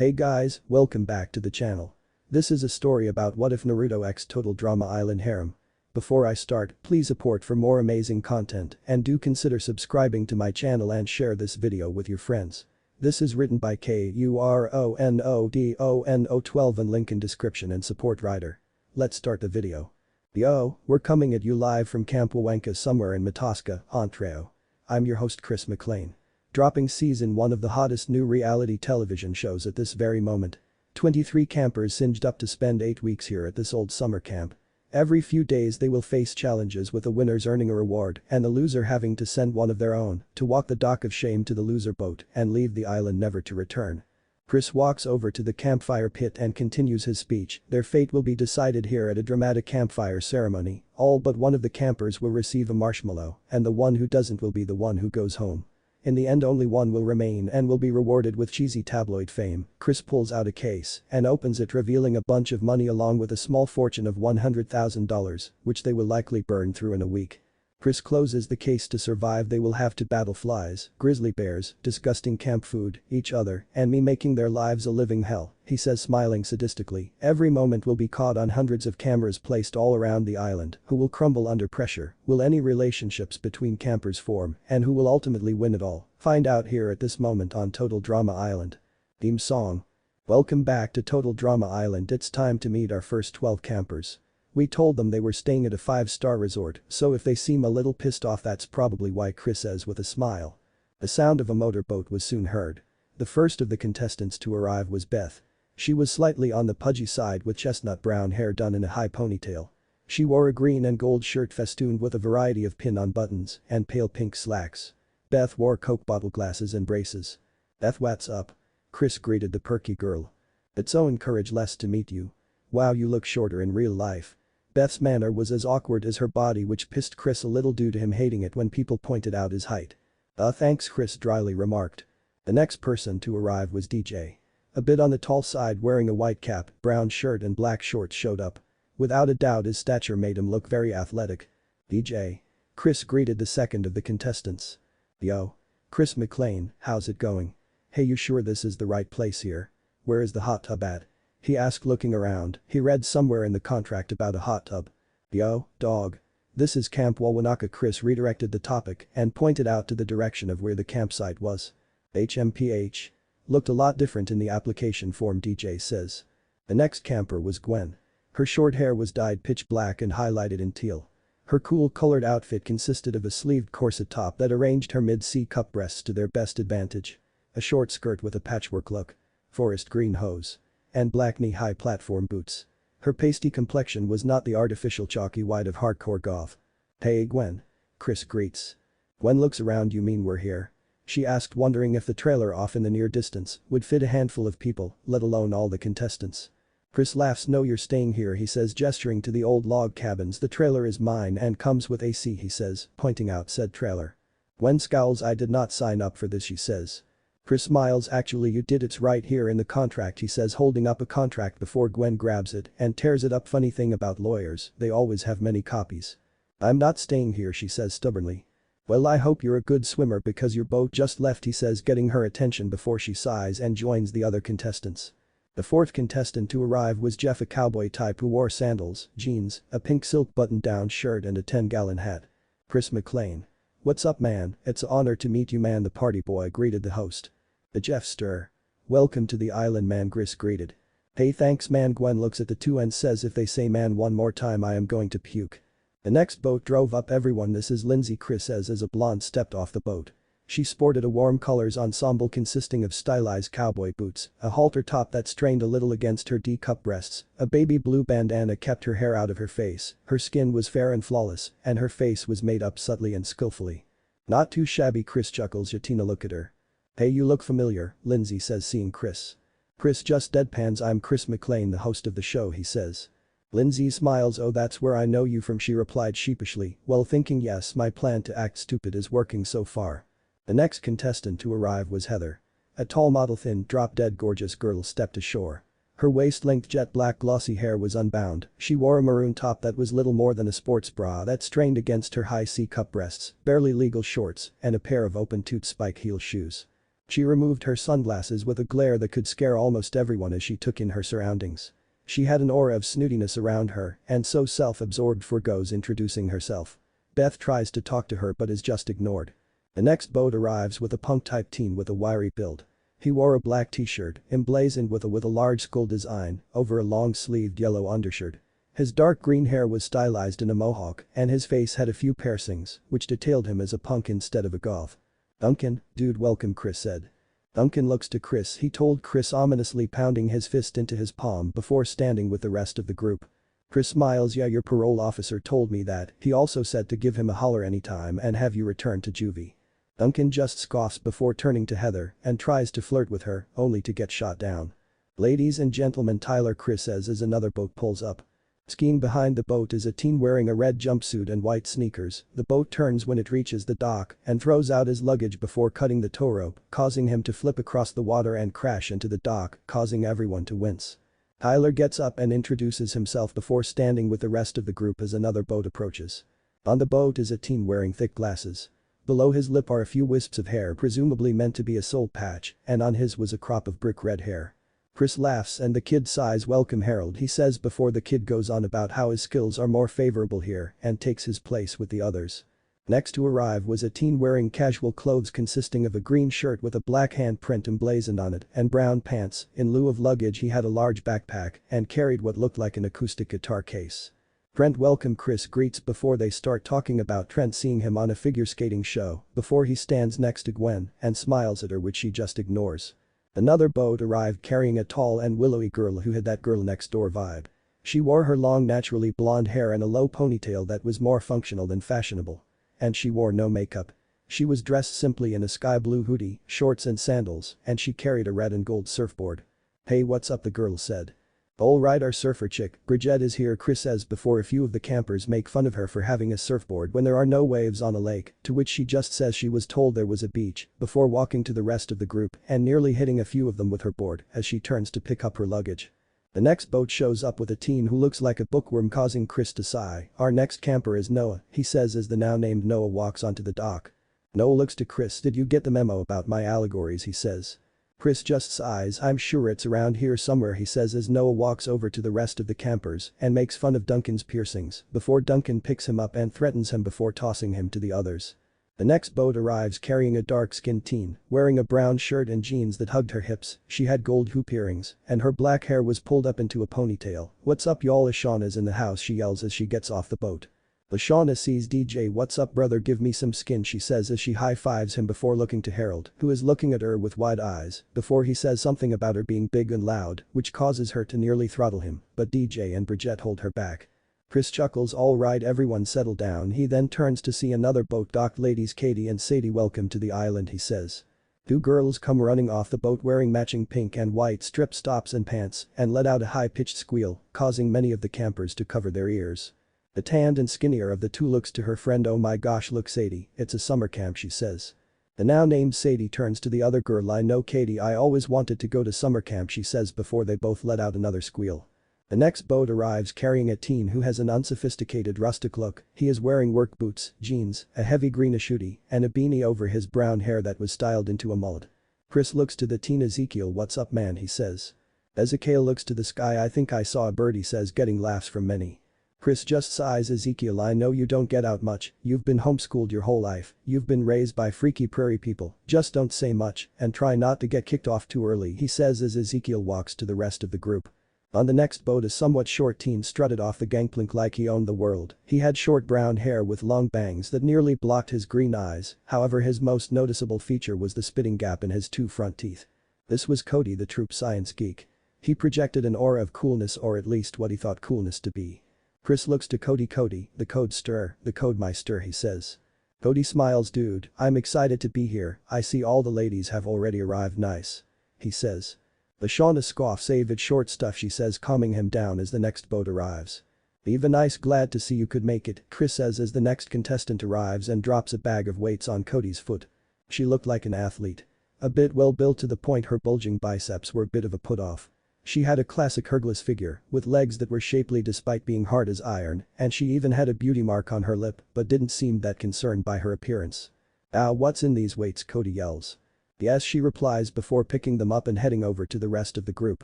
Hey guys, welcome back to the channel. This is a story about what if Naruto x Total Drama Island Harem. Before I start, please support for more amazing content and do consider subscribing to my channel and share this video with your friends. This is written by KURONODONO12 and link in description and support writer. Let's start the video. Yo, we're coming at you live from Camp Wawanka somewhere in Matoska, Ontario. I'm your host Chris McLean. Dropping season 1 of the hottest new reality television shows at this very moment. 23 campers singed up to spend 8 weeks here at this old summer camp. Every few days they will face challenges with the winners earning a reward and the loser having to send one of their own to walk the dock of shame to the loser boat and leave the island never to return. Chris walks over to the campfire pit and continues his speech. Their fate will be decided here at a dramatic campfire ceremony. All but one of the campers will receive a marshmallow and the one who doesn't will be the one who goes home. In the end only one will remain and will be rewarded with cheesy tabloid fame. Chris pulls out a case and opens it revealing a bunch of money along with a small fortune of $100,000, which they will likely burn through in a week. Chris closes the case. To survive they will have to battle flies, grizzly bears, disgusting camp food, each other, and me making their lives a living hell, he says smiling sadistically. Every moment will be caught on hundreds of cameras placed all around the island. Who will crumble under pressure? Will any relationships between campers form? And who will ultimately win it all? Find out here at this moment on Total Drama Island. Theme song. Welcome back to Total Drama Island. It's time to meet our first 12 campers. We told them they were staying at a 5-star resort, so if they seem a little pissed off that's probably why, Chris says with a smile. The sound of a motorboat was soon heard. The first of the contestants to arrive was Beth. She was slightly on the pudgy side with chestnut brown hair done in a high ponytail. She wore a green and gold shirt festooned with a variety of pin-on buttons and pale pink slacks. Beth wore Coke bottle glasses and braces. "Beth, what's up?" Chris greeted the perky girl. "It's so encouraged to meet you. Wow, you look shorter in real life." Beth's manner was as awkward as her body, which pissed Chris a little due to him hating it when people pointed out his height. Thanks," Chris dryly remarked. The next person to arrive was DJ. A bit on the tall side, wearing a white cap, brown shirt and black shorts, showed up. Without a doubt his stature made him look very athletic. "DJ." Chris greeted the second of the contestants. "Yo. Chris McLean, how's it going? Hey, you sure this is the right place here? Where is the hot tub at?" he asked looking around. He read somewhere in the contract about a hot tub. "Yo, dog. This is Camp Wawanaka." Chris redirected the topic and pointed out to the direction of where the campsite was. "HMPH. Looked a lot different in the application form," DJ says. The next camper was Gwen. Her short hair was dyed pitch black and highlighted in teal. Her cool colored outfit consisted of a sleeved corset top that arranged her mid-C cup breasts to their best advantage. A short skirt with a patchwork look. Forest green hose. And black knee-high platform boots. Her pasty complexion was not the artificial chalky white of hardcore goth. "Hey Gwen." Chris greets. Gwen looks around. "You mean we're here?" she asked, wondering if the trailer off in the near distance would fit a handful of people, let alone all the contestants. Chris laughs. "No, you're staying here," he says, gesturing to the old log cabins. "The trailer is mine and comes with AC," he says, pointing out said trailer. Gwen scowls. "I did not sign up for this," she says. Chris smiles. "Actually you did, it's right here in the contract," he says, holding up a contract before Gwen grabs it and tears it up. "Funny thing about lawyers, they always have many copies." "I'm not staying here," she says stubbornly. "Well, I hope you're a good swimmer because your boat just left," he says, getting her attention before she sighs and joins the other contestants. The fourth contestant to arrive was Jeff, a cowboy type who wore sandals, jeans, a pink silk button-down shirt and a 10-gallon hat. "Chris McLean. What's up, man? It's an honor to meet you, man," the party boy greeted the host. The Jeff stir. "Welcome to the island, man," Chris greeted. "Hey, thanks, man." Gwen looks at the two and says, "If they say man one more time I am going to puke." The next boat drove up. "Everyone, this is Lindsay," Chris says as a blonde stepped off the boat. She sported a warm colors ensemble consisting of stylized cowboy boots, a halter top that strained a little against her D-cup breasts, a baby blue bandana kept her hair out of her face, her skin was fair and flawless, and her face was made up subtly and skillfully. "Not too shabby," Chris chuckles. "Yatina, look at her." "Hey, you look familiar," Lindsay says, seeing Chris. Chris just deadpans. "I'm Chris McLean, the host of the show," he says. Lindsay smiles. "Oh, that's where I know you from," she replied sheepishly, while thinking, yes, my plan to act stupid is working so far. The next contestant to arrive was Heather. A tall model, thin, drop-dead gorgeous girl stepped ashore. Her waist-length jet black glossy hair was unbound. She wore a maroon top that was little more than a sports bra that strained against her high C-cup breasts, barely legal shorts, and a pair of open-toed spike heel shoes. She removed her sunglasses with a glare that could scare almost everyone as she took in her surroundings. She had an aura of snootiness around her and so self-absorbed forgoes introducing herself. Beth tries to talk to her but is just ignored. The next boat arrives with a punk-type teen with a wiry build. He wore a black t-shirt, emblazoned with a large skull design, over a long-sleeved yellow undershirt. His dark green hair was stylized in a mohawk and his face had a few piercings, which detailed him as a punk instead of a goth. "Duncan, dude, welcome," Chris said. Duncan looks to Chris. He told Chris, ominously pounding his fist into his palm before standing with the rest of the group. Chris smiles. "Yeah, your parole officer told me that. He also said to give him a holler anytime and have you return to juvie." Duncan just scoffs before turning to Heather and tries to flirt with her, only to get shot down. "Ladies and gentlemen," Tyler, Chris says as another boat pulls up. Skiing behind the boat is a teen wearing a red jumpsuit and white sneakers. The boat turns when it reaches the dock and throws out his luggage before cutting the tow rope, causing him to flip across the water and crash into the dock, causing everyone to wince. Tyler gets up and introduces himself before standing with the rest of the group as another boat approaches. On the boat is a teen wearing thick glasses. Below his lip are a few wisps of hair, presumably meant to be a soul patch, and on his was a crop of brick red hair. Chris laughs and the kid sighs. "Welcome, Harold," he says before the kid goes on about how his skills are more favorable here and takes his place with the others. Next to arrive was a teen wearing casual clothes consisting of a green shirt with a black handprint emblazoned on it and brown pants. In lieu of luggage he had a large backpack and carried what looked like an acoustic guitar case. "Trent, welcome," Chris greets before they start talking about Trent seeing him on a figure skating show before he stands next to Gwen and smiles at her, which she just ignores. Another boat arrived carrying a tall and willowy girl who had that girl next door vibe. She wore her long naturally blonde hair and a low ponytail that was more functional than fashionable. And she wore no makeup. She was dressed simply in a sky blue hoodie, shorts and sandals, and she carried a red and gold surfboard. "Hey, what's up?" the girl said. "Alright, our surfer chick, Bridget, is here," Chris says before a few of the campers make fun of her for having a surfboard when there are no waves on a lake, to which she just says she was told there was a beach, before walking to the rest of the group and nearly hitting a few of them with her board as she turns to pick up her luggage. The next boat shows up with a teen who looks like a bookworm, causing Chris to sigh. "Our next camper is Noah," he says as the now named Noah walks onto the dock. Noah looks to Chris. "Did you get the memo about my allegories?" he says. Chris just sighs. "I'm sure it's around here somewhere," he says as Noah walks over to the rest of the campers and makes fun of Duncan's piercings before Duncan picks him up and threatens him before tossing him to the others. The next boat arrives carrying a dark-skinned teen, wearing a brown shirt and jeans that hugged her hips. She had gold hoop earrings and her black hair was pulled up into a ponytail. "What's up, y'all? Lashawna's in the house," she yells as she gets off the boat. Lashawna sees DJ. "What's up, brother? Give me some skin," she says as she high-fives him before looking to Harold, who is looking at her with wide eyes before he says something about her being big and loud, which causes her to nearly throttle him, but DJ and Bridget hold her back. Chris chuckles. "Alright, everyone settle down." He then turns to see another boat docked. "Ladies, Katie and Sadie, welcome to the island," he says. Two girls come running off the boat wearing matching pink and white strip tops and pants and let out a high-pitched squeal, causing many of the campers to cover their ears. The tanned and skinnier of the two looks to her friend. "Oh my gosh, look, Sadie, it's a summer camp," she says. The now named Sadie turns to the other girl. "I know, Katie, I always wanted to go to summer camp," she says before they both let out another squeal. The next boat arrives carrying a teen who has an unsophisticated rustic look. He is wearing work boots, jeans, a heavy greenish hoodie, and a beanie over his brown hair that was styled into a mullet. Chris looks to the teen. "Ezekiel, what's up, man?" he says. Ezekiel looks to the sky. "I think I saw a bird," he says, getting laughs from many. Chris just sighs. "Ezekiel, I know you don't get out much, you've been homeschooled your whole life, you've been raised by freaky prairie people, just don't say much and try not to get kicked off too early," he says as Ezekiel walks to the rest of the group. On the next boat a somewhat short teen strutted off the gangplank like he owned the world. He had short brown hair with long bangs that nearly blocked his green eyes, however his most noticeable feature was the spitting gap in his two front teeth. This was Cody, the troop science geek. He projected an aura of coolness, or at least what he thought coolness to be. Chris looks to Cody. "Cody, the code stir, the code meister," he says. Cody smiles. "Dude, I'm excited to be here, I see all the ladies have already arrived." "Nice," he says. Lashawna scoffs. "Save it short stuff," she says, calming him down as the next boat arrives. "Eva, nice, glad to see you could make it," Chris says as the next contestant arrives and drops a bag of weights on Cody's foot. She looked like an athlete. A bit well built to the point her bulging biceps were a bit of a put-off. She had a classic Hercules figure, with legs that were shapely despite being hard as iron, and she even had a beauty mark on her lip but didn't seem that concerned by her appearance. "Ah, what's in these weights?" Cody yells. Yes, she replies before picking them up and heading over to the rest of the group.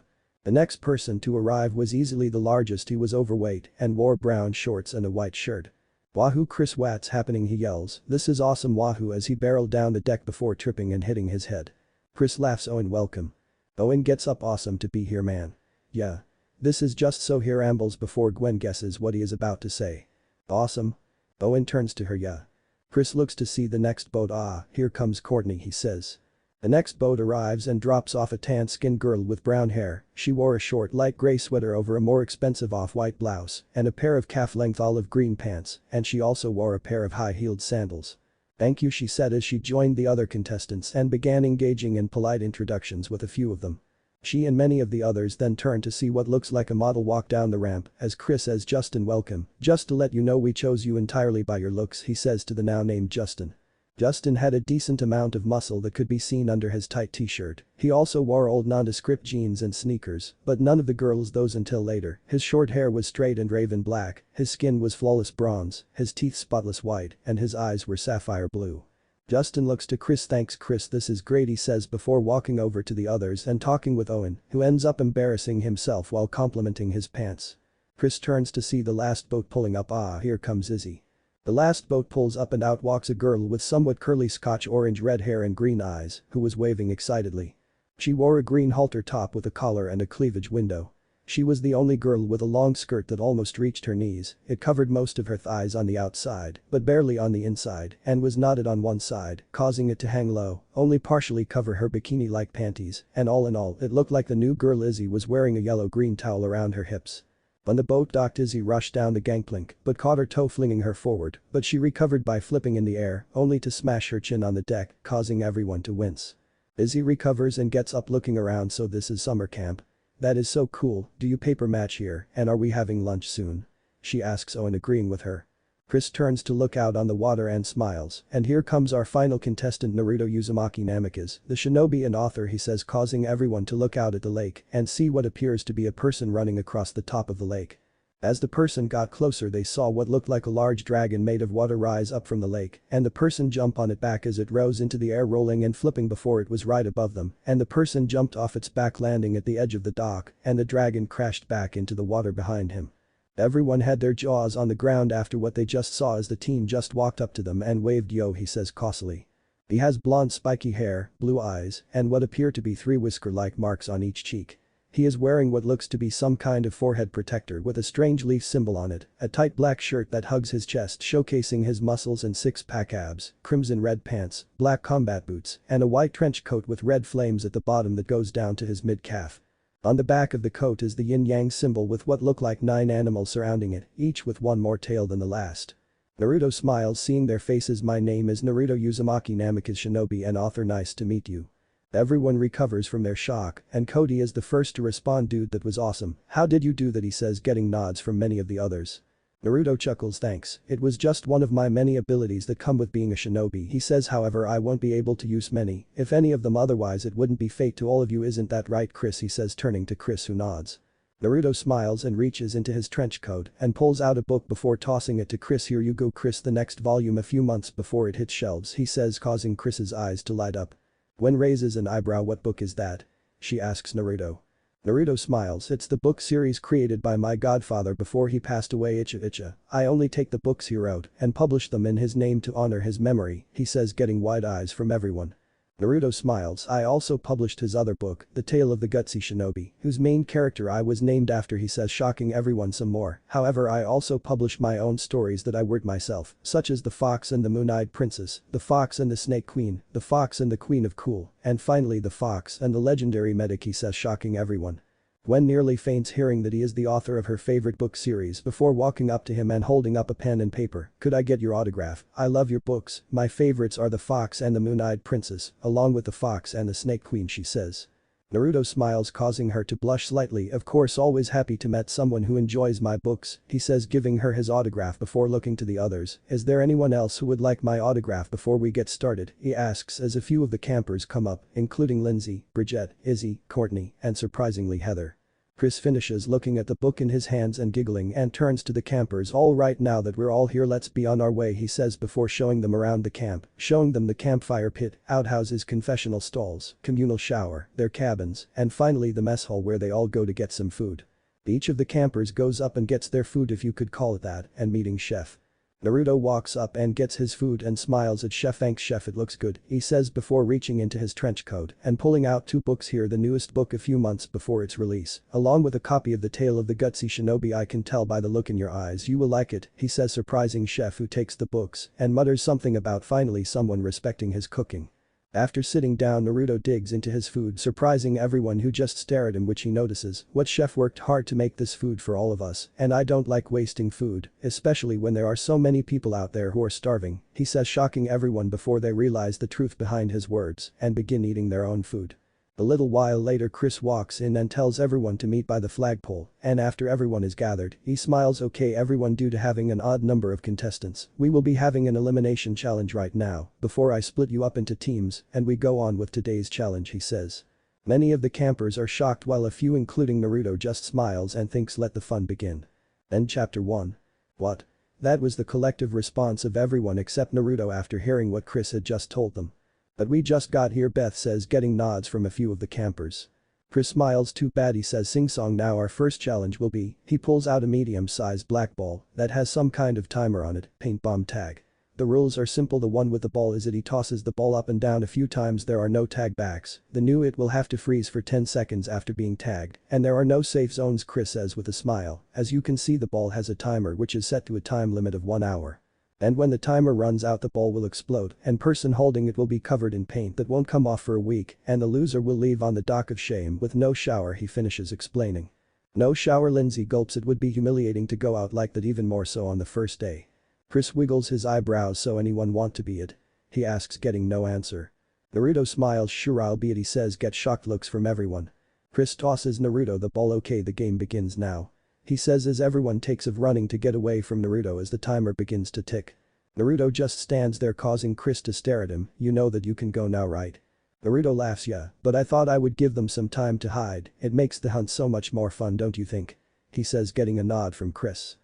The next person to arrive was easily the largest. He was overweight and wore brown shorts and a white shirt. "Wahoo Chris, what's happening?" he yells. "This is awesome wahoo," as he barreled down the deck before tripping and hitting his head. Chris laughs. "Owen, welcome." Owen gets up. "Awesome to be here, man." "Yeah. This is just so," he rambles before Gwen guesses what he is about to say. "Awesome?" Owen turns to her. "Yeah." Chris looks to see the next boat. "Ah, here comes Courtney," he says. The next boat arrives and drops off a tan-skinned girl with brown hair. She wore a short light gray sweater over a more expensive off-white blouse and a pair of calf-length olive green pants, and she also wore a pair of high-heeled sandals. "Thank you," she said as she joined the other contestants and began engaging in polite introductions with a few of them. She and many of the others then turned to see what looks like a model walk down the ramp as Chris says, "Justin, welcome. Just to let you know, we chose you entirely by your looks," he says to the now named Justin. Justin had a decent amount of muscle that could be seen under his tight t-shirt. He also wore old nondescript jeans and sneakers, but none of the girls those until later. His short hair was straight and raven black, his skin was flawless bronze, his teeth spotless white, and his eyes were sapphire blue. Justin looks to Chris. "Thanks Chris, this is great," he says before walking over to the others and talking with Owen, who ends up embarrassing himself while complimenting his pants. Chris turns to see the last boat pulling up. "Ah, here comes Izzy." The last boat pulls up and out walks a girl with somewhat curly Scotch orange red hair and green eyes, who was waving excitedly. She wore a green halter top with a collar and a cleavage window. She was the only girl with a long skirt that almost reached her knees. It covered most of her thighs on the outside, but barely on the inside, and was knotted on one side, causing it to hang low, only partially cover her bikini-like panties, and all in all, it looked like the new girl Izzy was wearing a yellow-green towel around her hips. When the boat docked, Izzy rushed down the gangplank but caught her toe, flinging her forward, but she recovered by flipping in the air, only to smash her chin on the deck, causing everyone to wince. Izzy recovers and gets up looking around. "So this is summer camp? That is so cool. Do you paper match here, and are we having lunch soon?" she asks Owen, agreeing with her. Chris turns to look out on the water and smiles, and here comes our final contestant, Naruto Uzumaki Namikaze, the shinobi and author, he says, causing everyone to look out at the lake and see what appears to be a person running across the top of the lake. As the person got closer, they saw what looked like a large dragon made of water rise up from the lake, and the person jump on it back as it rose into the air, rolling and flipping before it was right above them, and the person jumped off its back, landing at the edge of the dock, and the dragon crashed back into the water behind him. Everyone had their jaws on the ground after what they just saw as the team just walked up to them and waved. "Yo," he says causally. He has blonde spiky hair, blue eyes, and what appear to be 3 whisker-like marks on each cheek. He is wearing what looks to be some kind of forehead protector with a strange leaf symbol on it, a tight black shirt that hugs his chest showcasing his muscles and six-pack abs, crimson red pants, black combat boots, and a white trench coat with red flames at the bottom that goes down to his mid-calf. On the back of the coat is the yin-yang symbol with what look like 9 animals surrounding it, each with one more tail than the last. Naruto smiles seeing their faces. "My name is Naruto Uzumaki Namikaze, shinobi and author. Nice to meet you." Everyone recovers from their shock, and Cody is the first to respond. "Dude, that was awesome. How did you do that?" he says, getting nods from many of the others. Naruto chuckles. "Thanks, it was just one of my many abilities that come with being a shinobi," he says. "However, I won't be able to use many, if any of them, otherwise it wouldn't be fate to all of you, isn't that right Chris?" he says, turning to Chris, who nods. Naruto smiles and reaches into his trench coat and pulls out a book before tossing it to Chris. "Here you go Chris, the next volume a few months before it hits shelves," he says, causing Chris's eyes to light up. Gwen raises an eyebrow. "What book is that?" she asks Naruto. Naruto smiles. "It's the book series created by my godfather before he passed away. Icha. I only take the books he wrote and publish them in his name to honor his memory," he says, getting wide eyes from everyone. Naruto smiles. "I also published his other book, The Tale of the Gutsy Shinobi, whose main character I was named after," he says, shocking everyone some more. "However, I also publish my own stories that I wrote myself, such as The Fox and the Moon-Eyed Princess, The Fox and the Snake Queen, The Fox and the Queen of Cool, and finally The Fox and the Legendary Medic," he says, shocking everyone. Gwen nearly faints hearing that he is the author of her favorite book series before walking up to him and holding up a pen and paper. "Could I get your autograph? I love your books. My favorites are The Fox and the Moon-Eyed Princess, along with The Fox and the Snake Queen," she says. Naruto smiles, causing her to blush slightly. "Of course, always happy to meet someone who enjoys my books," he says, giving her his autograph before looking to the others. "Is there anyone else who would like my autograph before we get started?" he asks as a few of the campers come up, including Lindsay, Bridget, Izzy, Courtney, and surprisingly Heather. Chris finishes looking at the book in his hands and giggling and turns to the campers. "All right, now that we're all here, let's be on our way," he says before showing them around the camp, showing them the campfire pit, outhouses, confessional stalls, communal shower, their cabins, and finally the mess hall where they all go to get some food. Each of the campers goes up and gets their food, if you could call it that, and meeting Chef Naruto walks up and gets his food and smiles at Chef. "Thanks chef, it looks good," he says before reaching into his trench coat and pulling out 2 books here, the newest book a few months before its release, along with a copy of The Tale of the Gutsy Shinobi. "I can tell by the look in your eyes you will like it," he says, surprising Chef, who takes the books and mutters something about finally someone respecting his cooking. After sitting down, Naruto digs into his food, surprising everyone who just stare at him, which he notices. "What chef worked hard to make this food for all of us, and I don't like wasting food, especially when there are so many people out there who are starving," he says, shocking everyone before they realize the truth behind his words and begin eating their own food. A little while later, Chris walks in and tells everyone to meet by the flagpole, and after everyone is gathered, he smiles. "Okay everyone, due to having an odd number of contestants, we will be having an elimination challenge right now before I split you up into teams and we go on with today's challenge," he says. Many of the campers are shocked while a few, including Naruto, just smiles and thinks let the fun begin. End chapter 1. What? That was the collective response of everyone except Naruto after hearing what Chris had just told them. "But we just got here," Beth says, getting nods from a few of the campers. Chris smiles. "Too bad," he says, "sing song now. Our first challenge will be," he pulls out a medium-sized black ball that has some kind of timer on it, paint bomb tag. "The rules are simple. The one with the ball is it. He tosses the ball up and down a few times. There are no tag backs. The new it will have to freeze for 10 seconds after being tagged, and there are no safe zones," Chris says with a smile. "As you can see, the ball has a timer which is set to a time limit of 1 hour. And when the timer runs out, the ball will explode and person holding it will be covered in paint that won't come off for a week, and the loser will leave on the dock of shame with no shower," he finishes explaining. "No shower?" Lindsay gulps. "It would be humiliating to go out like that, even more so on the first day." Chris wiggles his eyebrows. "So anyone want to be it?" he asks, getting no answer. Naruto smiles. "Sure, I'll be it," he says, get shocked looks from everyone. Chris tosses Naruto the ball. "Okay, the game begins now," he says as everyone takes of running to get away from Naruto as the timer begins to tick. Naruto just stands there, causing Chris to stare at him. "You know that you can go now, right?" Naruto laughs. "Yeah, but I thought I would give them some time to hide. It makes the hunt so much more fun, don't you think?" he says, getting a nod from Chris.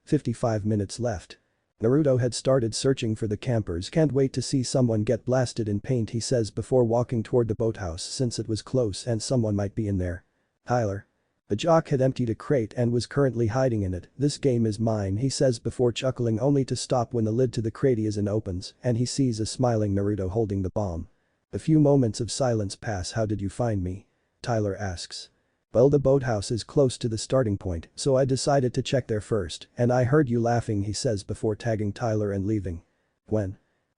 55 minutes left. Naruto had started searching for the campers. "Can't wait to see someone get blasted in paint," he says before walking toward the boathouse since it was close and someone might be in there. Tyler. The jock had emptied a crate and was currently hiding in it. "This game is mine," he says before chuckling, only to stop when the lid to the crate is and opens and he sees a smiling Naruto holding the bomb. A few moments of silence pass. "How did you find me?" Tyler asks. "Well, the boathouse is close to the starting point, so I decided to check there first, and I heard you laughing," he says before tagging Tyler and leaving.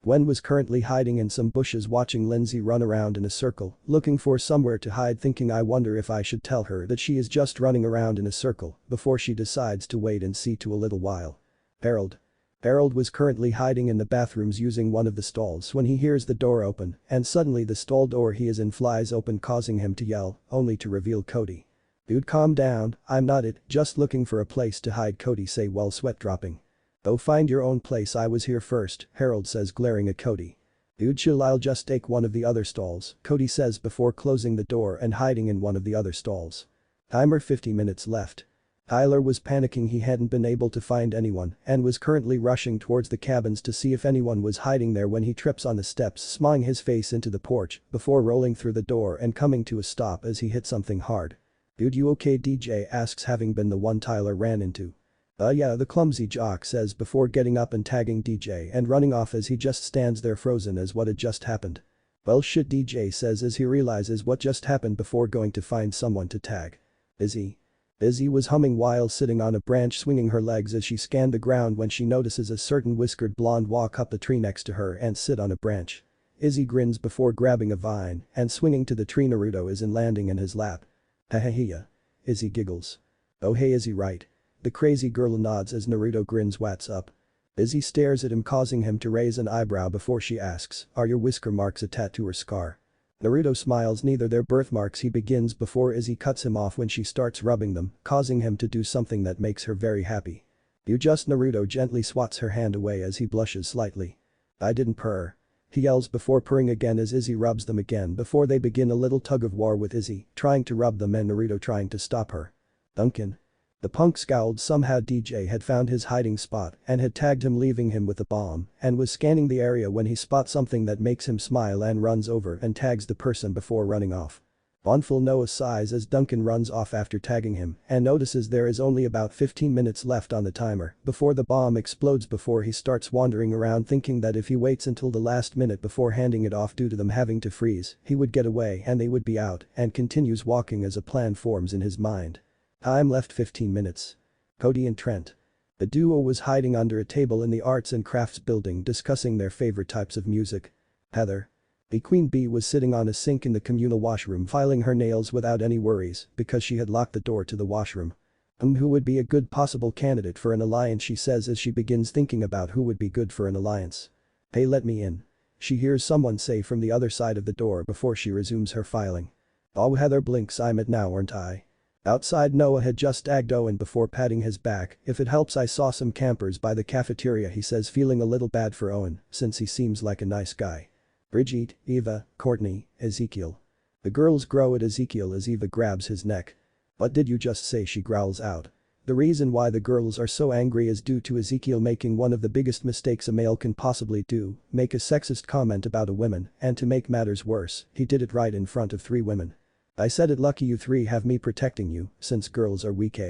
Gwen was currently hiding in some bushes watching Lindsay run around in a circle, looking for somewhere to hide, thinking I wonder if I should tell her that she is just running around in a circle, before she decides to wait and see to a little while. Harold was currently hiding in the bathrooms using one of the stalls when he hears the door open and suddenly the stall door he is in flies open, causing him to yell, only to reveal Cody. "Dude, calm down, I'm not it, just looking for a place to hide," Cody say while sweat dropping. "Go find your own place, I was here first," Harold says, glaring at Cody. "Dude, chill, I'll just take one of the other stalls," Cody says before closing the door and hiding in one of the other stalls. Timer 50 minutes left. Tyler was panicking. He hadn't been able to find anyone and was currently rushing towards the cabins to see if anyone was hiding there when he trips on the steps, smashing his face into the porch before rolling through the door and coming to a stop as he hit something hard. "Dude, you okay?" DJ asks, having been the one Tyler ran into. Yeah," the clumsy jock says before getting up and tagging DJ and running off as he just stands there frozen as what had just happened. "Well shit," DJ says as he realizes what just happened before going to find someone to tag. Izzy was humming while sitting on a branch, swinging her legs as she scanned the ground when she notices a certain whiskered blonde walk up the tree next to her and sit on a branch. Izzy grins before grabbing a vine and swinging to the tree. Naruto is in landing in his lap. "Hahaha." Izzy giggles. "Oh hey Izzy, right?" The crazy girl nods as Naruto grins. "What's up?" Izzy stares at him, causing him to raise an eyebrow before she asks, "Are your whisker marks a tattoo or scar?" Naruto smiles. "Neither, they're birthmarks," he begins before Izzy cuts him off when she starts rubbing them, causing him to do something that makes her very happy. "You just," Naruto gently swats her hand away as he blushes slightly. "I didn't purr." He yells before purring again as Izzy rubs them again before they begin a little tug of war with Izzy, trying to rub them and Naruto trying to stop her. Duncan. The punk scowled. Somehow DJ had found his hiding spot and had tagged him, leaving him with the bomb, and was scanning the area when he spots something that makes him smile and runs over and tags the person before running off. Bonful Noah sighs as Duncan runs off after tagging him and notices there is only about 15 minutes left on the timer before the bomb explodes. Before he starts wandering around thinking that if he waits until the last minute before handing it off due to them having to freeze, he would get away and they would be out, and continues walking as a plan forms in his mind. Time left 15 minutes. Cody and Trent. The duo was hiding under a table in the arts and crafts building discussing their favorite types of music. Heather. The Queen Bee was sitting on a sink in the communal washroom filing her nails without any worries because she had locked the door to the washroom. Who would be a good possible candidate for an alliance, she says as she begins thinking about who would be good for an alliance. Hey, let me in. She hears someone say from the other side of the door before she resumes her filing. Oh, Heather blinks. I'm it now, aren't I? Outside, Noah had just tagged Owen before patting his back. If it helps, I saw some campers by the cafeteria, he says, feeling a little bad for Owen since he seems like a nice guy. Brigitte, Eva, Courtney, Ezekiel. The girls grow at Ezekiel as Eva grabs his neck. What did you just say? She growls out. The reason why the girls are so angry is due to Ezekiel making one of the biggest mistakes a male can possibly do, make a sexist comment about a woman, and to make matters worse, he did it right in front of 3 women. I said it, lucky you 3 have me protecting you, since girls are weak.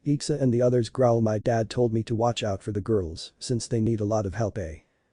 Ixa and the others growl. My dad told me to watch out for the girls, since they need a lot of help.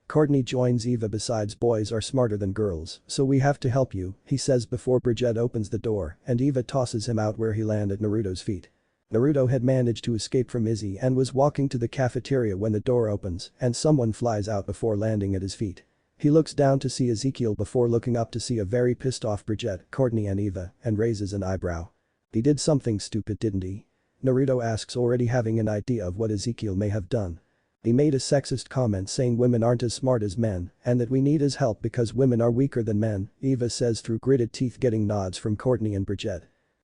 Courtney joins Eva. Besides, boys are smarter than girls, so we have to help you, he says before Brigitte opens the door and Eva tosses him out where he landed at Naruto's feet. Naruto had managed to escape from Izzy and was walking to the cafeteria when the door opens and someone flies out before landing at his feet. He looks down to see Ezekiel before looking up to see a very pissed off Brigitte, Courtney and Eva, and raises an eyebrow. He did something stupid, didn't he? Naruto asks, already having an idea of what Ezekiel may have done. He made a sexist comment saying women aren't as smart as men and that we need his help because women are weaker than men, Eva says through gritted teeth, getting nods from Courtney and Brigitte.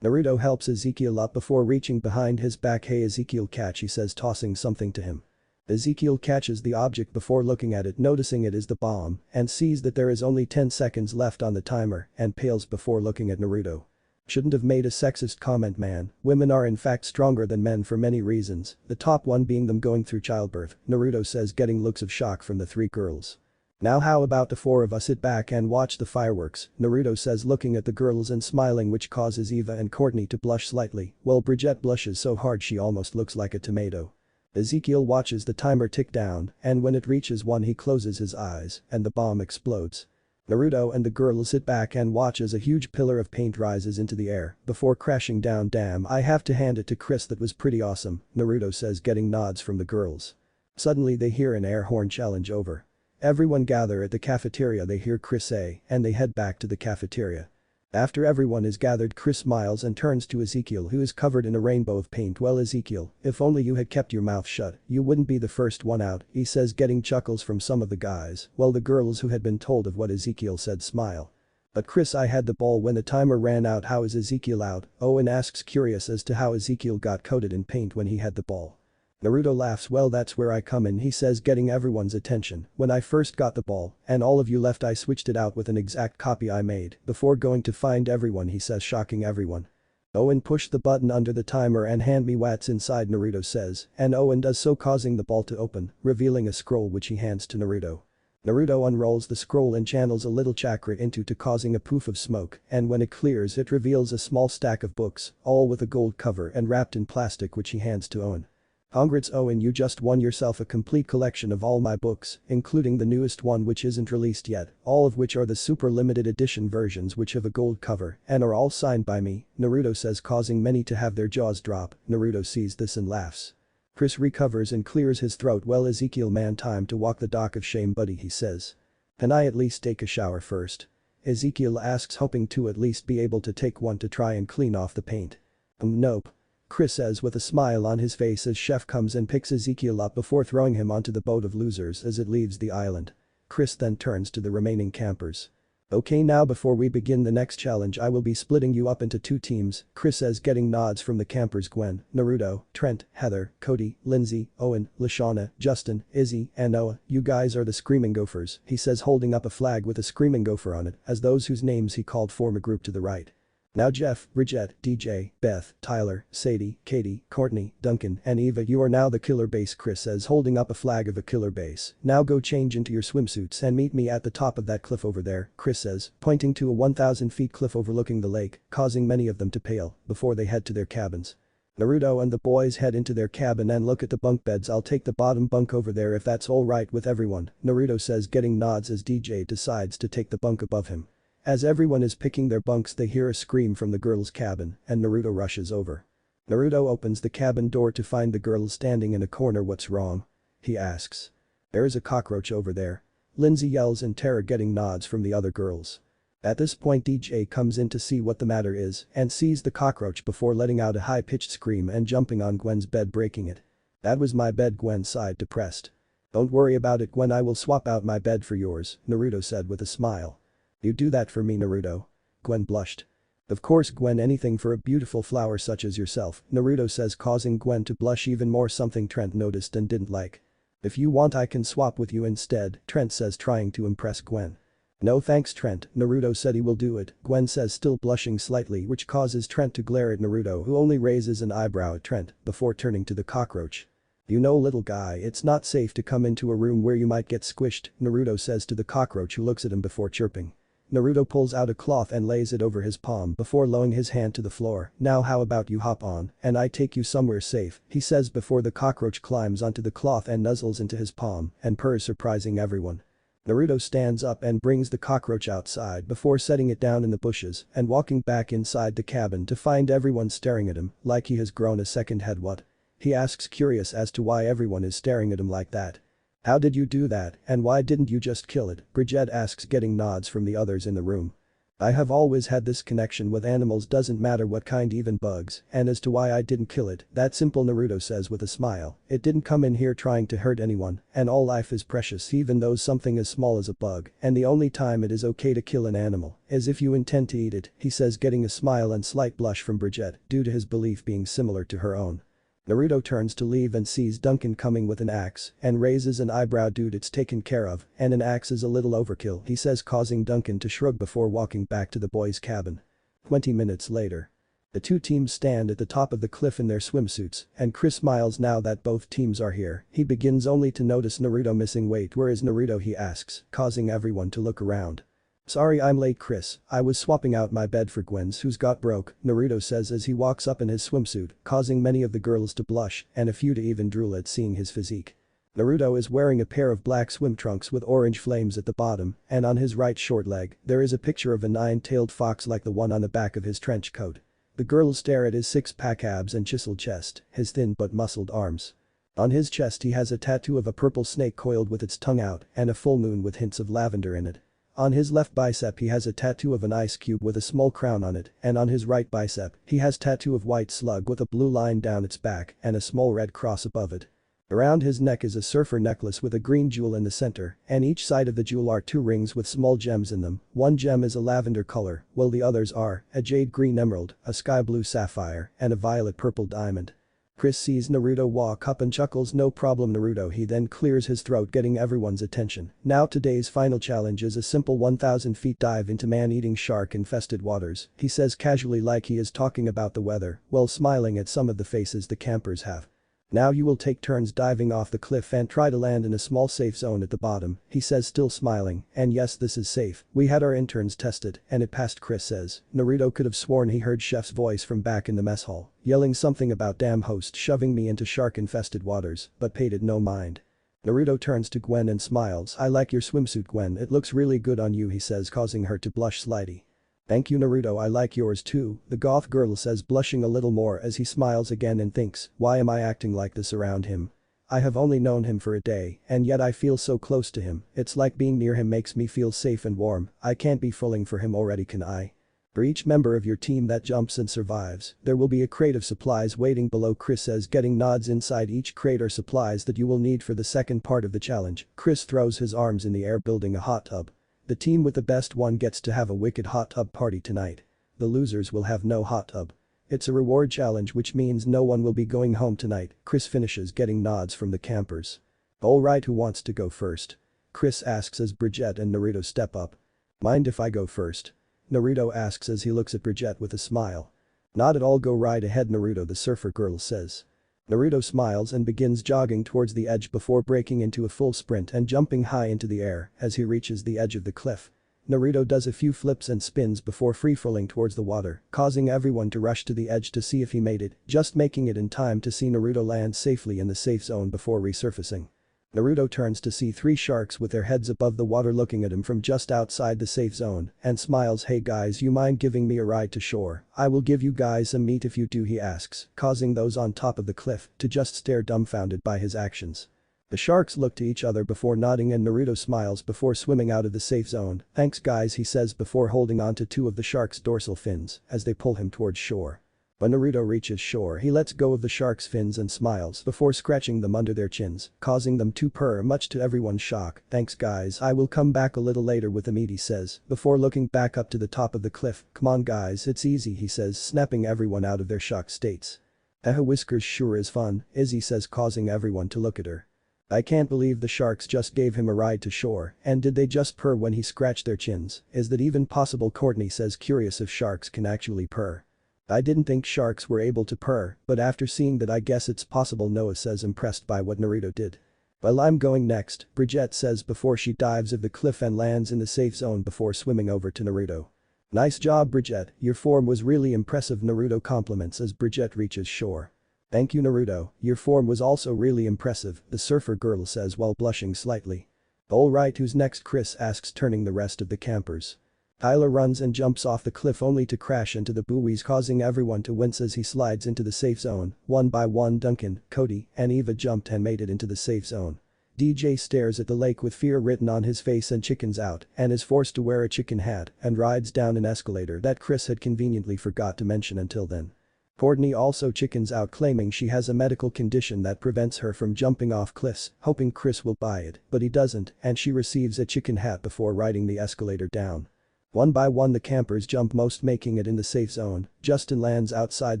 Naruto helps Ezekiel up before reaching behind his back. Hey Ezekiel, catch, he says, tossing something to him. Ezekiel catches the object before looking at it, noticing it is the bomb, and sees that there is only 10 seconds left on the timer and pales before looking at Naruto. Shouldn't have made a sexist comment, man. Women are in fact stronger than men for many reasons, the top one being them going through childbirth, Naruto says, getting looks of shock from the 3 girls. Now how about the 4 of us sit back and watch the fireworks, Naruto says, looking at the girls and smiling, which causes Eva and Courtney to blush slightly, while Brigitte blushes so hard she almost looks like a tomato. Ezekiel watches the timer tick down and when it reaches 1 he closes his eyes and the bomb explodes. Naruto and the girls sit back and watch as a huge pillar of paint rises into the air before crashing down. Damn, I have to hand it to Chris, that was pretty awesome, Naruto says, getting nods from the girls. Suddenly they hear an air horn challenge over. Everyone gather at the cafeteria, they hear Chris say, and they head back to the cafeteria. After everyone is gathered, Chris smiles and turns to Ezekiel, who is covered in a rainbow of paint. Well Ezekiel, if only you had kept your mouth shut, you wouldn't be the first one out, he says, getting chuckles from some of the guys, while the girls who had been told of what Ezekiel said smile. But Chris, I had the ball when the timer ran out. How is Ezekiel out? Owen asks, curious as to how Ezekiel got coated in paint when he had the ball. Naruto laughs. Well, that's where I come in, he says, getting everyone's attention. When I first got the ball and all of you left, I switched it out with an exact copy I made before going to find everyone, he says, shocking everyone. Owen pushed the button under the timer and hand me what's inside, Naruto says, and Owen does so, causing the ball to open, revealing a scroll which he hands to Naruto. Naruto unrolls the scroll and channels a little chakra into it, causing a poof of smoke, and when it clears it reveals a small stack of books, all with a gold cover and wrapped in plastic, which he hands to Owen. Congrats Owen, you just won yourself a complete collection of all my books, including the newest one which isn't released yet, all of which are the super limited edition versions which have a gold cover and are all signed by me, Naruto says, causing many to have their jaws drop. Naruto sees this and laughs. Chris recovers and clears his throat. Well Ezekiel, man, time to walk the dock of shame, buddy, he says. Can I at least take a shower first? Ezekiel asks, hoping to at least be able to take one to try and clean off the paint. Nope. Chris says with a smile on his face as Chef comes and picks Ezekiel up before throwing him onto the boat of losers as it leaves the island. Chris then turns to the remaining campers. Okay, now before we begin the next challenge I will be splitting you up into 2 teams, Chris says, getting nods from the campers. Gwen, Naruto, Trent, Heather, Cody, Lindsay, Owen, Lashana, Justin, Izzy, and Noah, you guys are the Screaming Gophers, he says, holding up a flag with a screaming gopher on it as those whose names he called form a group to the right. Now Jeff, Bridget, DJ, Beth, Tyler, Sadie, Katie, Courtney, Duncan, and Eva, you are now the killer base, Chris says, holding up a flag of a killer base. Now go change into your swimsuits and meet me at the top of that cliff over there, Chris says, pointing to a 1,000 feet cliff overlooking the lake, causing many of them to pale before they head to their cabins. Naruto and the boys head into their cabin and look at the bunk beds. I'll take the bottom bunk over there if that's alright with everyone, Naruto says, getting nods as DJ decides to take the bunk above him. As everyone is picking their bunks, they hear a scream from the girls' cabin and Naruto rushes over. Naruto opens the cabin door to find the girls standing in a corner. What's wrong? He asks. There is a cockroach over there. Lindsay yells in terror, getting nods from the other girls. At this point DJ comes in to see what the matter is and sees the cockroach before letting out a high-pitched scream and jumping on Gwen's bed, breaking it. That was my bed, Gwen sighed, depressed. Don't worry about it, Gwen, I will swap out my bed for yours, Naruto said with a smile. You do that for me, Naruto? Gwen blushed. Of course, Gwen, anything for a beautiful flower such as yourself, Naruto says, causing Gwen to blush even more, something Trent noticed and didn't like. If you want I can swap with you instead, Trent says, trying to impress Gwen. No thanks, Trent, Naruto said he will do it, Gwen says, still blushing slightly, which causes Trent to glare at Naruto, who only raises an eyebrow at Trent before turning to the cockroach. You know, little guy, it's not safe to come into a room where you might get squished, Naruto says to the cockroach, who looks at him before chirping. Naruto pulls out a cloth and lays it over his palm before lowering his hand to the floor. Now how about you hop on and I take you somewhere safe, he says before the cockroach climbs onto the cloth and nuzzles into his palm and purrs, surprising everyone. Naruto stands up and brings the cockroach outside before setting it down in the bushes and walking back inside the cabin to find everyone staring at him like he has grown a second head. What? He asks, curious as to why everyone is staring at him like that. How did you do that and why didn't you just kill it? Bridget asks, getting nods from the others in the room. I have always had this connection with animals, doesn't matter what kind, even bugs, and as to why I didn't kill it, that's simple, Naruto says with a smile. It didn't come in here trying to hurt anyone and all life is precious, even though something as small as a bug, and the only time it is okay to kill an animal is if you intend to eat it, he says, getting a smile and slight blush from Bridget due to his belief being similar to her own. Naruto turns to leave and sees Duncan coming with an axe and raises an eyebrow. Dude, it's taken care of, and an axe is a little overkill, he says, causing Duncan to shrug before walking back to the boys' cabin. 20 minutes later. The 2 teams stand at the top of the cliff in their swimsuits and Chris smiles now that both teams are here. He begins only to notice Naruto missing. Wait, where is Naruto, he asks, causing everyone to look around. Sorry I'm late, Chris, I was swapping out my bed for Gwen's who's got broke, Naruto says as he walks up in his swimsuit, causing many of the girls to blush and a few to even drool at seeing his physique. Naruto is wearing a pair of black swim trunks with orange flames at the bottom and on his right short leg there is a picture of a 9-tailed fox like the one on the back of his trench coat. The girls stare at his 6-pack abs and chiseled chest, his thin but muscled arms. On his chest he has a tattoo of a purple snake coiled with its tongue out and a full moon with hints of lavender in it. On his left bicep he has a tattoo of an ice cube with a small crown on it, and on his right bicep he has tattoo of white slug with a blue line down its back and a small red cross above it. Around his neck is a surfer necklace with a green jewel in the center, and each side of the jewel are 2 rings with small gems in them. One gem is a lavender color, while the others are a jade green emerald, a sky blue sapphire, and a violet purple diamond. Chris sees Naruto walk up and chuckles, no problem Naruto, he then clears his throat, getting everyone's attention. Now today's final challenge is a simple 1,000 feet dive into man-eating shark-infested waters, he says casually like he is talking about the weather, while smiling at some of the faces the campers have. Now you will take turns diving off the cliff and try to land in a small safe zone at the bottom, he says, still smiling, and yes, this is safe, we had our interns test it and it passed, Chris says. Naruto could have sworn he heard Chef's voice from back in the mess hall, yelling something about damn host shoving me into shark-infested waters, but paid it no mind. Naruto turns to Gwen and smiles, I like your swimsuit, Gwen, it looks really good on you, he says, causing her to blush slightly. Thank you, Naruto, I like yours too, the goth girl says, blushing a little more as he smiles again and thinks, why am I acting like this around him? I have only known him for a day and yet I feel so close to him, it's like being near him makes me feel safe and warm, I can't be falling for him already, can I? For each member of your team that jumps and survives, there will be a crate of supplies waiting below, Chris says, getting nods. Inside each crate are supplies that you will need for the second part of the challenge. Chris throws his arms in the air, building a hot tub. The team with the best one gets to have a wicked hot tub party tonight. The losers will have no hot tub. It's a reward challenge which means no one will be going home tonight, Chris finishes getting nods from the campers. Alright, who wants to go first? Chris asks as Bridget and Naruto step up. Mind if I go first? Naruto asks as he looks at Bridget with a smile. Not at all, go right ahead Naruto, the surfer girl says. Naruto smiles and begins jogging towards the edge before breaking into a full sprint and jumping high into the air as he reaches the edge of the cliff. Naruto does a few flips and spins before free-falling towards the water, causing everyone to rush to the edge to see if he made it, just making it in time to see Naruto land safely in the safe zone before resurfacing. Naruto turns to see 3 sharks with their heads above the water looking at him from just outside the safe zone and smiles. Hey guys, you mind giving me a ride to shore? I will give you guys some meat if you do, he asks, causing those on top of the cliff to just stare dumbfounded by his actions. The sharks look to each other before nodding and Naruto smiles before swimming out of the safe zone. Thanks guys, he says before holding onto 2 of the sharks' dorsal fins as they pull him towards shore. When Naruto reaches shore, he lets go of the sharks' fins and smiles before scratching them under their chins, causing them to purr much to everyone's shock. Thanks guys, I will come back a little later with the meat, he says before looking back up to the top of the cliff. Come on guys, it's easy, he says, snapping everyone out of their shocked states. Whiskers sure is fun, Izzy says, causing everyone to look at her. I can't believe the sharks just gave him a ride to shore, and did they just purr when he scratched their chins? Is that even possible? Courtney says, curious if sharks can actually purr. I didn't think sharks were able to purr, but after seeing that I guess it's possible, Noah says, impressed by what Naruto did. Well, I'm going next, Bridget says before she dives off the cliff and lands in the safe zone before swimming over to Naruto. Nice job Bridget, your form was really impressive, Naruto compliments as Bridget reaches shore. Thank you Naruto, your form was also really impressive, the surfer girl says while blushing slightly. Alright, who's next? Chris asks, turning the rest of the campers. Tyler runs and jumps off the cliff only to crash into the buoys, causing everyone to wince as he slides into the safe zone. One by one Duncan, Cody, and Eva jumped and made it into the safe zone. DJ stares at the lake with fear written on his face and chickens out and is forced to wear a chicken hat and rides down an escalator that Chris had conveniently forgot to mention until then. Courtney also chickens out, claiming she has a medical condition that prevents her from jumping off cliffs, hoping Chris will buy it, but he doesn't, and she receives a chicken hat before riding the escalator down. One by one the campers jump, most making it in the safe zone. Justin lands outside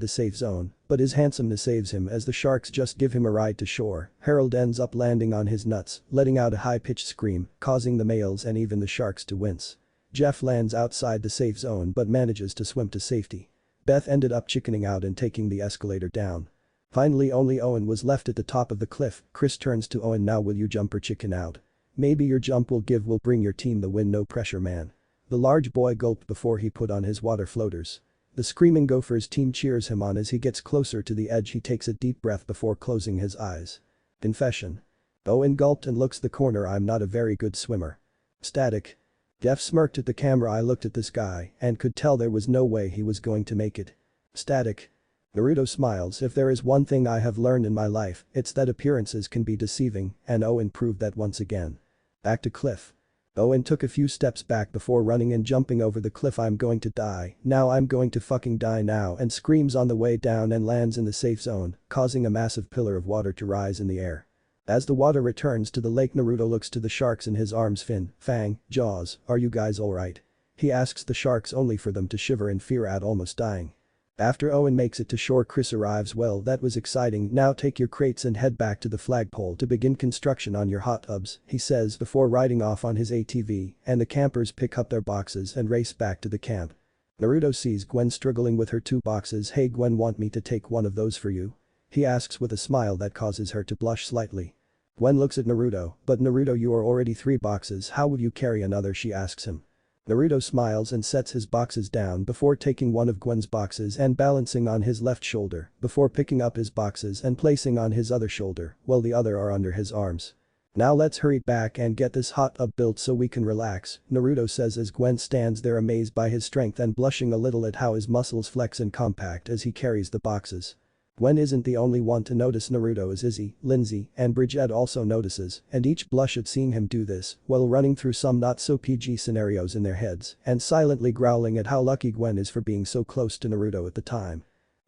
the safe zone, but his handsomeness saves him as the sharks just give him a ride to shore. Harold ends up landing on his nuts, letting out a high-pitched scream, causing the males and even the sharks to wince. Jeff lands outside the safe zone but manages to swim to safety. Beth ended up chickening out and taking the escalator down. Finally only Owen was left at the top of the cliff. Chris turns to Owen, now will you jump or chicken out? Maybe your jump will bring your team the win, no pressure man. The large boy gulped before he put on his water floaters. The screaming Gophers team cheers him on as he gets closer to the edge. He takes a deep breath before closing his eyes. Confession. Owen gulped and looks the corner, I'm not a very good swimmer. Static. Jeff smirked at the camera, I looked at this guy and could tell there was no way he was going to make it. Static. Naruto smiles, if there is one thing I have learned in my life, it's that appearances can be deceiving, and Owen proved that once again. Back to cliff. Owen took a few steps back before running and jumping over the cliff. I'm going to die, now I'm going to fucking die now, and screams on the way down and lands in the safe zone, causing a massive pillar of water to rise in the air. As the water returns to the lake, Naruto looks to the sharks in his arms. Fin, Fang, Jaws, are you guys alright? He asks the sharks only for them to shiver in fear at almost dying. After Owen makes it to shore, Chris arrives. Well, that was exciting, now take your crates and head back to the flagpole to begin construction on your hot tubs, he says before riding off on his ATV, and the campers pick up their boxes and race back to the camp. Naruto sees Gwen struggling with her 2 boxes. Hey Gwen, want me to take one of those for you? He asks with a smile that causes her to blush slightly. Gwen looks at Naruto, but Naruto, you are already 3 boxes, how will you carry another, she asks him. Naruto smiles and sets his boxes down before taking one of Gwen's boxes and balancing on his left shoulder before picking up his boxes and placing on his other shoulder while the other are under his arms. Now let's hurry back and get this hot tub built so we can relax, Naruto says as Gwen stands there amazed by his strength and blushing a little at how his muscles flex and compact as he carries the boxes. Gwen isn't the only one to notice Naruto, as Izzy, Lindsay, and Bridget also notices, and each blush at seeing him do this while running through some not-so-PG scenarios in their heads and silently growling at how lucky Gwen is for being so close to Naruto at the time.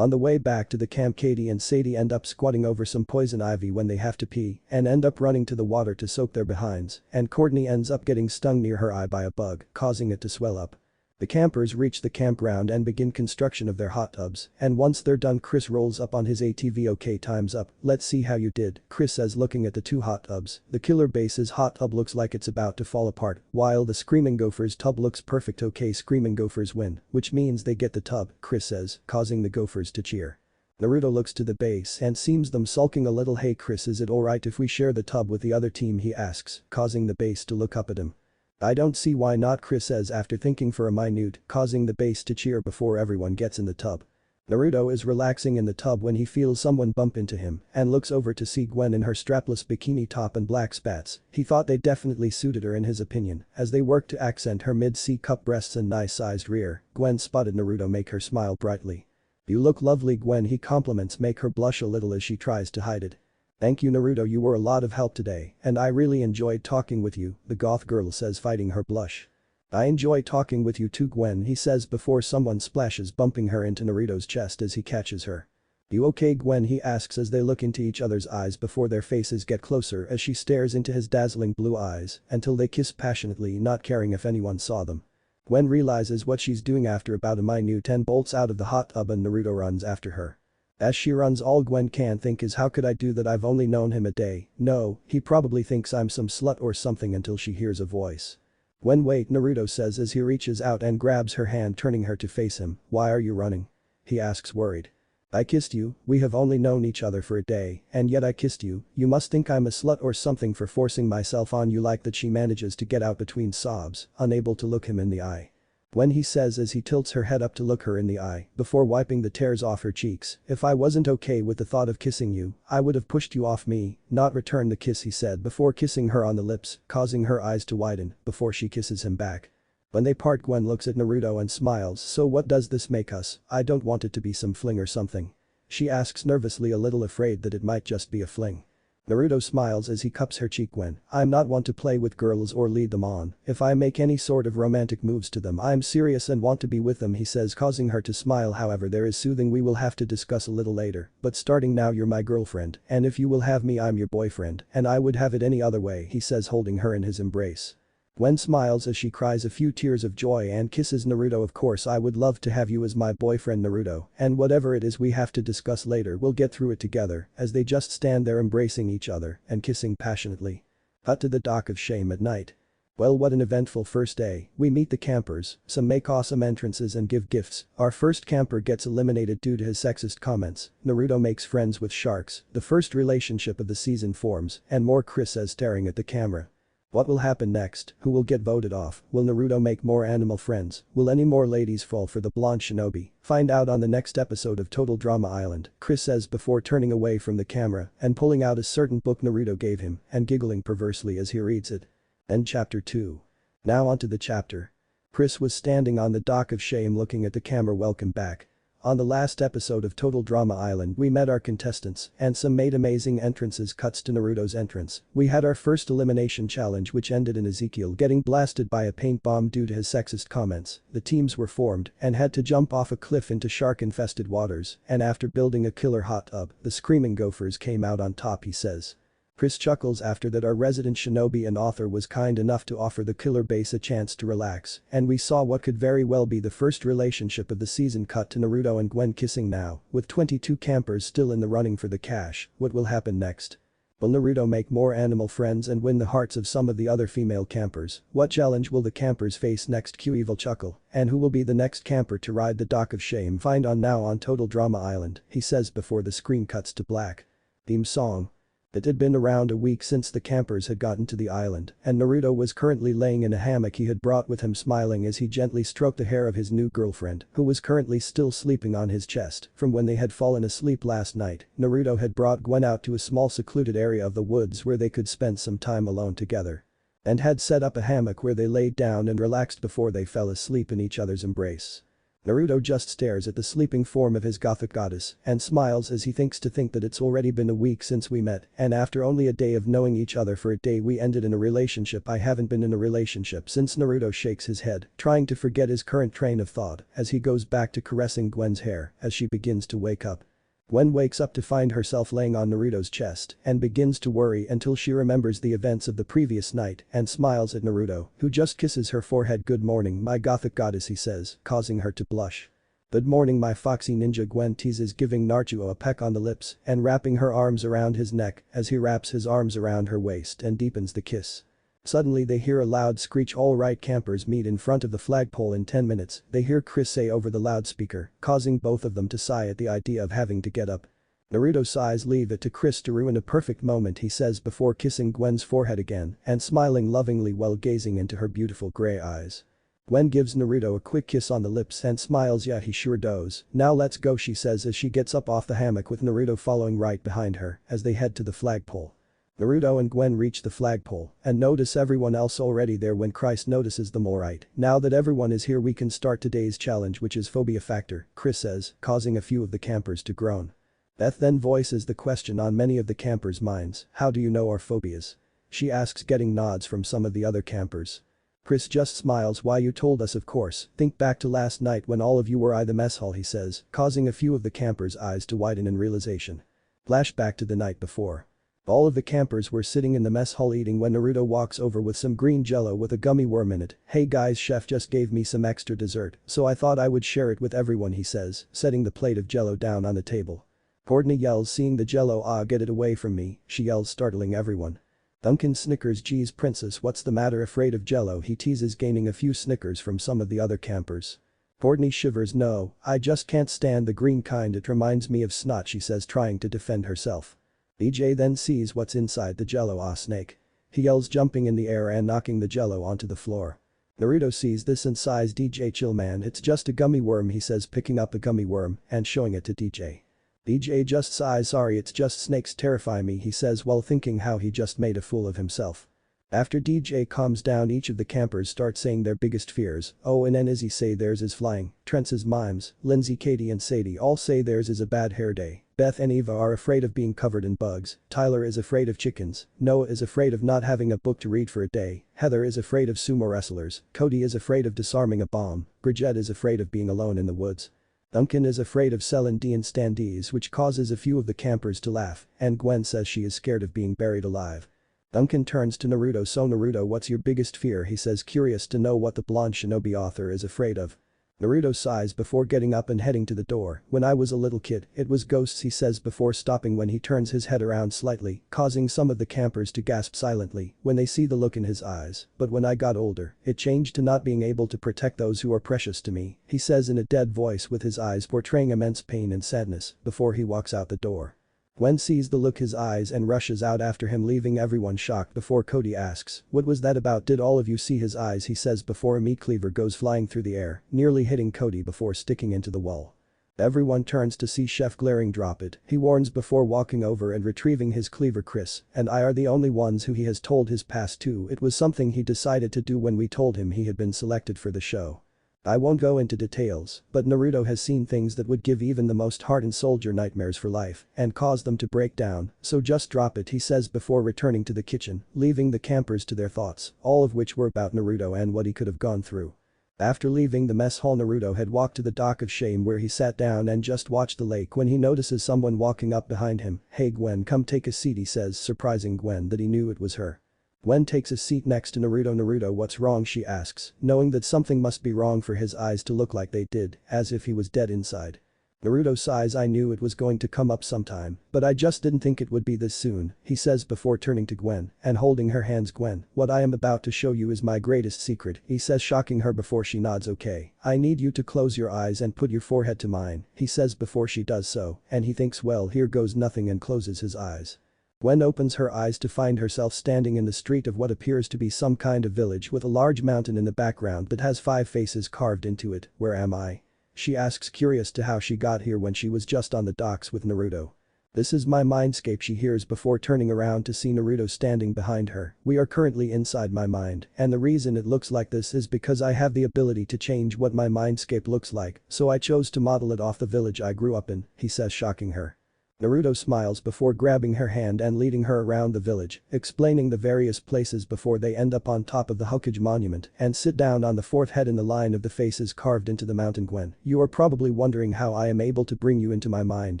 On the way back to the camp, Katie and Sadie end up squatting over some poison ivy when they have to pee and end up running to the water to soak their behinds, and Courtney ends up getting stung near her eye by a bug, causing it to swell up. The campers reach the campground and begin construction of their hot tubs, and once they're done, Chris rolls up on his ATV. "Okay, time's up, let's see how you did," Chris says, looking at the two hot tubs. The killer base's hot tub looks like it's about to fall apart, while the Screaming Gopher's tub looks perfect. "Okay, Screaming Gophers win, which means they get the tub," Chris says, causing the Gophers to cheer. Naruto looks to the base and sees them sulking a little. "Hey Chris, is it alright if we share the tub with the other team?" he asks, causing the base to look up at him. "I don't see why not," Chris says after thinking for a minute, causing the base to cheer before everyone gets in the tub. Naruto is relaxing in the tub when he feels someone bump into him and looks over to see Gwen in her strapless bikini top and black spats. He thought they definitely suited her in his opinion, as they worked to accent her mid-C cup breasts and nice-sized rear. Gwen spotted Naruto make her smile brightly. "You look lovely, Gwen," he compliments, make her blush a little as she tries to hide it. "Thank you, Naruto, you were a lot of help today and I really enjoyed talking with you," the goth girl says, fighting her blush. "I enjoy talking with you too, Gwen," he says before someone splashes, bumping her into Naruto's chest as he catches her. "You okay, Gwen?" he asks as they look into each other's eyes before their faces get closer as she stares into his dazzling blue eyes until they kiss passionately, not caring if anyone saw them. Gwen realizes what she's doing after about a minute and bolts out of the hot tub, and Naruto runs after her. As she runs, all Gwen can think is, "How could I do that? I've only known him a day. No, he probably thinks I'm some slut or something," until she hears a voice. "Gwen, wait," Naruto says as he reaches out and grabs her hand, turning her to face him. "Why are you running?" he asks, worried. "I kissed you, we have only known each other for a day and yet I kissed you. You must think I'm a slut or something for forcing myself on you like that," she manages to get out between sobs, unable to look him in the eye. "When," he says as he tilts her head up to look her in the eye before wiping the tears off her cheeks, "if I wasn't okay with the thought of kissing you, I would have pushed you off me, not returned the kiss," he said before kissing her on the lips, causing her eyes to widen before she kisses him back. When they part, Gwen looks at Naruto and smiles. "So what does this make us? I don't want it to be some fling or something?" she asks nervously, a little afraid that it might just be a fling. Naruto smiles as he cups her cheek. "Gwen, I'm not one to play with girls or lead them on. If I make any sort of romantic moves to them, I'm serious and want to be with them," he says, causing her to smile. "However, there is soothing we will have to discuss a little later, but starting now, you're my girlfriend, and if you will have me, I'm your boyfriend, and I would have it any other way," he says, holding her in his embrace. Gwen smiles as she cries a few tears of joy and kisses Naruto. "Of course, I would love to have you as my boyfriend, Naruto, and whatever it is we have to discuss later, we'll get through it together," as they just stand there embracing each other and kissing passionately. Cut to the dock of shame at night. Well, what an eventful first day. We meet the campers, some make awesome entrances and give gifts. Our first camper gets eliminated due to his sexist comments. Naruto makes friends with sharks, the first relationship of the season forms, and more, Chris says, staring at the camera. What will happen next? Who will get voted off? Will Naruto make more animal friends? Will any more ladies fall for the blonde shinobi? Find out on the next episode of Total Drama Island, Chris says before turning away from the camera and pulling out a certain book Naruto gave him and giggling perversely as he reads it. End chapter 2. Now onto the chapter. Chris was standing on the dock of shame looking at the camera. Welcome back. On the last episode of Total Drama Island, we met our contestants and some made amazing entrances. Cuts to Naruto's entrance. We had our first elimination challenge, which ended in Ezekiel getting blasted by a paint bomb due to his sexist comments. The teams were formed and had to jump off a cliff into shark-infested waters, and after building a killer hot tub, the Screaming Gophers came out on top, he says. Chris chuckles after that our resident shinobi and author was kind enough to offer the killer base a chance to relax, and we saw what could very well be the first relationship of the season. Cut to Naruto and Gwen kissing now, with 22 campers still in the running for the cash. What will happen next? Will Naruto make more animal friends and win the hearts of some of the other female campers? What challenge will the campers face next? Cue evil chuckle. And who will be the next camper to ride the dock of shame? Find on now on Total Drama Island, he says before the screen cuts to black. Theme song. It had been around a week since the campers had gotten to the island, and Naruto was currently laying in a hammock he had brought with him, smiling as he gently stroked the hair of his new girlfriend, who was currently still sleeping on his chest from when they had fallen asleep last night. Naruto had brought Gwen out to a small secluded area of the woods where they could spend some time alone together, and had set up a hammock where they laid down and relaxed before they fell asleep in each other's embrace. Naruto just stares at the sleeping form of his gothic goddess and smiles as he thinks that it's already been a week since we met and after only a day of knowing each other for a day we ended in a relationship. I haven't been in a relationship since. Naruto shakes his head, trying to forget his current train of thought as he goes back to caressing Gwen's hair as she begins to wake up. Gwen wakes up to find herself laying on Naruto's chest and begins to worry until she remembers the events of the previous night and smiles at Naruto, who just kisses her forehead. "Good morning, my gothic goddess," he says, causing her to blush. "Good morning, my foxy ninja," Gwen teases, giving Naruto a peck on the lips and wrapping her arms around his neck as he wraps his arms around her waist and deepens the kiss. Suddenly they hear a loud screech. "All right, campers, meet in front of the flagpole in 10 minutes," they hear Chris say over the loudspeaker, causing both of them to sigh at the idea of having to get up. Naruto sighs. "Leave it to Chris to ruin a perfect moment," he says before kissing Gwen's forehead again and smiling lovingly while gazing into her beautiful gray eyes. Gwen gives Naruto a quick kiss on the lips and smiles. "Yeah, he sure does. Now let's go," she says as she gets up off the hammock with Naruto following right behind her as they head to the flagpole. Naruto and Gwen reach the flagpole and notice everyone else already there when Chris notices them. "Alright, now that everyone is here we can start today's challenge, which is phobia factor," Chris says, causing a few of the campers to groan. Beth then voices the question on many of the campers' minds: "How do you know our phobias?" she asks, getting nods from some of the other campers. Chris just smiles. "Why, you told us, of course. Think back to last night when all of you were in the mess hall," he says, causing a few of the campers' eyes to widen in realization. Flashback to the night before. All of the campers were sitting in the mess hall eating when Naruto walks over with some green jello with a gummy worm in it. "Hey guys, chef just gave me some extra dessert, so I thought I would share it with everyone," he says, setting the plate of jello down on the table. Courtney yells, seeing the jello. "Ah, get it away from me," she yells, startling everyone. Duncan snickers. "Geez, princess, what's the matter? Afraid of jello?" he teases, gaining a few snickers from some of the other campers. Courtney shivers. "No, I just can't stand the green kind, it reminds me of snot," she says, trying to defend herself. DJ then sees what's inside the jello. "Ah, snake," he yells, jumping in the air and knocking the jello onto the floor. Naruto sees this and sighs. "DJ, chill man, it's just a gummy worm," he says, picking up the gummy worm and showing it to DJ. DJ just sighs. "Sorry, it's just snakes terrify me," he says while thinking how he just made a fool of himself. After DJ calms down, each of the campers start saying their biggest fears. Owen and Izzy say theirs is flying, Trent says mimes, Lindsay, Katie and Sadie all say theirs is a bad hair day, Beth and Eva are afraid of being covered in bugs, Tyler is afraid of chickens, Noah is afraid of not having a book to read for a day, Heather is afraid of sumo wrestlers, Cody is afraid of disarming a bomb, Bridget is afraid of being alone in the woods. Duncan is afraid of Celine Dion standees, which causes a few of the campers to laugh, and Gwen says she is scared of being buried alive. Duncan turns to Naruto. "So Naruto, what's your biggest fear?" he says, curious to know what the blonde shinobi author is afraid of. Naruto sighs before getting up and heading to the door. "When I was a little kid, it was ghosts," he says before stopping when he turns his head around slightly, causing some of the campers to gasp silently when they see the look in his eyes. "But when I got older, it changed to not being able to protect those who are precious to me," he says in a dead voice with his eyes portraying immense pain and sadness before he walks out the door. Gwen sees the look his eyes and rushes out after him, leaving everyone shocked before Cody asks, "What was that about? Did all of you see his eyes?" he says before a meat cleaver goes flying through the air, nearly hitting Cody before sticking into the wall. Everyone turns to see Chef glaring. "Drop it," he warns before walking over and retrieving his cleaver. "Chris and I are the only ones who he has told his past to. It was something he decided to do when we told him he had been selected for the show. I won't go into details, but Naruto has seen things that would give even the most hardened soldier nightmares for life and cause them to break down, so just drop it," he says before returning to the kitchen, leaving the campers to their thoughts, all of which were about Naruto and what he could have gone through. After leaving the mess hall, Naruto had walked to the dock of shame where he sat down and just watched the lake when he notices someone walking up behind him. "Hey Gwen, come take a seat," he says, surprising Gwen that he knew it was her. Gwen takes a seat next to Naruto. "Naruto, what's wrong?" she asks, knowing that something must be wrong for his eyes to look like they did, as if he was dead inside. Naruto sighs. "I knew it was going to come up sometime, but I just didn't think it would be this soon," he says before turning to Gwen and holding her hands. "Gwen, what I am about to show you is my greatest secret," he says, shocking her before she nods. "Okay, I need you to close your eyes and put your forehead to mine," he says before she does so, and he thinks, well, here goes nothing, and closes his eyes. Gwen opens her eyes to find herself standing in the street of what appears to be some kind of village with a large mountain in the background that has 5 faces carved into it. "Where am I?" she asks, curious to how she got here when she was just on the docks with Naruto. "This is my mindscape," she hears before turning around to see Naruto standing behind her. "We are currently inside my mind, and the reason it looks like this is because I have the ability to change what my mindscape looks like, so I chose to model it off the village I grew up in," he says, shocking her. Naruto smiles before grabbing her hand and leading her around the village, explaining the various places before they end up on top of the Hokage monument and sit down on the fourth head in the line of the faces carved into the mountain. "Gwen, you are probably wondering how I am able to bring you into my mind,"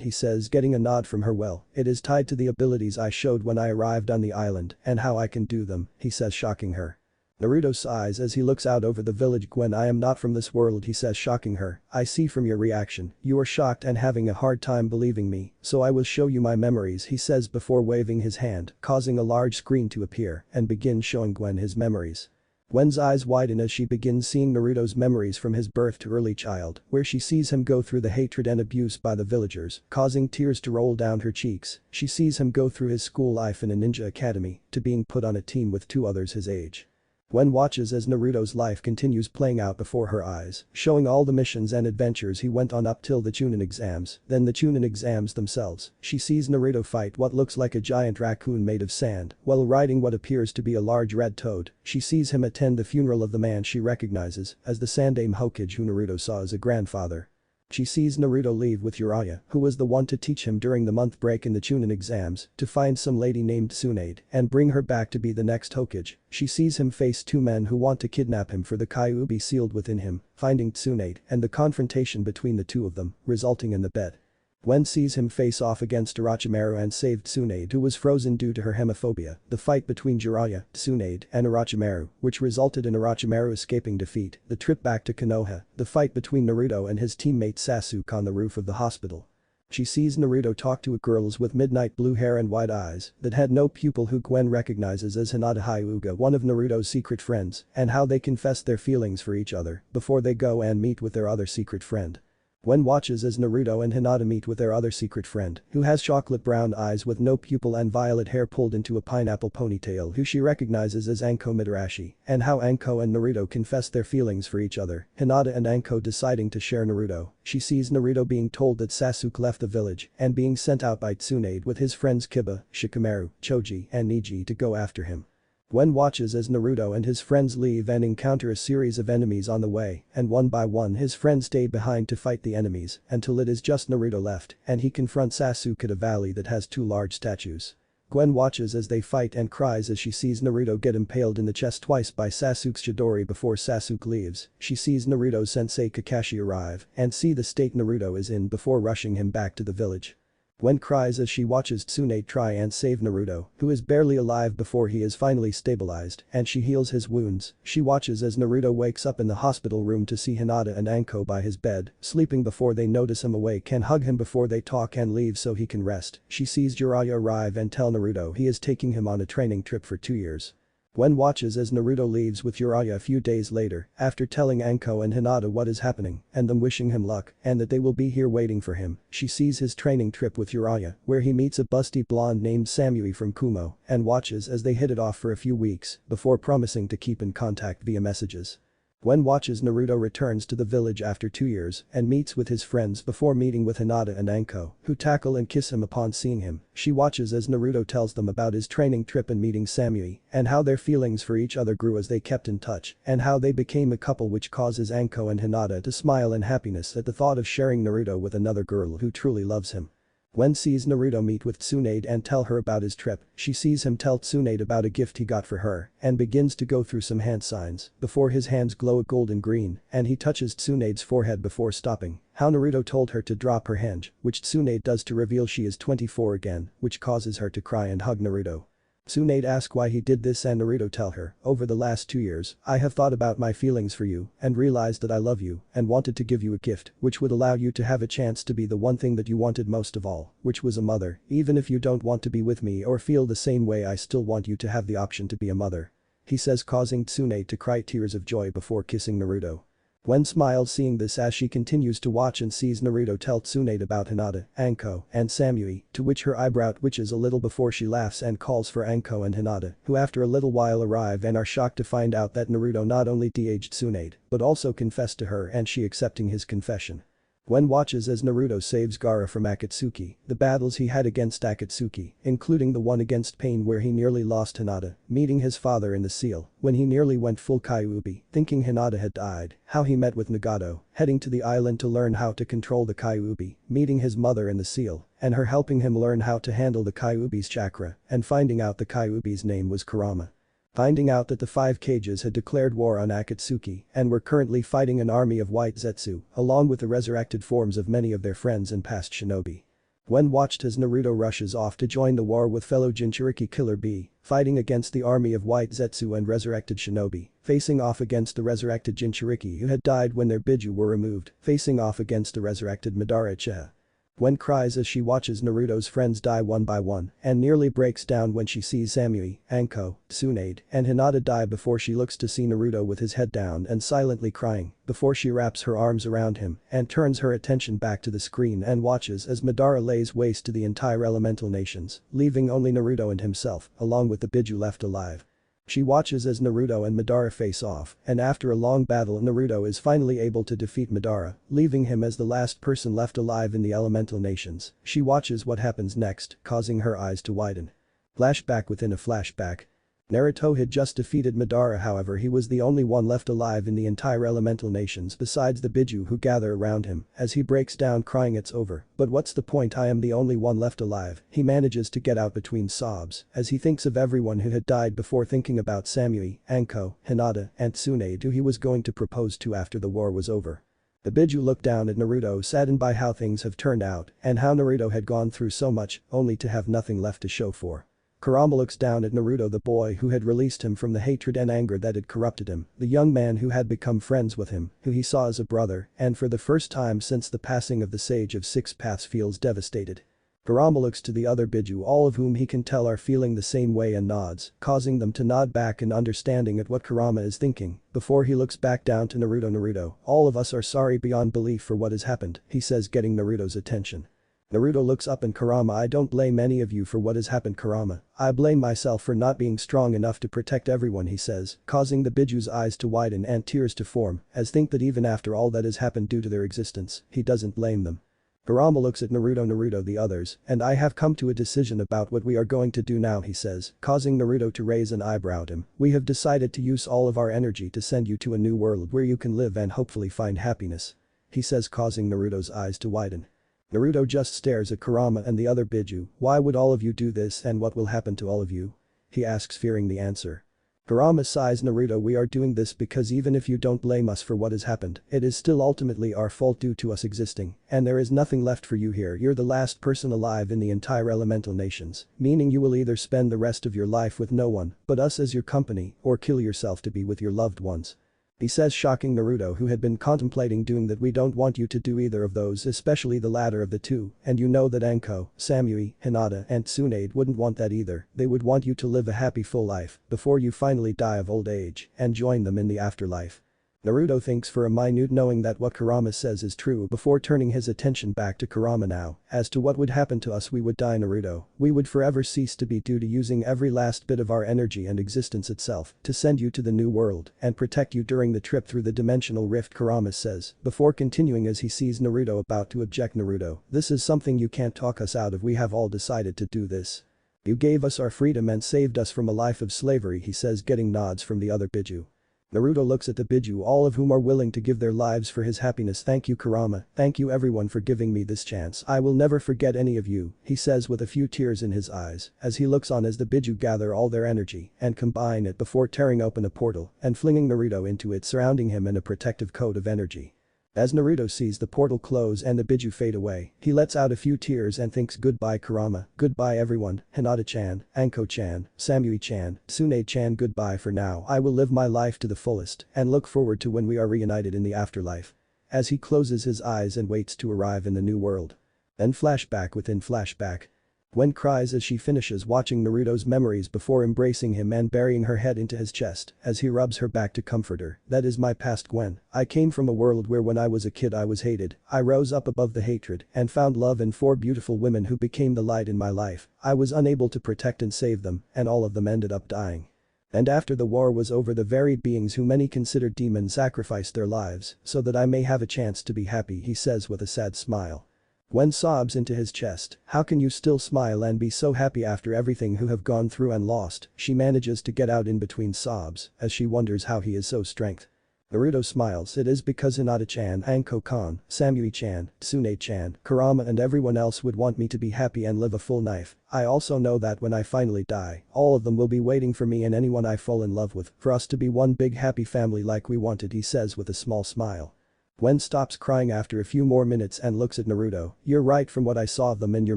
he says, getting a nod from her. "Well, it is tied to the abilities I showed when I arrived on the island and how I can do them," he says, shocking her. Naruto sighs as he looks out over the village. "Gwen, I am not from this world," he says, shocking her. "I see from your reaction, you are shocked and having a hard time believing me, so I will show you my memories," he says before waving his hand, causing a large screen to appear and begin showing Gwen his memories. Gwen's eyes widen as she begins seeing Naruto's memories from his birth to early child, where she sees him go through the hatred and abuse by the villagers, causing tears to roll down her cheeks. She sees him go through his school life in a ninja academy to being put on a team with 2 others his age. Gwen watches as Naruto's life continues playing out before her eyes, showing all the missions and adventures he went on up till the Chunin exams, then the Chunin exams themselves. She sees Naruto fight what looks like a giant raccoon made of sand, while riding what appears to be a large red toad. She sees him attend the funeral of the man she recognizes as the Sandaime Hokage who Naruto saw as a grandfather. She sees Naruto leave with Jiraiya, who was the one to teach him during the month break in the Chunin exams, to find some lady named Tsunade and bring her back to be the next Hokage. She sees him face 2 men who want to kidnap him for the Kyuubi sealed within him, finding Tsunade and the confrontation between the 2 of them, resulting in the bet. Gwen sees him face off against Orochimaru and saved Tsunade, who was frozen due to her hemophobia, the fight between Jiraiya, Tsunade, and Orochimaru, which resulted in Orochimaru escaping defeat, the trip back to Konoha, the fight between Naruto and his teammate Sasuke on the roof of the hospital. She sees Naruto talk to girls with midnight blue hair and white eyes that had no pupil who Gwen recognizes as Hinata Hyuga, one of Naruto's secret friends, and how they confess their feelings for each other before they go and meet with their other secret friend. Gwen watches as Naruto and Hinata meet with their other secret friend, who has chocolate brown eyes with no pupil and violet hair pulled into a pineapple ponytail, who she recognizes as Anko Mitarashi, and how Anko and Naruto confess their feelings for each other, Hinata and Anko deciding to share Naruto. She sees Naruto being told that Sasuke left the village and being sent out by Tsunade with his friends Kiba, Shikamaru, Choji, and Niji to go after him. Gwen watches as Naruto and his friends leave and encounter a series of enemies on the way, and one by one his friends stay behind to fight the enemies until it is just Naruto left and he confronts Sasuke at a valley that has 2 large statues. Gwen watches as they fight and cries as she sees Naruto get impaled in the chest twice by Sasuke's Chidori before Sasuke leaves. She sees Naruto's sensei Kakashi arrive and see the state Naruto is in before rushing him back to the village. Gwen cries as she watches Tsunade try and save Naruto, who is barely alive before he is finally stabilized, and she heals his wounds. She watches as Naruto wakes up in the hospital room to see Hinata and Anko by his bed, sleeping before they notice him awake and hug him before they talk and leave so he can rest. She sees Jiraiya arrive and tell Naruto he is taking him on a training trip for 2 years. Gwen watches as Naruto leaves with Jiraiya a few days later, after telling Anko and Hinata what is happening and them wishing him luck and that they will be here waiting for him. She sees his training trip with Jiraiya, where he meets a busty blonde named Samui from Kumo and watches as they hit it off for a few weeks before promising to keep in contact via messages. Gwen watches Naruto returns to the village after 2 years and meets with his friends before meeting with Hinata and Anko, who tackle and kiss him upon seeing him. She watches as Naruto tells them about his training trip and meeting Samui and how their feelings for each other grew as they kept in touch and how they became a couple, which causes Anko and Hinata to smile in happiness at the thought of sharing Naruto with another girl who truly loves him. Gwen sees Naruto meet with Tsunade and tell her about his trip. She sees him tell Tsunade about a gift he got for her and begins to go through some hand signs before his hands glow a golden green and he touches Tsunade's forehead before stopping. How Naruto told her to drop her hand, which Tsunade does to reveal she is 24 again, which causes her to cry and hug Naruto. Tsunade asks why he did this and Naruto tell her, over the last 2 years, I have thought about my feelings for you and realized that I love you and wanted to give you a gift which would allow you to have a chance to be the one thing that you wanted most of all, which was a mother. Even if you don't want to be with me or feel the same way, I still want you to have the option to be a mother. He says, causing Tsunade to cry tears of joy before kissing Naruto. Gwen smiles seeing this as she continues to watch and sees Naruto tell Tsunade about Hinata, Anko, and Samui, to which her eyebrow twitches a little before she laughs and calls for Anko and Hinata, who after a little while arrive and are shocked to find out that Naruto not only de-aged Tsunade, but also confessed to her and she accepting his confession. Gwen watches as Naruto saves Gaara from Akatsuki, the battles he had against Akatsuki, including the one against Pain where he nearly lost Hinata, meeting his father in the seal, when he nearly went full Kyuubi, thinking Hinata had died, how he met with Nagato, heading to the island to learn how to control the Kyuubi, meeting his mother in the seal, and her helping him learn how to handle the Kyuubi's chakra, and finding out the Kyuubi's name was Kurama. Finding out that the 5 Kages had declared war on Akatsuki and were currently fighting an army of white Zetsu, along with the resurrected forms of many of their friends and past shinobi. Gwen watched as Naruto rushes off to join the war with fellow Jinchuriki Killer Bee, fighting against the army of white Zetsu and resurrected shinobi, facing off against the resurrected Jinchuriki who had died when their Biju were removed, facing off against the resurrected Madara Uchiha. Gwen cries as she watches Naruto's friends die one by one and nearly breaks down when she sees Samui, Anko, Tsunade, and Hinata die before she looks to see Naruto with his head down and silently crying before she wraps her arms around him and turns her attention back to the screen and watches as Madara lays waste to the entire elemental nations, leaving only Naruto and himself, along with the Biju left alive. She watches as Naruto and Madara face off, and after a long battle Naruto is finally able to defeat Madara, leaving him as the last person left alive in the elemental nations. She watches what happens next, causing her eyes to widen. Flashback within a flashback. Naruto had just defeated Madara, however he was the only one left alive in the entire elemental nations besides the Biju who gather around him as he breaks down crying it's over, but what's the point, I am the only one left alive. He manages to get out between sobs as he thinks of everyone who had died before, thinking about Samui, Anko, Hinata, and Tsunade who he was going to propose to after the war was over. The Biju look down at Naruto, saddened by how things have turned out and how Naruto had gone through so much only to have nothing left to show for. Kurama looks down at Naruto, the boy who had released him from the hatred and anger that had corrupted him, the young man who had become friends with him, who he saw as a brother, and for the first time since the passing of the Sage of Six Paths feels devastated. Kurama looks to the other Biju, all of whom he can tell are feeling the same way, and nods, causing them to nod back in understanding at what Kurama is thinking, before he looks back down to Naruto. Naruto, all of us are sorry beyond belief for what has happened, he says, getting Naruto's attention. Naruto looks up and Kurama, I don't blame any of you for what has happened, Kurama. I blame myself for not being strong enough to protect everyone, he says, causing the Biju's eyes to widen and tears to form, as think that even after all that has happened due to their existence, he doesn't blame them. Kurama looks at Naruto. Naruto, the others, and I have come to a decision about what we are going to do now, he says, causing Naruto to raise an eyebrow at him. We have decided to use all of our energy to send you to a new world where you can live and hopefully find happiness. He says, causing Naruto's eyes to widen. Naruto just stares at Kurama and the other Biju. Why would all of you do this and what will happen to all of you? He asks, fearing the answer. Kurama sighs. Naruto, we are doing this because even if you don't blame us for what has happened, it is still ultimately our fault due to us existing, and there is nothing left for you here. You're the last person alive in the entire elemental nations, meaning you will either spend the rest of your life with no one but us as your company or kill yourself to be with your loved ones. He says, shocking Naruto, who had been contemplating doing that. We don't want you to do either of those, especially the latter of the two, and you know that Anko, Samui, Hinata, and Tsunade wouldn't want that either. They would want you to live a happy full life before you finally die of old age and join them in the afterlife. Naruto thinks for a minute, knowing that what Kurama says is true, before turning his attention back to Kurama now. As to what would happen to us, we would die, Naruto. We would forever cease to be due to using every last bit of our energy and existence itself to send you to the new world and protect you during the trip through the dimensional rift, Kurama says, before continuing as he sees Naruto about to object. Naruto, this is something you can't talk us out of. We have all decided to do this. You gave us our freedom and saved us from a life of slavery, he says, getting nods from the other Biju. Naruto looks at the Biju, all of whom are willing to give their lives for his happiness. Thank you, Kurama. Thank you everyone for giving me this chance. I will never forget any of you, he says with a few tears in his eyes as he looks on as the Biju gather all their energy and combine it before tearing open a portal and flinging Naruto into it, surrounding him in a protective coat of energy. As Naruto sees the portal close and the Biju fade away, he lets out a few tears and thinks, goodbye Kurama, goodbye everyone, Hinata-chan, Anko-chan, Samui-chan, Tsunade-chan, goodbye for now. I will live my life to the fullest and look forward to when we are reunited in the afterlife. As he closes his eyes and waits to arrive in the new world. Then flashback within flashback. Gwen cries as she finishes watching Naruto's memories before embracing him and burying her head into his chest as he rubs her back to comfort her. That is my past, Gwen. I came from a world where when I was a kid I was hated. I rose up above the hatred and found love in 4 beautiful women who became the light in my life. I was unable to protect and save them, and all of them ended up dying. And after the war was over, the very beings who many considered demons sacrificed their lives so that I may have a chance to be happy, he says with a sad smile. Gwen sobs into his chest. How can you still smile and be so happy after everything you have gone through and lost? She manages to get out in between sobs as she wonders how he is so strength. Naruto smiles. It is because Hinata-chan, Anko-kan, Samui-chan, Tsune-chan, Kurama and everyone else would want me to be happy and live a full life. I also know that when I finally die, all of them will be waiting for me and anyone I fall in love with for us to be one big happy family like we wanted, he says with a small smile. Gwen stops crying after a few more minutes and looks at Naruto. You're right, from what I saw of them in your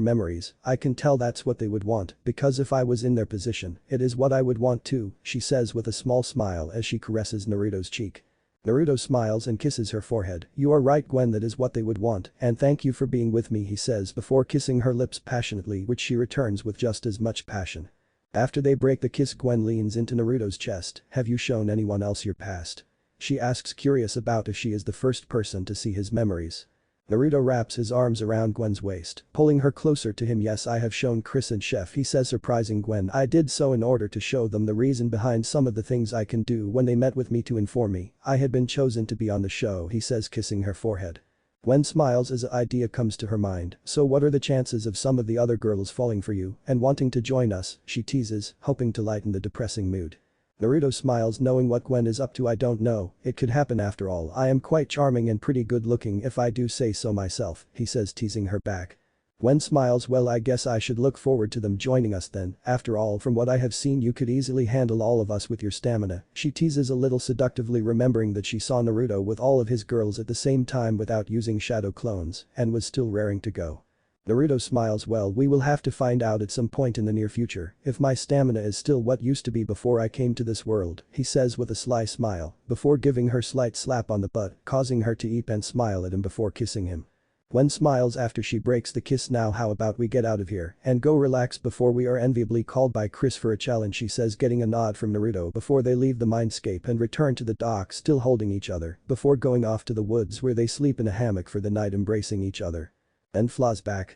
memories, I can tell that's what they would want, because if I was in their position, it is what I would want too, she says with a small smile as she caresses Naruto's cheek. Naruto smiles and kisses her forehead. You are right, Gwen, that is what they would want, and thank you for being with me, he says before kissing her lips passionately, which she returns with just as much passion. After they break the kiss, Gwen leans into Naruto's chest. Have you shown anyone else your past? She asks, curious about if she is the first person to see his memories. Naruto wraps his arms around Gwen's waist, pulling her closer to him. Yes, I have shown Chris and Chef, he says, surprising Gwen. I did so in order to show them the reason behind some of the things I can do. When they met with me to inform me I had been chosen to be on the show, he says, kissing her forehead. Gwen smiles as an idea comes to her mind. So what are the chances of some of the other girls falling for you and wanting to join us, she teases, hoping to lighten the depressing mood. Naruto smiles, knowing what Gwen is up to. I don't know, it could happen after all. I am quite charming and pretty good looking if I do say so myself, he says, teasing her back. Gwen smiles. Well, I guess I should look forward to them joining us then. After all, from what I have seen, you could easily handle all of us with your stamina, she teases a little seductively, remembering that she saw Naruto with all of his girls at the same time without using shadow clones and was still raring to go. Naruto smiles. Well, we will have to find out at some point in the near future if my stamina is still what used to be before I came to this world, he says with a sly smile, before giving her slight slap on the butt, causing her to eep and smile at him before kissing him. Gwen smiles after she breaks the kiss. Now how about we get out of here and go relax before we are enviably called by Chris for a challenge, she says, getting a nod from Naruto before they leave the mindscape and return to the dock, still holding each other, before going off to the woods where they sleep in a hammock for the night, embracing each other. Then flashback.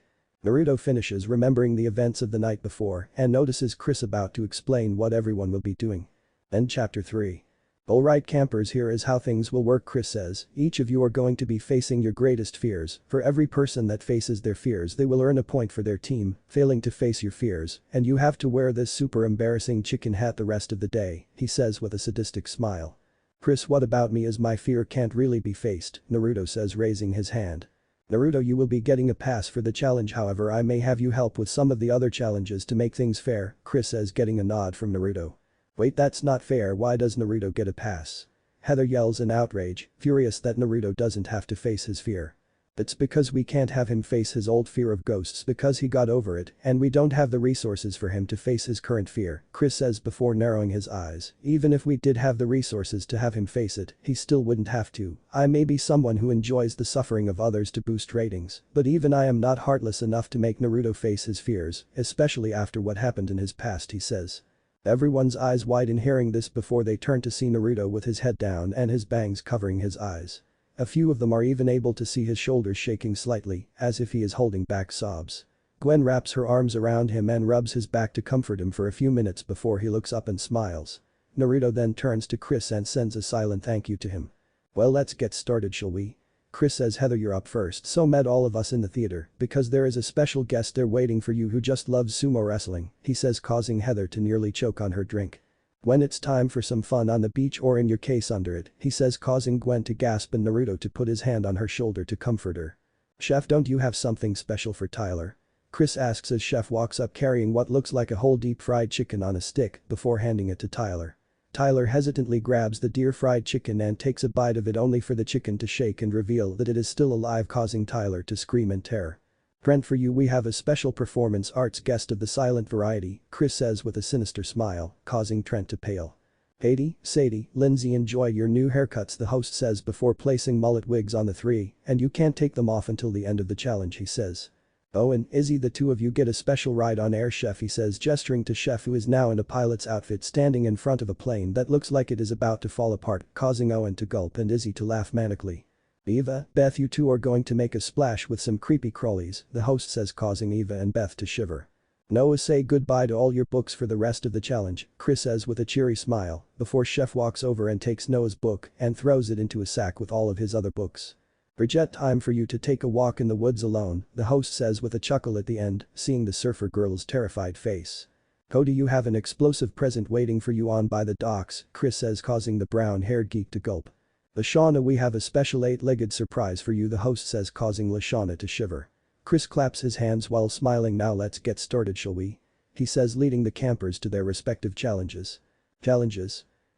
Naruto finishes remembering the events of the night before and notices Chris about to explain what everyone will be doing. Then chapter 3. Alright campers, here is how things will work, Chris says. Each of you are going to be facing your greatest fears. For every person that faces their fears, they will earn a point for their team. Failing to face your fears, and you have to wear this super embarrassing chicken hat the rest of the day, he says with a sadistic smile. Chris, what about me, as my fear can't really be faced, Naruto says, raising his hand. Naruto, you will be getting a pass for the challenge, however I may have you help with some of the other challenges to make things fair, Chris says, getting a nod from Naruto. Wait, that's not fair. Why does Naruto get a pass? Heather yells in outrage, furious that Naruto doesn't have to face his fear. It's because we can't have him face his old fear of ghosts because he got over it and we don't have the resources for him to face his current fear, Chris says before narrowing his eyes. Even if we did have the resources to have him face it, he still wouldn't have to. I may be someone who enjoys the suffering of others to boost ratings, but even I am not heartless enough to make Naruto face his fears, especially after what happened in his past, he says. Everyone's eyes widen hearing this before they turn to see Naruto with his head down and his bangs covering his eyes. A few of them are even able to see his shoulders shaking slightly, as if he is holding back sobs. Gwen wraps her arms around him and rubs his back to comfort him for a few minutes before he looks up and smiles. Naruto then turns to Chris and sends a silent thank you to him. Well, let's get started, shall we? Chris says, Heather, you're up first, so met all of us in the theater because there is a special guest there waiting for you who just loves sumo wrestling, he says, causing Heather to nearly choke on her drink. When it's time for some fun on the beach, or in your case under it, he says, causing Gwen to gasp and Naruto to put his hand on her shoulder to comfort her. Chef, don't you have something special for Tyler? Chris asks as Chef walks up carrying what looks like a whole deep fried chicken on a stick before handing it to Tyler. Tyler hesitantly grabs the dear fried chicken and takes a bite of it, only for the chicken to shake and reveal that it is still alive, causing Tyler to scream in terror. Trent, for you we have a special performance arts guest of the silent variety, Chris says with a sinister smile, causing Trent to pale. Katie, Sadie, Lindsay, enjoy your new haircuts, the host says before placing mullet wigs on the three, and you can't take them off until the end of the challenge, he says. Oh, and Izzy, the two of you get a special ride on air, Chef, he says, gesturing to Chef, who is now in a pilot's outfit standing in front of a plane that looks like it is about to fall apart, causing Owen to gulp and Izzy to laugh manically. Eva, Beth, you two are going to make a splash with some creepy crawlies, the host says, causing Eva and Beth to shiver. Noah, say goodbye to all your books for the rest of the challenge, Chris says with a cheery smile, before Chef walks over and takes Noah's book and throws it into a sack with all of his other books. Bridget, time for you to take a walk in the woods alone, the host says with a chuckle at the end, seeing the surfer girl's terrified face. Cody, you have an explosive present waiting for you on by the docks, Chris says, causing the brown-haired geek to gulp. Lashana, we have a special 8-legged surprise for you, the host says, causing Lashana to shiver. Chris claps his hands while smiling. Now let's get started, shall we? He says, leading the campers to their respective challenges.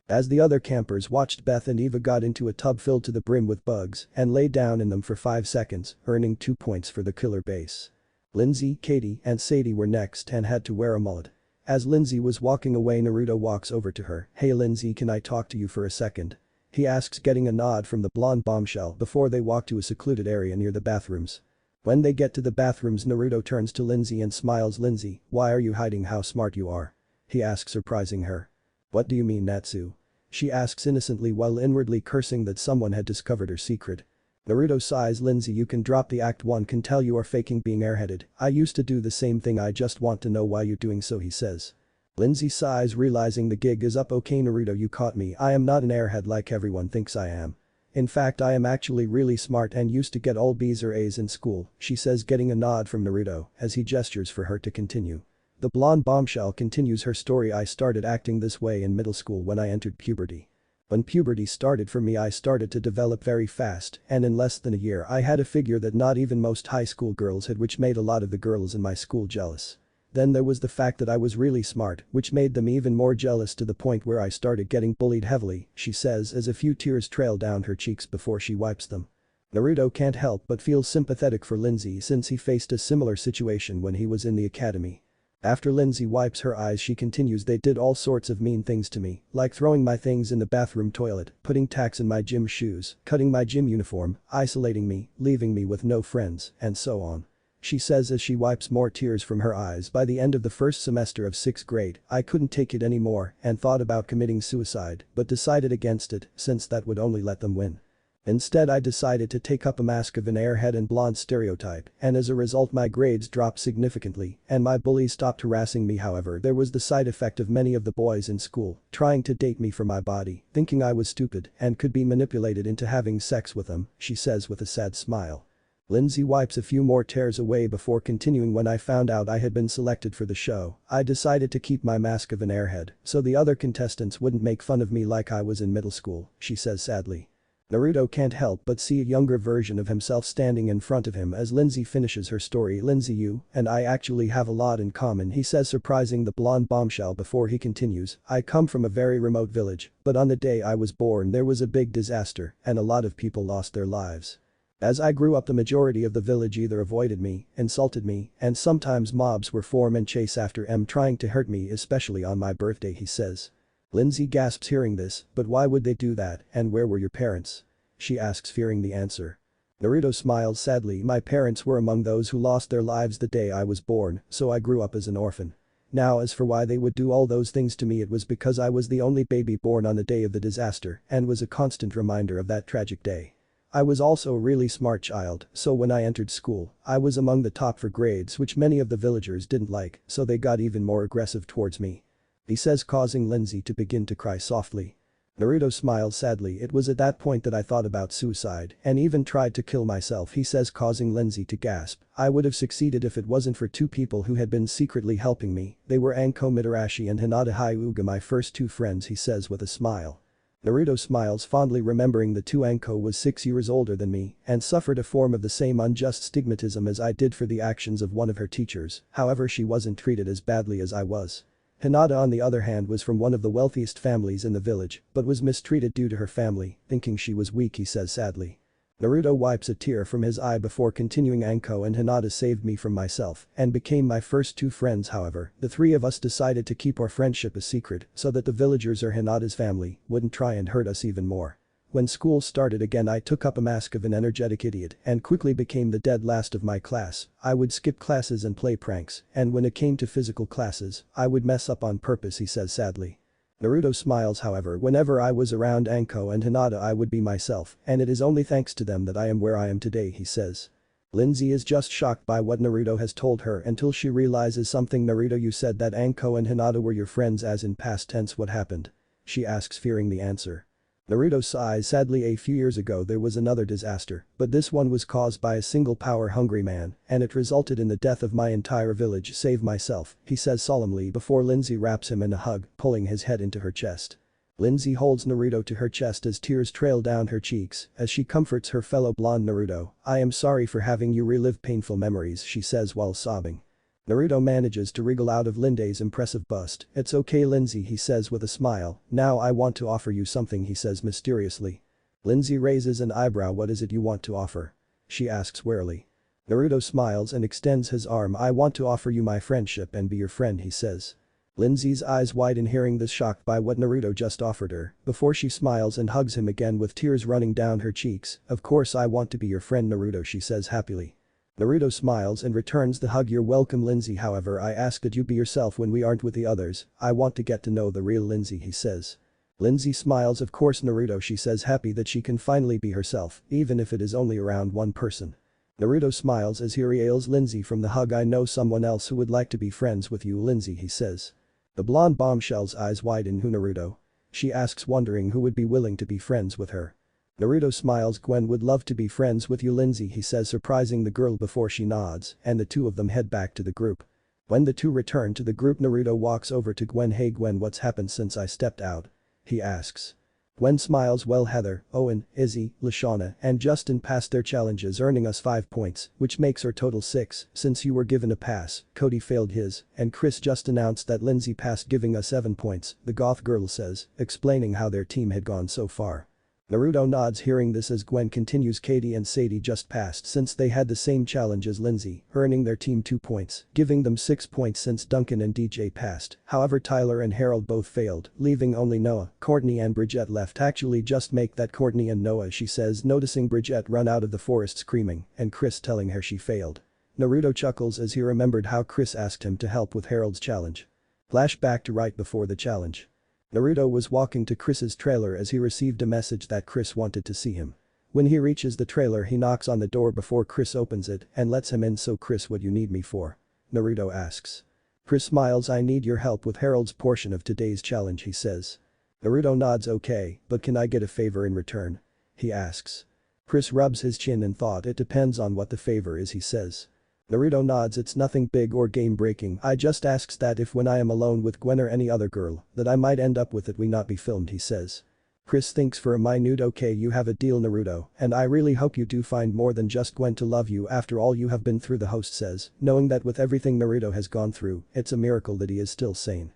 As the other campers watched, Beth and Eva got into a tub filled to the brim with bugs and lay down in them for 5 seconds, earning 2 points for the killer base. Lindsay, Katie, and Sadie were next and had to wear a mullet. As Lindsay was walking away, Naruto walks over to her. Hey Lindsay, can I talk to you for a second? He asks, getting a nod from the blonde bombshell before they walk to a secluded area near the bathrooms. When they get to the bathrooms, Naruto turns to Lindsay and smiles. Lindsay, why are you hiding how smart you are? He asks, surprising her. What do you mean, Natsu? She asks innocently while inwardly cursing that someone had discovered her secret. Naruto sighs. Lindsay, you can drop the act. One can tell you are faking being airheaded. I used to do the same thing, I just want to know why you're doing so, he says. Lindsay sighs, realizing the gig is up. Okay Naruto, you caught me. I am not an airhead like everyone thinks I am. In fact, I am actually really smart and used to get all B's or A's in school, she says, getting a nod from Naruto as he gestures for her to continue. The blonde bombshell continues her story. I started acting this way in middle school when I entered puberty. When puberty started for me, I started to develop very fast, and in less than a year I had a figure that not even most high school girls had, which made a lot of the girls in my school jealous. Then there was the fact that I was really smart, which made them even more jealous, to the point where I started getting bullied heavily, she says as a few tears trail down her cheeks before she wipes them. Naruto can't help but feel sympathetic for Lindsay since he faced a similar situation when he was in the academy. After Lindsay wipes her eyes, she continues, they did all sorts of mean things to me, like throwing my things in the bathroom toilet, putting tacks in my gym shoes, cutting my gym uniform, isolating me, leaving me with no friends, and so on. She says as she wipes more tears from her eyes. By the end of the first semester of 6th grade, I couldn't take it anymore and thought about committing suicide, but decided against it since that would only let them win. Instead, I decided to take up a mask of an airhead and blonde stereotype, and as a result my grades dropped significantly and my bullies stopped harassing me. However, there was the side effect of many of the boys in school trying to date me for my body, thinking I was stupid and could be manipulated into having sex with them, she says with a sad smile. Lindsay wipes a few more tears away before continuing, when I found out I had been selected for the show, I decided to keep my mask of an airhead so the other contestants wouldn't make fun of me like I was in middle school, she says sadly. Naruto can't help but see a younger version of himself standing in front of him as Lindsay finishes her story. Lindsay, you and I actually have a lot in common, he says, surprising the blonde bombshell before he continues. I come from a very remote village, but on the day I was born there was a big disaster and a lot of people lost their lives. As I grew up, the majority of the village either avoided me, insulted me, and sometimes mobs were form and chase after me trying to hurt me, especially on my birthday, he says. Lindsay gasps hearing this, but why would they do that, and where were your parents? She asks, fearing the answer. Naruto smiles sadly. My parents were among those who lost their lives the day I was born, so I grew up as an orphan. Now as for why they would do all those things to me, it was because I was the only baby born on the day of the disaster and was a constant reminder of that tragic day. I was also a really smart child, so when I entered school, I was among the top for grades, which many of the villagers didn't like, so they got even more aggressive towards me. He says, causing Lindsay to begin to cry softly. Naruto smiles sadly. It was at that point that I thought about suicide and even tried to kill myself, he says, causing Lindsay to gasp. I would have succeeded if it wasn't for 2 people who had been secretly helping me. They were Anko Mitarashi and Hinata Hyuga, my first 2 friends, he says with a smile. Naruto smiles fondly, remembering the 2 Anko was 6 years older than me and suffered a form of the same unjust stigmatism as I did for the actions of one of her teachers, however she wasn't treated as badly as I was. Hinata, on the other hand, was from one of the wealthiest families in the village but was mistreated due to her family, thinking she was weak, he says sadly. Naruto wipes a tear from his eye before continuing. Anko and Hinata saved me from myself and became my first 2 friends. However, the 3 of us decided to keep our friendship a secret so that the villagers or Hinata's family wouldn't try and hurt us even more. When school started again, I took up a mask of an energetic idiot and quickly became the dead last of my class. I would skip classes and play pranks, and when it came to physical classes, I would mess up on purpose, he says sadly. Naruto smiles. However, whenever I was around Anko and Hinata I would be myself, and it is only thanks to them that I am where I am today, he says. Lindsay is just shocked by what Naruto has told her until she realizes something. Naruto, you said that Anko and Hinata were your friends, as in past tense. What happened? She asks, fearing the answer. Naruto sighs sadly. A few years ago there was another disaster, but this one was caused by a single power-hungry man, and it resulted in the death of my entire village save myself, he says solemnly before Lindsay wraps him in a hug, pulling his head into her chest. Lindsay holds Naruto to her chest as tears trail down her cheeks as she comforts her fellow blonde. Naruto, I am sorry for having you relive painful memories, she says while sobbing. Naruto manages to wriggle out of Lindsay's impressive bust. It's okay Lindsay, he says with a smile. Now I want to offer you something, he says mysteriously. Lindsay raises an eyebrow. What is it you want to offer? She asks warily. Naruto smiles and extends his arm. I want to offer you my friendship and be your friend, he says. Lindsay's eyes widen hearing this, shocked by what Naruto just offered her, before she smiles and hugs him again with tears running down her cheeks. Of course I want to be your friend Naruto, she says happily. Naruto smiles and returns the hug. You're welcome Lindsay, however I ask that you be yourself when we aren't with the others. I want to get to know the real Lindsay, he says. Lindsay smiles. Of course Naruto, she says, happy that she can finally be herself, even if it is only around one person. Naruto smiles as he reels Lindsay from the hug. I know someone else who would like to be friends with you Lindsay, he says. The blonde bombshell's eyes widen. Who? Naruto? She asks, wondering who would be willing to be friends with her. Naruto smiles. Gwen would love to be friends with you Lindsay, he says, surprising the girl before she nods, and the two of them head back to the group. When the two return to the group, Naruto walks over to Gwen. Hey Gwen, what's happened since I stepped out? He asks. Gwen smiles. Well, Heather, Owen, Izzy, Lashana, and Justin passed their challenges, earning us 5 points, which makes our total 6 since you were given a pass. Cody failed his, and Chris just announced that Lindsay passed, giving us 7 points, the goth girl says, explaining how their team had gone so far. Naruto nods hearing this as Gwen continues. Katie and Sadie just passed since they had the same challenge as Lindsay, earning their team 2 points, giving them 6 points since Duncan and DJ passed. However, Tyler and Harold both failed, leaving only Noah, Courtney and Bridget left. Actually just make that Courtney and Noah, she says, noticing Bridget run out of the forest screaming, and Chris telling her she failed. Naruto chuckles as he remembered how Chris asked him to help with Harold's challenge. Flashback to right before the challenge. Naruto was walking to Chris's trailer as he received a message that Chris wanted to see him. When he reaches the trailer, he knocks on the door before Chris opens it and lets him in. So Chris, what you need me for? Naruto asks. Chris smiles. I need your help with Harold's portion of today's challenge, he says. Naruto nods. Okay, but can I get a favor in return? He asks. Chris rubs his chin in thought. It depends on what the favor is, he says. Naruto nods. It's nothing big or game-breaking. I just asks that if when I am alone with Gwen or any other girl that I might end up with it we not be filmed, he says. Chris thinks for a minute. Okay, you have a deal Naruto, and I really hope you do find more than just Gwen to love you after all you have been through, the host says, knowing that with everything Naruto has gone through, it's a miracle that he is still sane.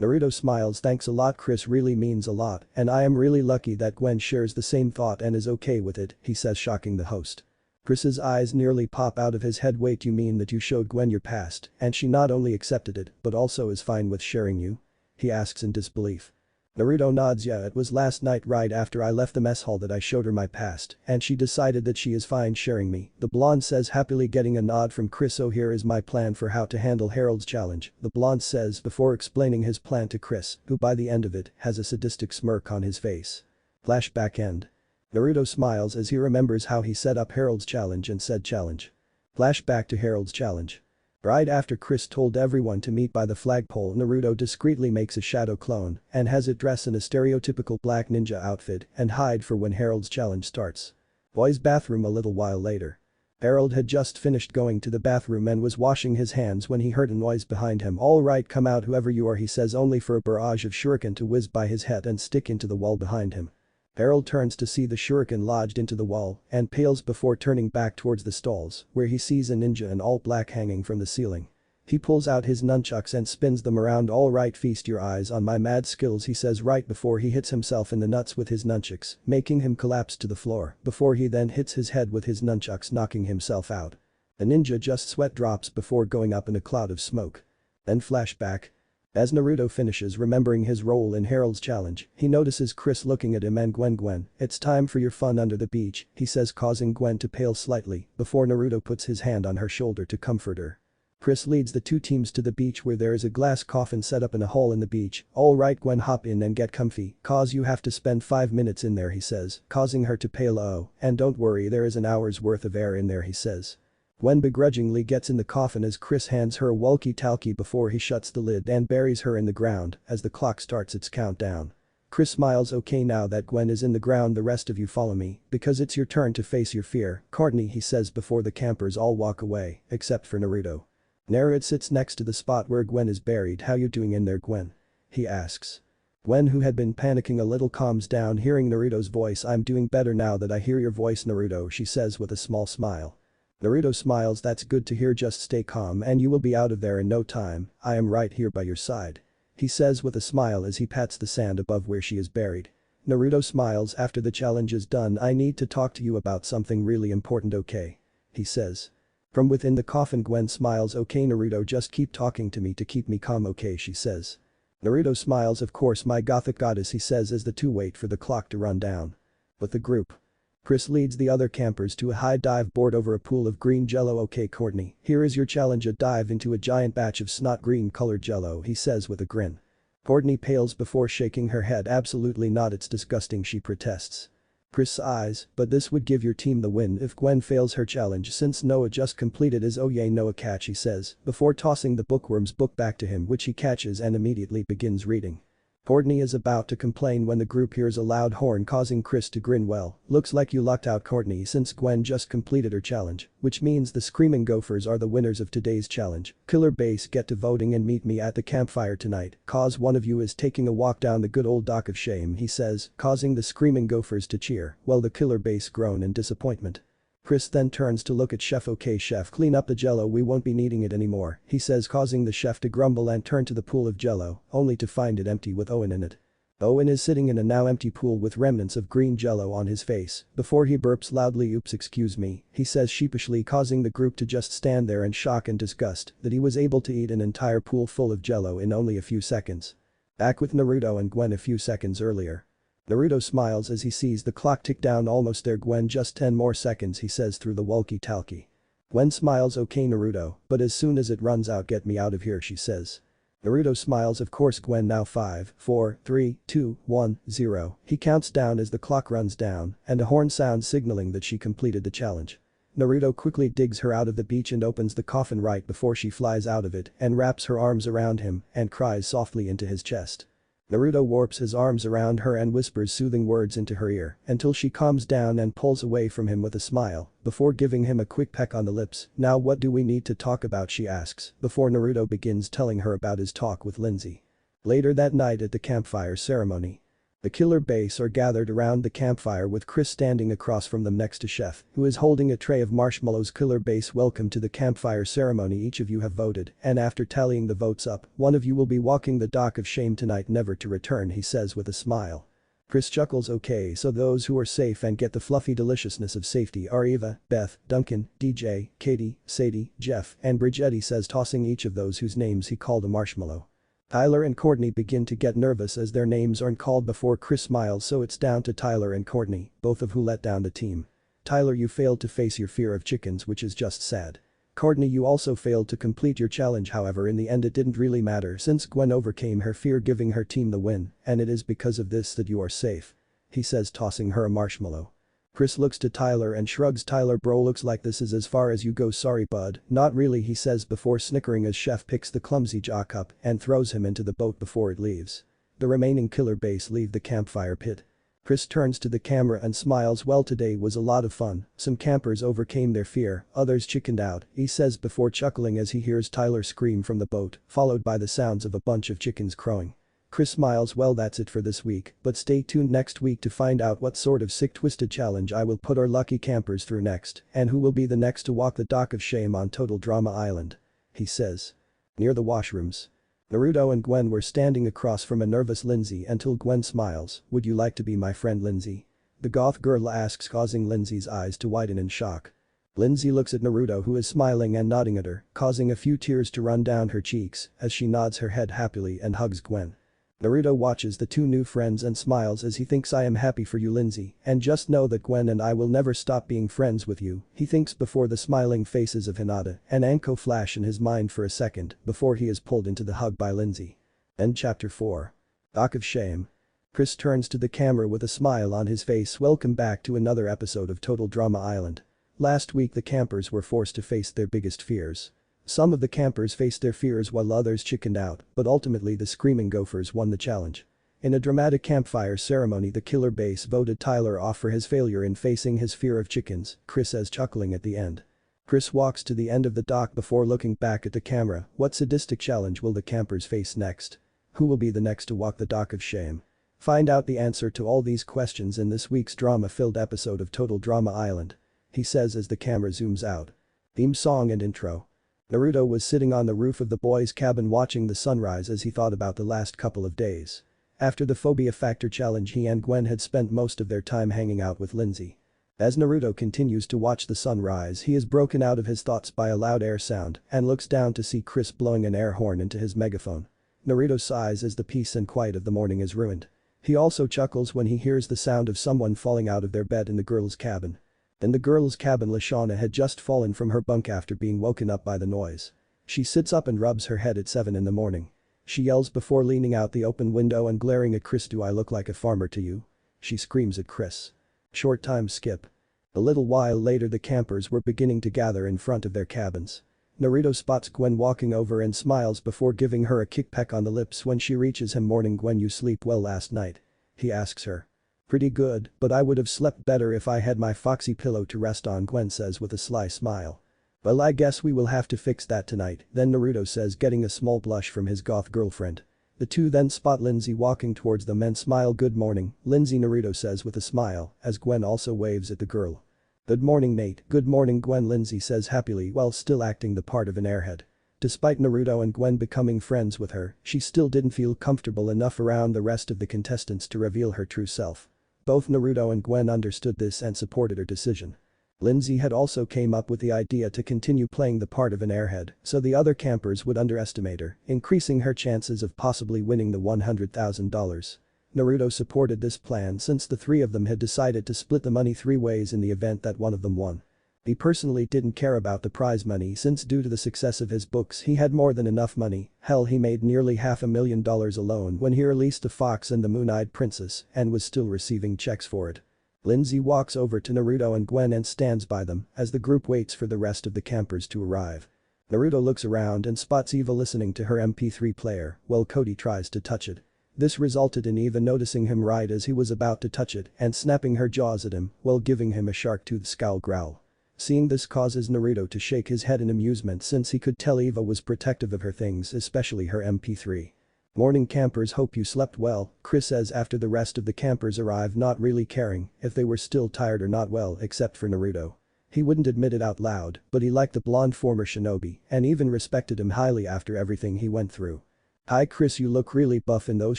Naruto smiles. Thanks a lot Chris, really means a lot, and I am really lucky that Gwen shares the same thought and is okay with it, he says, shocking the host. Chris's eyes nearly pop out of his head. Wait, you mean that you showed Gwen your past and she not only accepted it but also is fine with sharing you? He asks in disbelief. Naruto nods. Yeah, it was last night right after I left the mess hall that I showed her my past and she decided that she is fine sharing me, the blonde says, happily getting a nod from Chris. So here is my plan for how to handle Harold's challenge, the blonde says before explaining his plan to Chris, who by the end of it has a sadistic smirk on his face. Flashback end. Naruto smiles as he remembers how he set up Harold's challenge and said challenge. Flashback to Harold's challenge. Right after Chris told everyone to meet by the flagpole, Naruto discreetly makes a shadow clone and has it dress in a stereotypical black ninja outfit and hide for when Harold's challenge starts. Boys' bathroom. A little while later. Harold had just finished going to the bathroom and was washing his hands when he heard a noise behind him. All right, come out whoever you are, he says, only for a barrage of shuriken to whiz by his head and stick into the wall behind him. Harold turns to see the shuriken lodged into the wall and pales before turning back towards the stalls where he sees a ninja in all black hanging from the ceiling. He pulls out his nunchucks and spins them around. All right, feast your eyes on my mad skills, he says right before he hits himself in the nuts with his nunchucks, making him collapse to the floor before he then hits his head with his nunchucks, knocking himself out. The ninja just sweat drops before going up in a cloud of smoke. Then flashback. As Naruto finishes remembering his role in Harold's challenge, he notices Chris looking at him and Gwen, it's time for your fun under the beach, he says, causing Gwen to pale slightly before Naruto puts his hand on her shoulder to comfort her. Chris leads the two teams to the beach where there is a glass coffin set up in a hole in the beach. All right Gwen, hop in and get comfy, cause you have to spend 5 minutes in there, he says, causing her to pale. Oh, and don't worry, there is an hour's worth of air in there, he says. Gwen begrudgingly gets in the coffin as Chris hands her a walkie-talkie before he shuts the lid and buries her in the ground as the clock starts its countdown. Chris smiles. Okay, now that Gwen is in the ground, the rest of you follow me, because it's your turn to face your fear, Courtney, he says before the campers all walk away, except for Naruto. Naruto sits next to the spot where Gwen is buried. How you doing in there, Gwen? He asks. Gwen, who had been panicking a little, calms down hearing Naruto's voice. I'm doing better now that I hear your voice, Naruto, she says with a small smile. Naruto smiles. That's good to hear, just stay calm and you will be out of there in no time, I am right here by your side. He says with a smile as he pats the sand above where she is buried. Naruto smiles. After the challenge is done, I need to talk to you about something really important, okay? He says. From within the coffin, Gwen smiles. Okay, Naruto, just keep talking to me to keep me calm, okay, she says. Naruto smiles. Of course, my gothic goddess, he says as the two wait for the clock to run down. With the group, Chris leads the other campers to a high dive board over a pool of green jello. Okay, Courtney, here is your challenge, a dive into a giant batch of snot green colored jello, he says with a grin. Courtney pales before shaking her head. Absolutely not, it's disgusting, she protests. Chris sighs, but this would give your team the win if Gwen fails her challenge since Noah just completed his. Oh yay, Noah, catch, he says before tossing the bookworm's book back to him, which he catches and immediately begins reading. Courtney is about to complain when the group hears a loud horn, causing Chris to grin. Well, looks like you lucked out, Courtney, since Gwen just completed her challenge, which means the Screaming Gophers are the winners of today's challenge. Killer Base, get to voting and meet me at the campfire tonight, cause one of you is taking a walk down the good old dock of shame, he says, causing the Screaming Gophers to cheer, while the Killer Base groan in disappointment. Chris then turns to look at Chef. Okay, Chef, clean up the jello, we won't be needing it anymore, he says, causing the chef to grumble and turn to the pool of jello, only to find it empty with Owen in it. Owen is sitting in a now empty pool with remnants of green jello on his face before he burps loudly. Oops, excuse me, he says sheepishly, causing the group to just stand there in shock and disgust that he was able to eat an entire pool full of jello in only a few seconds. Back with Naruto and Gwen a few seconds earlier. Naruto smiles as he sees the clock tick down. Almost there, Gwen, just 10 more seconds, he says through the walkie-talkie. Gwen smiles. Okay, Naruto, but as soon as it runs out, get me out of here, she says. Naruto smiles. Of course, Gwen. Now 5, 4, 3, 2, 1, 0. He counts down as the clock runs down and a horn sounds signaling that she completed the challenge. Naruto quickly digs her out of the beach and opens the coffin right before she flies out of it and wraps her arms around him and cries softly into his chest. Naruto warps his arms around her and whispers soothing words into her ear until she calms down and pulls away from him with a smile before giving him a quick peck on the lips. Now what do we need to talk about, she asks before Naruto begins telling her about his talk with Lindsay. Later that night at the campfire ceremony. The Killer Base are gathered around the campfire with Chris standing across from them next to Chef, who is holding a tray of marshmallows. Killer Base, welcome to the campfire ceremony, each of you have voted, and after tallying the votes up, one of you will be walking the dock of shame tonight, never to return, he says with a smile. Chris chuckles. Okay, so those who are safe and get the fluffy deliciousness of safety are Eva, Beth, Duncan, DJ, Katie, Sadie, Jeff, and Bridget, he says, tossing each of those whose names he called a marshmallow. Tyler and Courtney begin to get nervous as their names aren't called before Chris smiles, so it's down to Tyler and Courtney, both of who let down the team. Tyler, you failed to face your fear of chickens, which is just sad. Courtney, you also failed to complete your challenge, however in the end it didn't really matter since Gwen overcame her fear, giving her team the win, and it is because of this that you are safe. He says, tossing her a marshmallow. Chris looks to Tyler and shrugs. Tyler, bro, looks like this is as far as you go, sorry bud. Not really, he says before snickering as Chef picks the clumsy jock up and throws him into the boat before it leaves. The remaining Killer Base leave the campfire pit. Chris turns to the camera and smiles. Well, today was a lot of fun, some campers overcame their fear, others chickened out, he says before chuckling as he hears Tyler scream from the boat, followed by the sounds of a bunch of chickens crowing. Chris smiles. Well, that's it for this week, but stay tuned next week to find out what sort of sick twisted challenge I will put our lucky campers through next and who will be the next to walk the dock of shame on Total Drama Island. He says. Near the washrooms. Naruto and Gwen were standing across from a nervous Lindsay until Gwen smiles. Would you like to be my friend, Lindsay? The goth girl asks, causing Lindsay's eyes to widen in shock. Lindsay looks at Naruto, who is smiling and nodding at her, causing a few tears to run down her cheeks as she nods her head happily and hugs Gwen. Naruto watches the two new friends and smiles as he thinks, I am happy for you, Lindsay, and just know that Gwen and I will never stop being friends with you, he thinks before the smiling faces of Hinata and Anko flash in his mind for a second before he is pulled into the hug by Lindsay. End chapter 4. Dock of Shame. Chris turns to the camera with a smile on his face. Welcome back to another episode of Total Drama Island. Last week the campers were forced to face their biggest fears. Some of the campers faced their fears while others chickened out, but ultimately the Screaming Gophers won the challenge. In a dramatic campfire ceremony, the killer base voted Tyler off for his failure in facing his fear of chickens, Chris says, chuckling at the end. Chris walks to the end of the dock before looking back at the camera. What sadistic challenge will the campers face next? Who will be the next to walk the dock of shame? Find out the answer to all these questions in this week's drama-filled episode of Total Drama Island. He says as the camera zooms out. Theme song and intro. Naruto was sitting on the roof of the boys' cabin watching the sunrise as he thought about the last couple of days. After the Phobia Factor challenge, he and Gwen had spent most of their time hanging out with Lindsay. As Naruto continues to watch the sunrise, he is broken out of his thoughts by a loud air sound and looks down to see Chris blowing an air horn into his megaphone. Naruto sighs as the peace and quiet of the morning is ruined. He also chuckles when he hears the sound of someone falling out of their bed in the girls' cabin. In the girls' cabin, Lashana had just fallen from her bunk after being woken up by the noise. She sits up and rubs her head at 7 in the morning. She yells before leaning out the open window and glaring at Chris. "Do I look like a farmer to you?" she screams at Chris. Short time skip. A little while later, the campers were beginning to gather in front of their cabins. Naruto spots Gwen walking over and smiles before giving her a kick-peck on the lips when she reaches him. "Morning Gwen, you sleep well last night?" he asks her. "Pretty good, but I would have slept better if I had my foxy pillow to rest on," Gwen says with a sly smile. "Well, I guess we will have to fix that tonight," then Naruto says, getting a small blush from his goth girlfriend. The two then spot Lindsay walking towards them and smile. "Good morning, Lindsay," Naruto says with a smile, as Gwen also waves at the girl. "Good morning, Nate." "Good morning, Gwen," Lindsay says happily while still acting the part of an airhead. Despite Naruto and Gwen becoming friends with her, she still didn't feel comfortable enough around the rest of the contestants to reveal her true self. Both Naruto and Gwen understood this and supported her decision. Lindsay had also came up with the idea to continue playing the part of an airhead so the other campers would underestimate her, increasing her chances of possibly winning the $100,000. Naruto supported this plan since the three of them had decided to split the money 3 ways in the event that one of them won. He personally didn't care about the prize money since due to the success of his books he had more than enough money. Hell, he made nearly $500,000 alone when he released The Fox and the Moon-Eyed Princess and was still receiving checks for it. Lindsay walks over to Naruto and Gwen and stands by them as the group waits for the rest of the campers to arrive. Naruto looks around and spots Eva listening to her MP3 player while Cody tries to touch it. This resulted in Eva noticing him right as he was about to touch it and snapping her jaws at him while giving him a shark-toothed scowl growl. Seeing this causes Naruto to shake his head in amusement since he could tell Eva was protective of her things, especially her MP3. "Morning campers, hope you slept well," Chris says after the rest of the campers arrive, not really caring if they were still tired or not, well, except for Naruto. He wouldn't admit it out loud, but he liked the blonde former shinobi and even respected him highly after everything he went through. "Hi Chris, you look really buff in those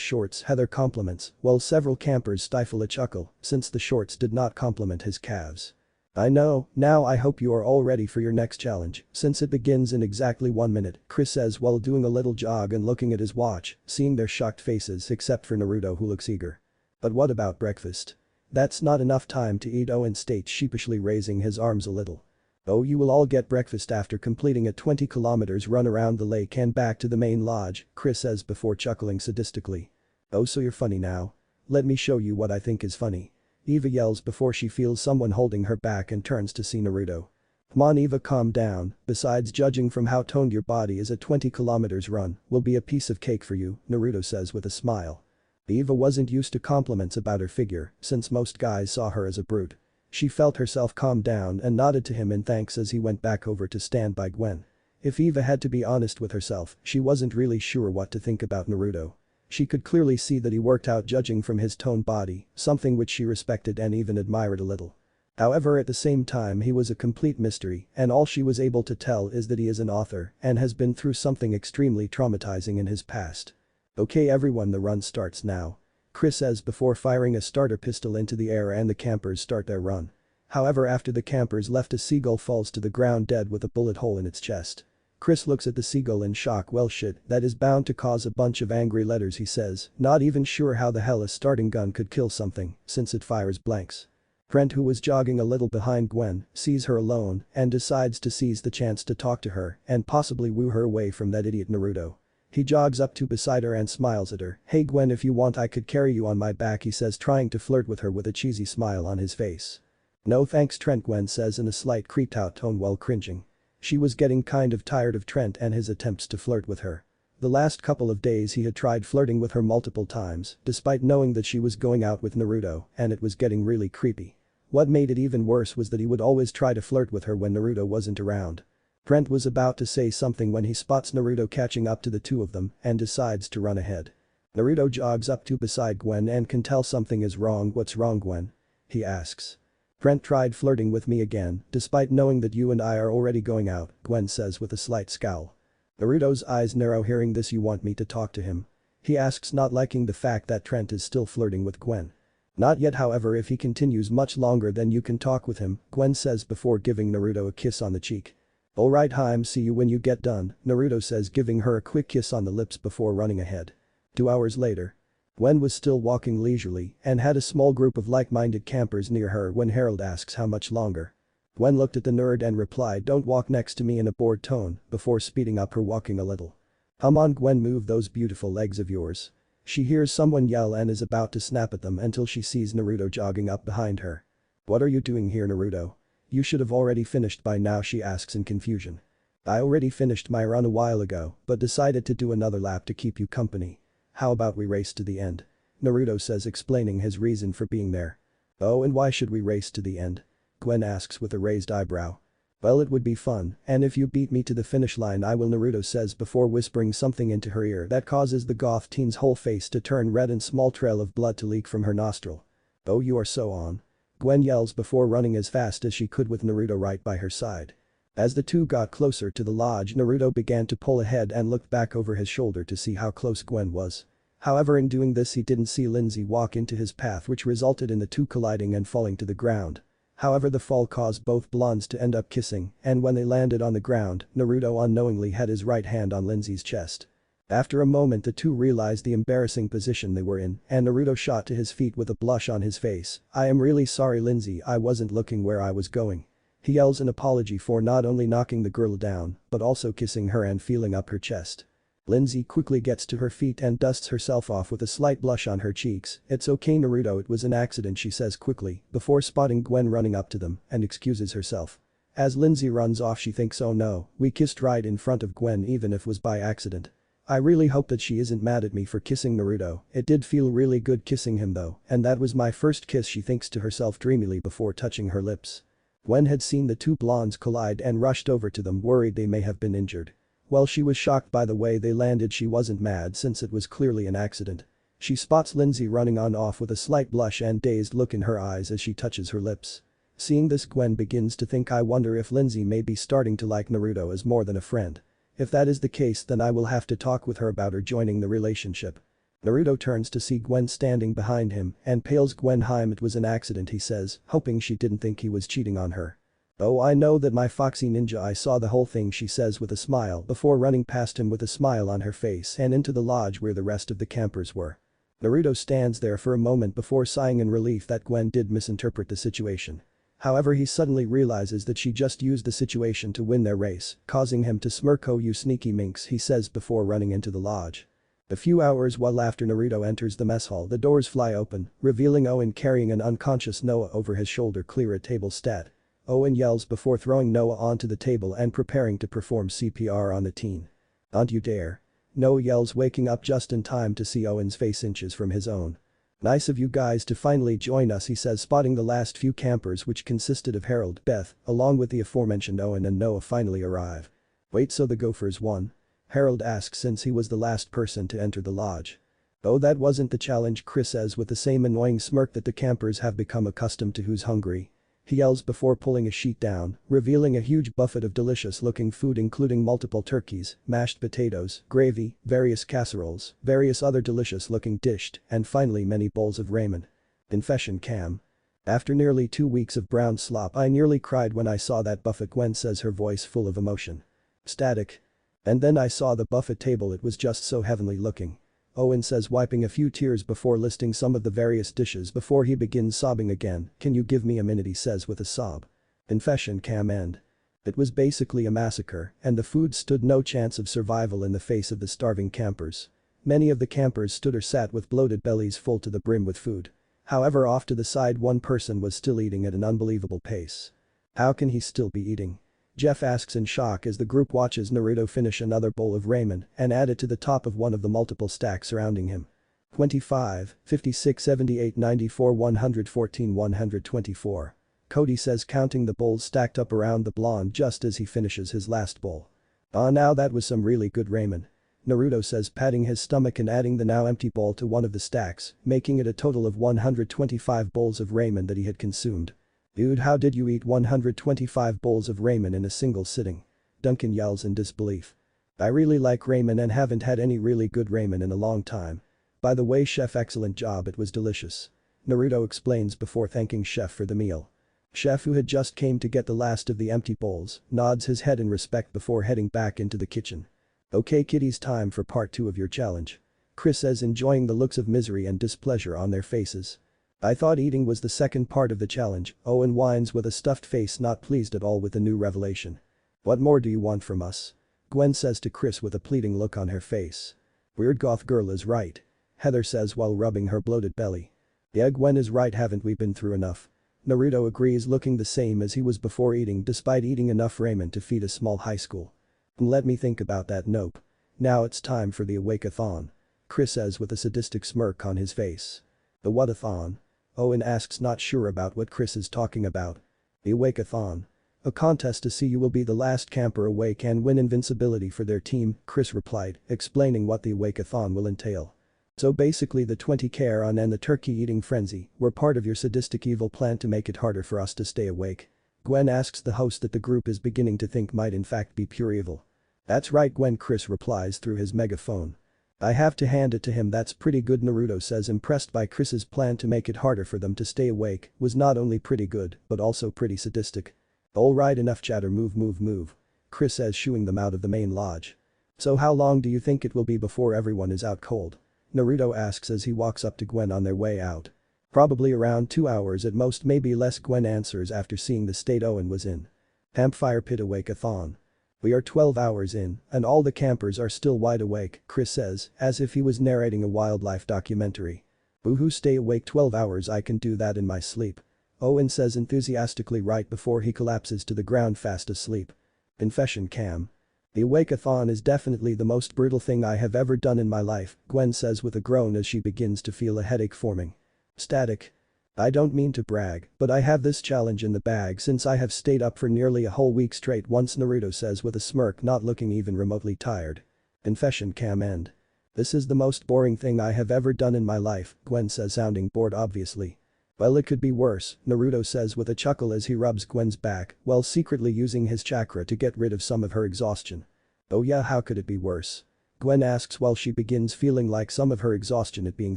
shorts," Heather compliments, while several campers stifle a chuckle since the shorts did not complement his calves. "I know, now I hope you are all ready for your next challenge, since it begins in exactly 1 minute," Chris says while doing a little jog and looking at his watch, seeing their shocked faces except for Naruto, who looks eager. "But what about breakfast?" "That's not enough time to eat," Owen states, sheepishly raising his arms a little. "Oh, you will all get breakfast after completing a 20 kilometers run around the lake and back to the main lodge," Chris says before chuckling sadistically. "Oh, so you're funny now? Let me show you what I think is funny." Eva yells before she feels someone holding her back and turns to see Naruto. "Come on Eva, calm down, besides judging from how toned your body is, a 20 kilometers run will be a piece of cake for you," Naruto says with a smile. Eva wasn't used to compliments about her figure since most guys saw her as a brute. She felt herself calm down and nodded to him in thanks as he went back over to stand by Gwen. If Eva had to be honest with herself, she wasn't really sure what to think about Naruto. She could clearly see that he worked out judging from his toned body, something which she respected and even admired a little. However, at the same time he was a complete mystery and all she was able to tell is that he is an author and has been through something extremely traumatizing in his past. "Okay everyone, the run starts now," Chris says before firing a starter pistol into the air and the campers start their run. However, after the campers left, a seagull falls to the ground dead with a bullet hole in its chest. Chris looks at the seagull in shock. "Well shit, that is bound to cause a bunch of angry letters," he says, not even sure how the hell a starting gun could kill something since it fires blanks. Trent, who was jogging a little behind Gwen, sees her alone and decides to seize the chance to talk to her and possibly woo her away from that idiot Naruto. He jogs up to beside her and smiles at her. "Hey Gwen, if you want I could carry you on my back," he says, trying to flirt with her with a cheesy smile on his face. No thanks Trent, Gwen says in a slight creeped out tone while cringing. She was getting kind of tired of Trent and his attempts to flirt with her. The last couple of days he had tried flirting with her multiple times, despite knowing that she was going out with Naruto, and it was getting really creepy. What made it even worse was that he would always try to flirt with her when Naruto wasn't around. Trent was about to say something when he spots Naruto catching up to the two of them and decides to run ahead. Naruto jogs up to beside Gwen and can tell something is wrong. What's wrong, Gwen? He asks. Trent tried flirting with me again, despite knowing that you and I are already going out, Gwen says with a slight scowl. Naruto's eyes narrow hearing this. You want me to talk to him? He asks, not liking the fact that Trent is still flirting with Gwen. Not yet, however, if he continues much longer then you can talk with him, Gwen says before giving Naruto a kiss on the cheek. Alright Haim, see you when you get done, Naruto says giving her a quick kiss on the lips before running ahead. 2 hours later. Gwen was still walking leisurely and had a small group of like-minded campers near her when Harold asks how much longer. Gwen looked at the nerd and replied, don't walk next to me, in a bored tone, before speeding up her walking a little. Come on Gwen, move those beautiful legs of yours. She hears someone yell and is about to snap at them until she sees Naruto jogging up behind her. What are you doing here, Naruto? You should have already finished by now, she asks in confusion. I already finished my run a while ago, but decided to do another lap to keep you company. How about we race to the end? Naruto says, explaining his reason for being there. Oh, and why should we race to the end? Gwen asks with a raised eyebrow. Well, it would be fun, and if you beat me to the finish line I will, Naruto says before whispering something into her ear that causes the goth teen's whole face to turn red and small trail of blood to leak from her nostril. Oh, you are so on. Gwen yells before running as fast as she could with Naruto right by her side. As the two got closer to the lodge, Naruto began to pull ahead and looked back over his shoulder to see how close Gwen was. However, in doing this he didn't see Lindsay walk into his path, which resulted in the two colliding and falling to the ground. However, the fall caused both blondes to end up kissing, and when they landed on the ground, Naruto unknowingly had his right hand on Lindsay's chest. After a moment the two realized the embarrassing position they were in, and Naruto shot to his feet with a blush on his face. I am really sorry Lindsay, I wasn't looking where I was going. He yells an apology for not only knocking the girl down, but also kissing her and feeling up her chest. Lindsay quickly gets to her feet and dusts herself off with a slight blush on her cheeks. It's okay Naruto, it was an accident, she says quickly, before spotting Gwen running up to them and excuses herself. As Lindsay runs off she thinks, oh no, we kissed right in front of Gwen even if it was by accident. I really hope that she isn't mad at me for kissing Naruto, it did feel really good kissing him though, and that was my first kiss, she thinks to herself dreamily before touching her lips. Gwen had seen the two blondes collide and rushed over to them, worried they may have been injured. While she was shocked by the way they landed, she wasn't mad since it was clearly an accident. She spots Lindsay running on off with a slight blush and dazed look in her eyes as she touches her lips. Seeing this, Gwen begins to think, I wonder if Lindsay may be starting to like Naruto as more than a friend. If that is the case then I will have to talk with her about her joining the relationship. Naruto turns to see Gwen standing behind him and pales. Gwen, Haim, it was an accident, he says, hoping she didn't think he was cheating on her. Oh, I know that, my foxy ninja, I saw the whole thing, she says with a smile before running past him with a smile on her face and into the lodge where the rest of the campers were. Naruto stands there for a moment before sighing in relief that Gwen did misinterpret the situation. However, he suddenly realizes that she just used the situation to win their race, causing him to smirk. Oh, you sneaky minx, he says before running into the lodge. A few hours while after Naruto enters the mess hall, the doors fly open, revealing Owen carrying an unconscious Noah over his shoulder. Clear a table stat. Owen yells before throwing Noah onto the table and preparing to perform CPR on the teen. Don't you dare. Noah yells, waking up just in time to see Owen's face inches from his own. Nice of you guys to finally join us, he says, spotting the last few campers, which consisted of Harold, Beth, along with the aforementioned Owen and Noah, finally arrive. Wait, so the Gophers won? Harold asks since he was the last person to enter the lodge. Oh, that wasn't the challenge, Chris says with the same annoying smirk that the campers have become accustomed to. Who's hungry? He yells before pulling a sheet down, revealing a huge buffet of delicious-looking food including multiple turkeys, mashed potatoes, gravy, various casseroles, various other delicious-looking dishes, and finally many bowls of ramen. Confession cam. After nearly 2 weeks of brown slop, I nearly cried when I saw that buffet, Gwen says, her voice full of emotion. Static. And then I saw the buffet table, it was just so heavenly looking. Owen says, wiping a few tears before listing some of the various dishes before he begins sobbing again. Can you give me a minute, he says with a sob. Confession cam end. It was basically a massacre, and the food stood no chance of survival in the face of the starving campers. Many of the campers stood or sat with bloated bellies full to the brim with food. However, off to the side one person was still eating at an unbelievable pace. How can he still be eating? Jeff asks in shock as the group watches Naruto finish another bowl of ramen and add it to the top of one of the multiple stacks surrounding him. 25, 56, 78, 94, 114, 124. Cody says, counting the bowls stacked up around the blonde just as he finishes his last bowl. Now that was some really good ramen. Naruto says, patting his stomach and adding the now empty bowl to one of the stacks, making it a total of 125 bowls of ramen that he had consumed. Dude, how did you eat 125 bowls of ramen in a single sitting? Duncan yells in disbelief. I really like ramen and haven't had any really good ramen in a long time. By the way, chef, excellent job, it was delicious. Naruto explains before thanking chef for the meal. Chef, who had just came to get the last of the empty bowls, nods his head in respect before heading back into the kitchen. Okay kiddies, time for part 2 of your challenge. Chris says, enjoying the looks of misery and displeasure on their faces. I thought eating was the second part of the challenge. Owen whines with a stuffed face, not pleased at all with the new revelation. What more do you want from us? Gwen says to Chris with a pleading look on her face. Weird goth girl is right. Heather says while rubbing her bloated belly. Yeah, Gwen is right, haven't we been through enough? Naruto agrees, looking the same as he was before eating despite eating enough ramen to feed a small high school. Let me think about that, nope. Now it's time for the Awakeathon. Chris says with a sadistic smirk on his face. The what-a-thon? Owen asks, not sure about what Chris is talking about. The Awakeathon. A contest to see who will be the last camper awake and win invincibility for their team, Chris replied, explaining what the Awakeathon will entail. So basically the 20k on and the turkey eating frenzy were part of your sadistic evil plan to make it harder for us to stay awake. Gwen asks the host that the group is beginning to think might in fact be pure evil. That's right, Gwen, Chris replies through his megaphone. I have to hand it to him, that's pretty good, Naruto says, impressed by Chris's plan to make it harder for them to stay awake was not only pretty good but also pretty sadistic. Alright, enough chatter, move. Chris says, shooing them out of the main lodge. So how long do you think it will be before everyone is out cold? Naruto asks as he walks up to Gwen on their way out. Probably around 2 hours at most, maybe less, Gwen answers after seeing the state Owen was in. Campfire pit Awakeathon. We are 12 hours in, and all the campers are still wide awake, Chris says, as if he was narrating a wildlife documentary. Woohoo, stay awake 12 hours, I can do that in my sleep. Owen says enthusiastically right before he collapses to the ground fast asleep. Confession cam. The Awakeathon is definitely the most brutal thing I have ever done in my life, Gwen says with a groan as she begins to feel a headache forming. Static. I don't mean to brag, but I have this challenge in the bag since I have stayed up for nearly a whole week straight once, Naruto says with a smirk, not looking even remotely tired. Confession cam end. This is the most boring thing I have ever done in my life, Gwen says, sounding bored obviously. Well, it could be worse, Naruto says with a chuckle as he rubs Gwen's back while secretly using his chakra to get rid of some of her exhaustion. Oh yeah, how could it be worse? Gwen asks while she begins feeling like some of her exhaustion is being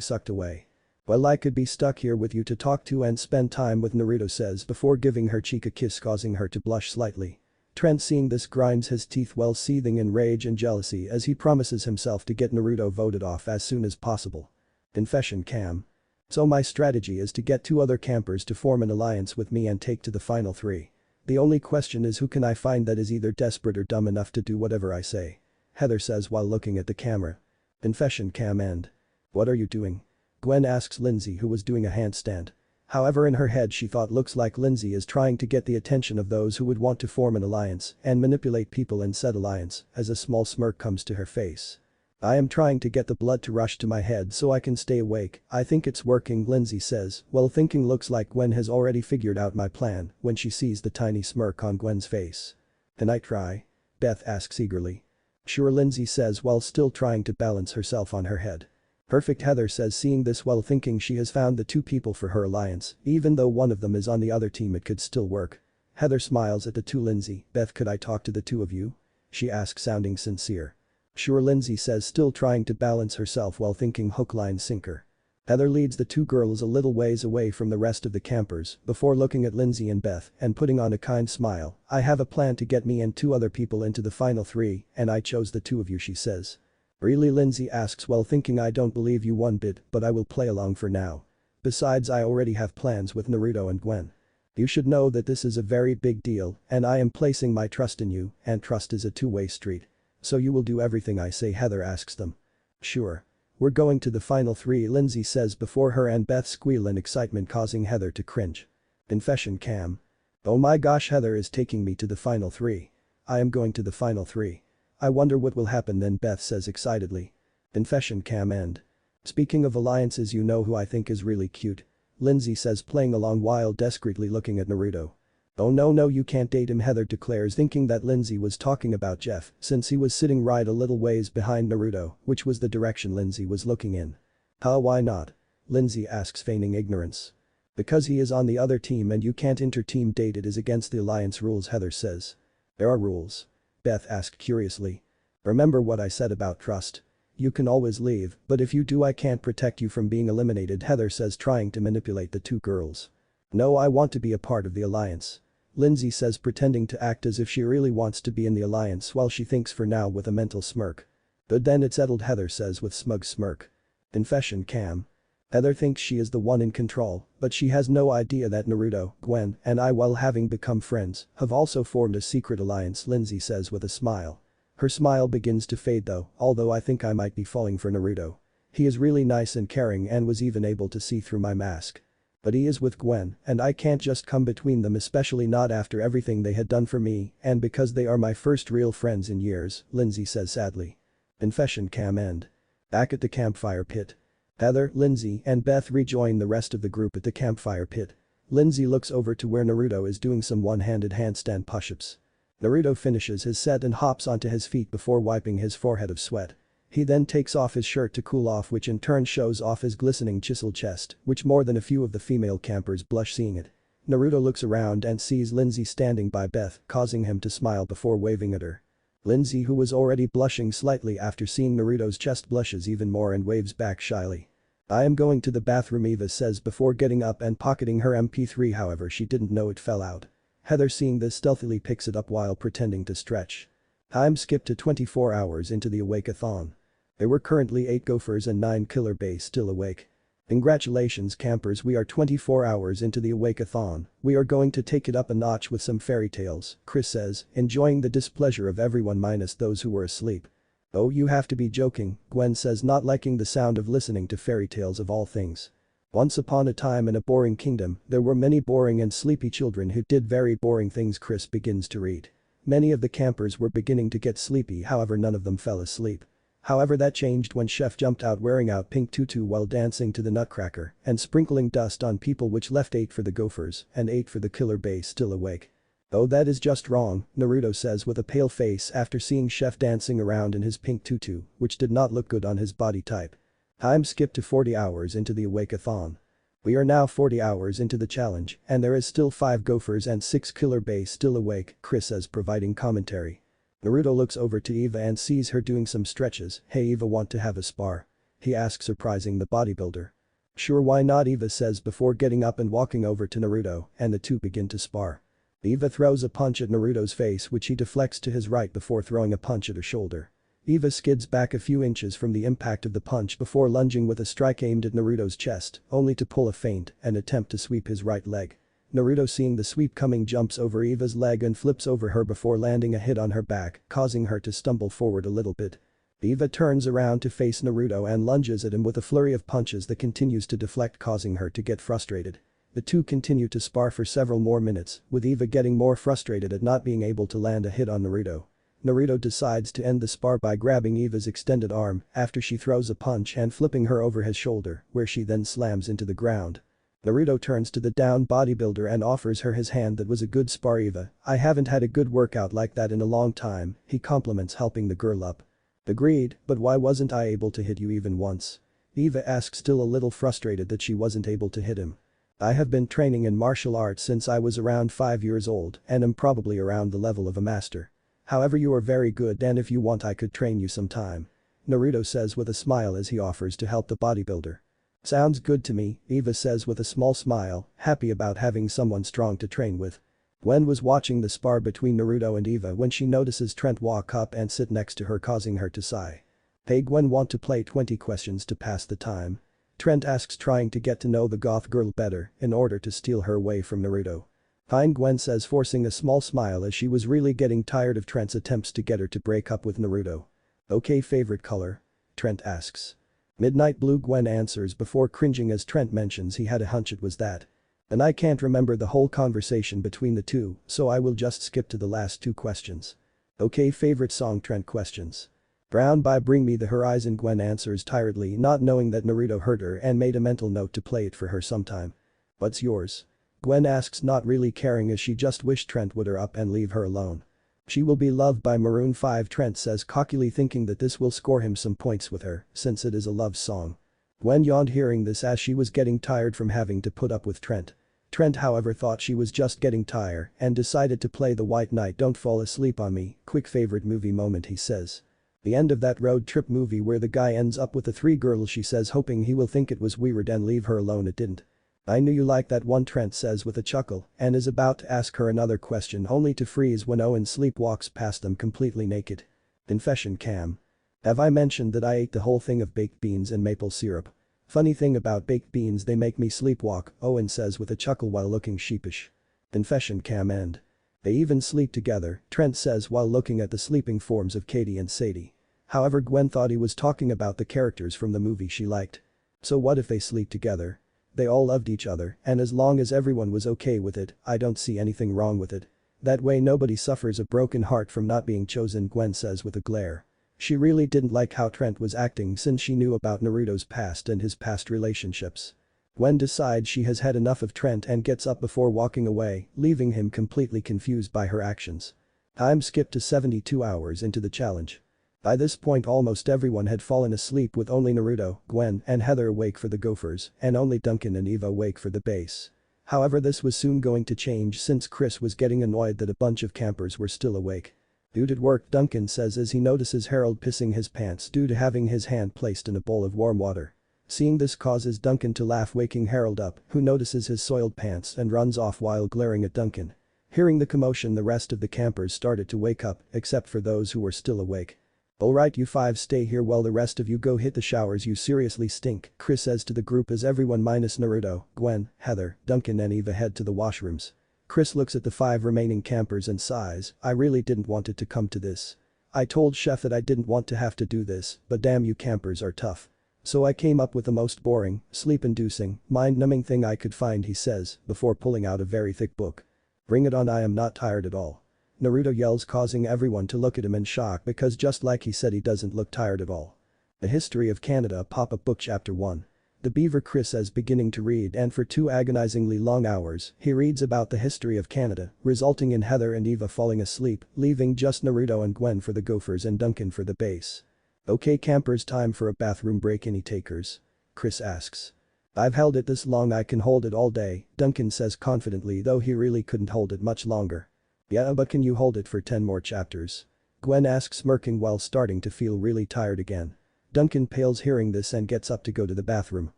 sucked away. Well, I could be stuck here with you to talk to and spend time with, Naruto says before giving her cheek a kiss, causing her to blush slightly. Trent, seeing this, grinds his teeth while seething in rage and jealousy as he promises himself to get Naruto voted off as soon as possible. Confession cam. So my strategy is to get 2 other campers to form an alliance with me and take to the final 3. The only question is, who can I find that is either desperate or dumb enough to do whatever I say? Heather says while looking at the camera. Confession cam end. What are you doing? Gwen asks Lindsay, who was doing a handstand. However, in her head she thought looks like Lindsay is trying to get the attention of those who would want to form an alliance and manipulate people in said alliance, as a small smirk comes to her face. I am trying to get the blood to rush to my head so I can stay awake, I think it's working, Lindsay says, while thinking looks like Gwen has already figured out my plan when she sees the tiny smirk on Gwen's face. Can I try? Beth asks eagerly. Sure, Lindsay says while still trying to balance herself on her head. Perfect, Heather says, seeing this while thinking she has found the 2 people for her alliance, even though one of them is on the other team it could still work. Heather smiles at the 2 Lindsay. Beth, could I talk to the 2 of you? She asks, sounding sincere. Sure, Lindsay says, still trying to balance herself while thinking hook, line, sinker. Heather leads the 2 girls a little ways away from the rest of the campers before looking at Lindsay and Beth and putting on a kind smile. I have a plan to get me and 2 other people into the final 3 and I chose the 2 of you, she says. Really, Lindsay asks while thinking, I don't believe you one bit, but I will play along for now. Besides, I already have plans with Naruto and Gwen. You should know that this is a very big deal and I am placing my trust in you, and trust is a 2-way street. So you will do everything I say, Heather asks them. Sure. We're going to the final 3, Lindsay says before her and Beth squeal in excitement, causing Heather to cringe. Confession cam. Oh my gosh, Heather is taking me to the final 3. I am going to the final 3. I wonder what will happen then, Beth says excitedly. Confession cam end. Speaking of alliances, you know who I think is really cute? Lindsay says, playing along while discreetly looking at Naruto. Oh no, you can't date him, Heather declares, thinking that Lindsay was talking about Jeff since he was sitting right a little ways behind Naruto, which was the direction Lindsay was looking in. Why not? Lindsay asks, feigning ignorance. Because he is on the other team and you can't inter-team date, it is against the alliance rules, Heather says. There are rules? Beth asked curiously. Remember what I said about trust? You can always leave, but if you do I can't protect you from being eliminated, Heather says, trying to manipulate the two girls. No, I want to be a part of the alliance. Lindsay says, pretending to act as if she really wants to be in the alliance while she thinks for now with a mental smirk. But then it's settled, Heather says with smug smirk. Confession cam. Heather thinks she is the one in control, but she has no idea that Naruto, Gwen, and I, while having become friends, have also formed a secret alliance, Lindsay says with a smile. Her smile begins to fade though, although I think I might be falling for Naruto. He is really nice and caring and was even able to see through my mask. But he is with Gwen, and I can't just come between them, especially not after everything they had done for me and because they are my first real friends in years, Lindsay says sadly. Confession cam end. Back at the campfire pit. Heather, Lindsay, and Beth rejoin the rest of the group at the campfire pit. Lindsay looks over to where Naruto is doing some one-handed handstand push-ups. Naruto finishes his set and hops onto his feet before wiping his forehead of sweat. He then takes off his shirt to cool off, which in turn shows off his glistening chiseled chest, which more than a few of the female campers blush seeing it. Naruto looks around and sees Lindsay standing by Beth, causing him to smile before waving at her. Lindsay, who was already blushing slightly after seeing Naruto's chest, blushes even more and waves back shyly. I am going to the bathroom, Eva says before getting up and pocketing her MP3, however she didn't know it fell out. Heather, seeing this, stealthily picks it up while pretending to stretch. Time skipped to 24 hours into the Awakeathon. There were currently 8 gophers and 9 killer bays still awake. Congratulations campers, we are 24 hours into the Awakeathon. We are going to take it up a notch with some fairy tales, Chris says, enjoying the displeasure of everyone minus those who were asleep. Oh, you have to be joking, Gwen says, not liking the sound of listening to fairy tales of all things. Once upon a time in a boring kingdom, there were many boring and sleepy children who did very boring things, Chris begins to read. Many of the campers were beginning to get sleepy, however none of them fell asleep. However, that changed when Chef jumped out wearing out pink tutu while dancing to the Nutcracker and sprinkling dust on people, which left 8 for the gophers and 8 for the killer bay still awake. Oh, that is just wrong, Naruto says with a pale face after seeing Chef dancing around in his pink tutu, which did not look good on his body type. Time skipped to 40 hours into the Awakeathon. We are now 40 hours into the challenge and there is still 5 gophers and 6 killer bays still awake, Chris says, providing commentary. Naruto looks over to Eva and sees her doing some stretches. Hey Eva, want to have a spar? He asks, surprising the bodybuilder. Sure, why not, Eva says before getting up and walking over to Naruto, and the two begin to spar. Eva throws a punch at Naruto's face, which he deflects to his right before throwing a punch at her shoulder. Eva skids back a few inches from the impact of the punch before lunging with a strike aimed at Naruto's chest, only to pull a feint and attempt to sweep his right leg. Naruto, seeing the sweep coming, jumps over Eva's leg and flips over her before landing a hit on her back, causing her to stumble forward a little bit. Eva turns around to face Naruto and lunges at him with a flurry of punches that continues to deflect, causing her to get frustrated. The two continue to spar for several more minutes, with Eva getting more frustrated at not being able to land a hit on Naruto. Naruto decides to end the spar by grabbing Eva's extended arm after she throws a punch and flipping her over his shoulder, where she then slams into the ground. Naruto turns to the down bodybuilder and offers her his hand. That was a good spar, Eva. I haven't had a good workout like that in a long time, he compliments, helping the girl up. Agreed, but why wasn't I able to hit you even once? Eva asks, still a little frustrated that she wasn't able to hit him. I have been training in martial arts since I was around 5 years old and am probably around the level of a master. However, you are very good and if you want I could train you sometime. Naruto says with a smile as he offers to help the bodybuilder. Sounds good to me, Eva says with a small smile, happy about having someone strong to train with. Gwen was watching the spar between Naruto and Eva when she notices Trent walk up and sit next to her, causing her to sigh. Hey Gwen, want to play 20 questions to pass the time? Trent asks, trying to get to know the goth girl better in order to steal her away from Naruto. Fine, Gwen says, forcing a small smile as she was really getting tired of Trent's attempts to get her to break up with Naruto. Okay, favorite color? Trent asks. Midnight Blue, Gwen answers before cringing as Trent mentions he had a hunch it was that. And I can't remember the whole conversation between the two, so I will just skip to the last two questions. Okay, favorite song, Trent questions. Brown by Bring Me the Horizon, Gwen answers tiredly, not knowing that Naruto heard her and made a mental note to play it for her sometime. What's yours? Gwen asks, not really caring as she just wished Trent would hurry up and leave her alone. She Will Be Loved by Maroon 5, Trent says cockily, thinking that this will score him some points with her, since it is a love song. Gwen yawned hearing this as she was getting tired from having to put up with Trent. Trent however thought she was just getting tired and decided to play the White Knight Don't Fall Asleep on Me, quick favorite movie moment he says. The end of that road trip movie where the guy ends up with the three girls, she says, hoping he will think it was weird and leave her alone. It didn't. I knew you liked that one, Trent says with a chuckle and is about to ask her another question only to freeze when Owen sleepwalks past them completely naked. Confession cam. Have I mentioned that I ate the whole thing of baked beans and maple syrup? Funny thing about baked beans, they make me sleepwalk, Owen says with a chuckle while looking sheepish. Confession cam end. They even sleep together, Trent says while looking at the sleeping forms of Katie and Sadie. However, Gwen thought he was talking about the characters from the movie she liked. So what if they sleep together? They all loved each other, and as long as everyone was okay with it, I don't see anything wrong with it. That way nobody suffers a broken heart from not being chosen, Gwen says with a glare. She really didn't like how Trent was acting since she knew about Naruto's past and his past relationships. Gwen decides she has had enough of Trent and gets up before walking away, leaving him completely confused by her actions. Time skipped to 72 hours into the challenge. By this point almost everyone had fallen asleep with only Naruto, Gwen, and Heather awake for the Gophers, and only Duncan and Eva awake for the base. However, this was soon going to change since Chris was getting annoyed that a bunch of campers were still awake. Dude, it worked, Duncan says as he notices Harold pissing his pants due to having his hand placed in a bowl of warm water. Seeing this causes Duncan to laugh, waking Harold up, who notices his soiled pants and runs off while glaring at Duncan. Hearing the commotion, the rest of the campers started to wake up, except for those who were still awake. Alright, you five stay here while the rest of you go hit the showers, you seriously stink, Chris says to the group as everyone minus Naruto, Gwen, Heather, Duncan and Eva head to the washrooms. Chris looks at the 5 remaining campers and sighs, I really didn't want it to come to this. I told Chef that I didn't want to have to do this, but damn you campers are tough. So I came up with the most boring, sleep-inducing, mind-numbing thing I could find, he says, before pulling out a very thick book. Bring it on, I am not tired at all. Naruto yells, causing everyone to look at him in shock because just like he said, he doesn't look tired at all. The History of Canada pop-up book chapter 1. The beaver Chris is beginning to read, and for 2 agonizingly long hours, he reads about the history of Canada, resulting in Heather and Eva falling asleep, leaving just Naruto and Gwen for the Gophers and Duncan for the base. Okay campers, time for a bathroom break, any takers? Chris asks. I've held it this long, I can hold it all day, Duncan says confidently, though he really couldn't hold it much longer. Yeah, but can you hold it for 10 more chapters? Gwen asks, smirking while starting to feel really tired again. Duncan pales hearing this and gets up to go to the bathroom.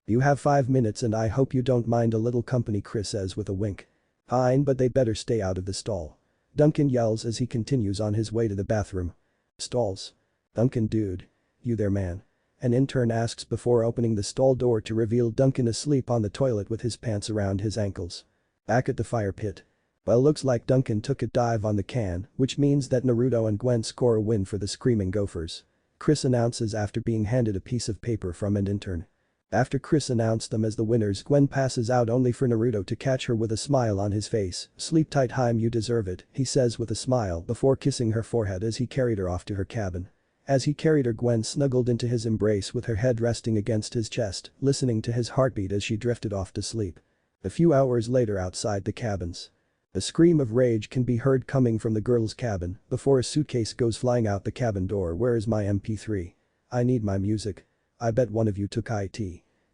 You have 5 minutes and I hope you don't mind a little company, Chris says with a wink. Fine, but they better stay out of the stall. Duncan yells as he continues on his way to the bathroom. Stalls? Duncan, dude. You there, man? An intern asks before opening the stall door to reveal Duncan asleep on the toilet with his pants around his ankles. Back at the fire pit. Well, looks like Duncan took a dive on the can, which means that Naruto and Gwen score a win for the Screaming Gophers. Chris announces after being handed a piece of paper from an intern. After Chris announced them as the winners, Gwen passes out only for Naruto to catch her with a smile on his face. Sleep tight, Haim, you deserve it, he says with a smile before kissing her forehead as he carried her off to her cabin. As he carried her, Gwen snuggled into his embrace with her head resting against his chest, listening to his heartbeat as she drifted off to sleep. A few hours later, outside the cabins. A scream of rage can be heard coming from the girls' cabin before a suitcase goes flying out the cabin door. Where is my MP3? I need my music. I bet one of you took IT.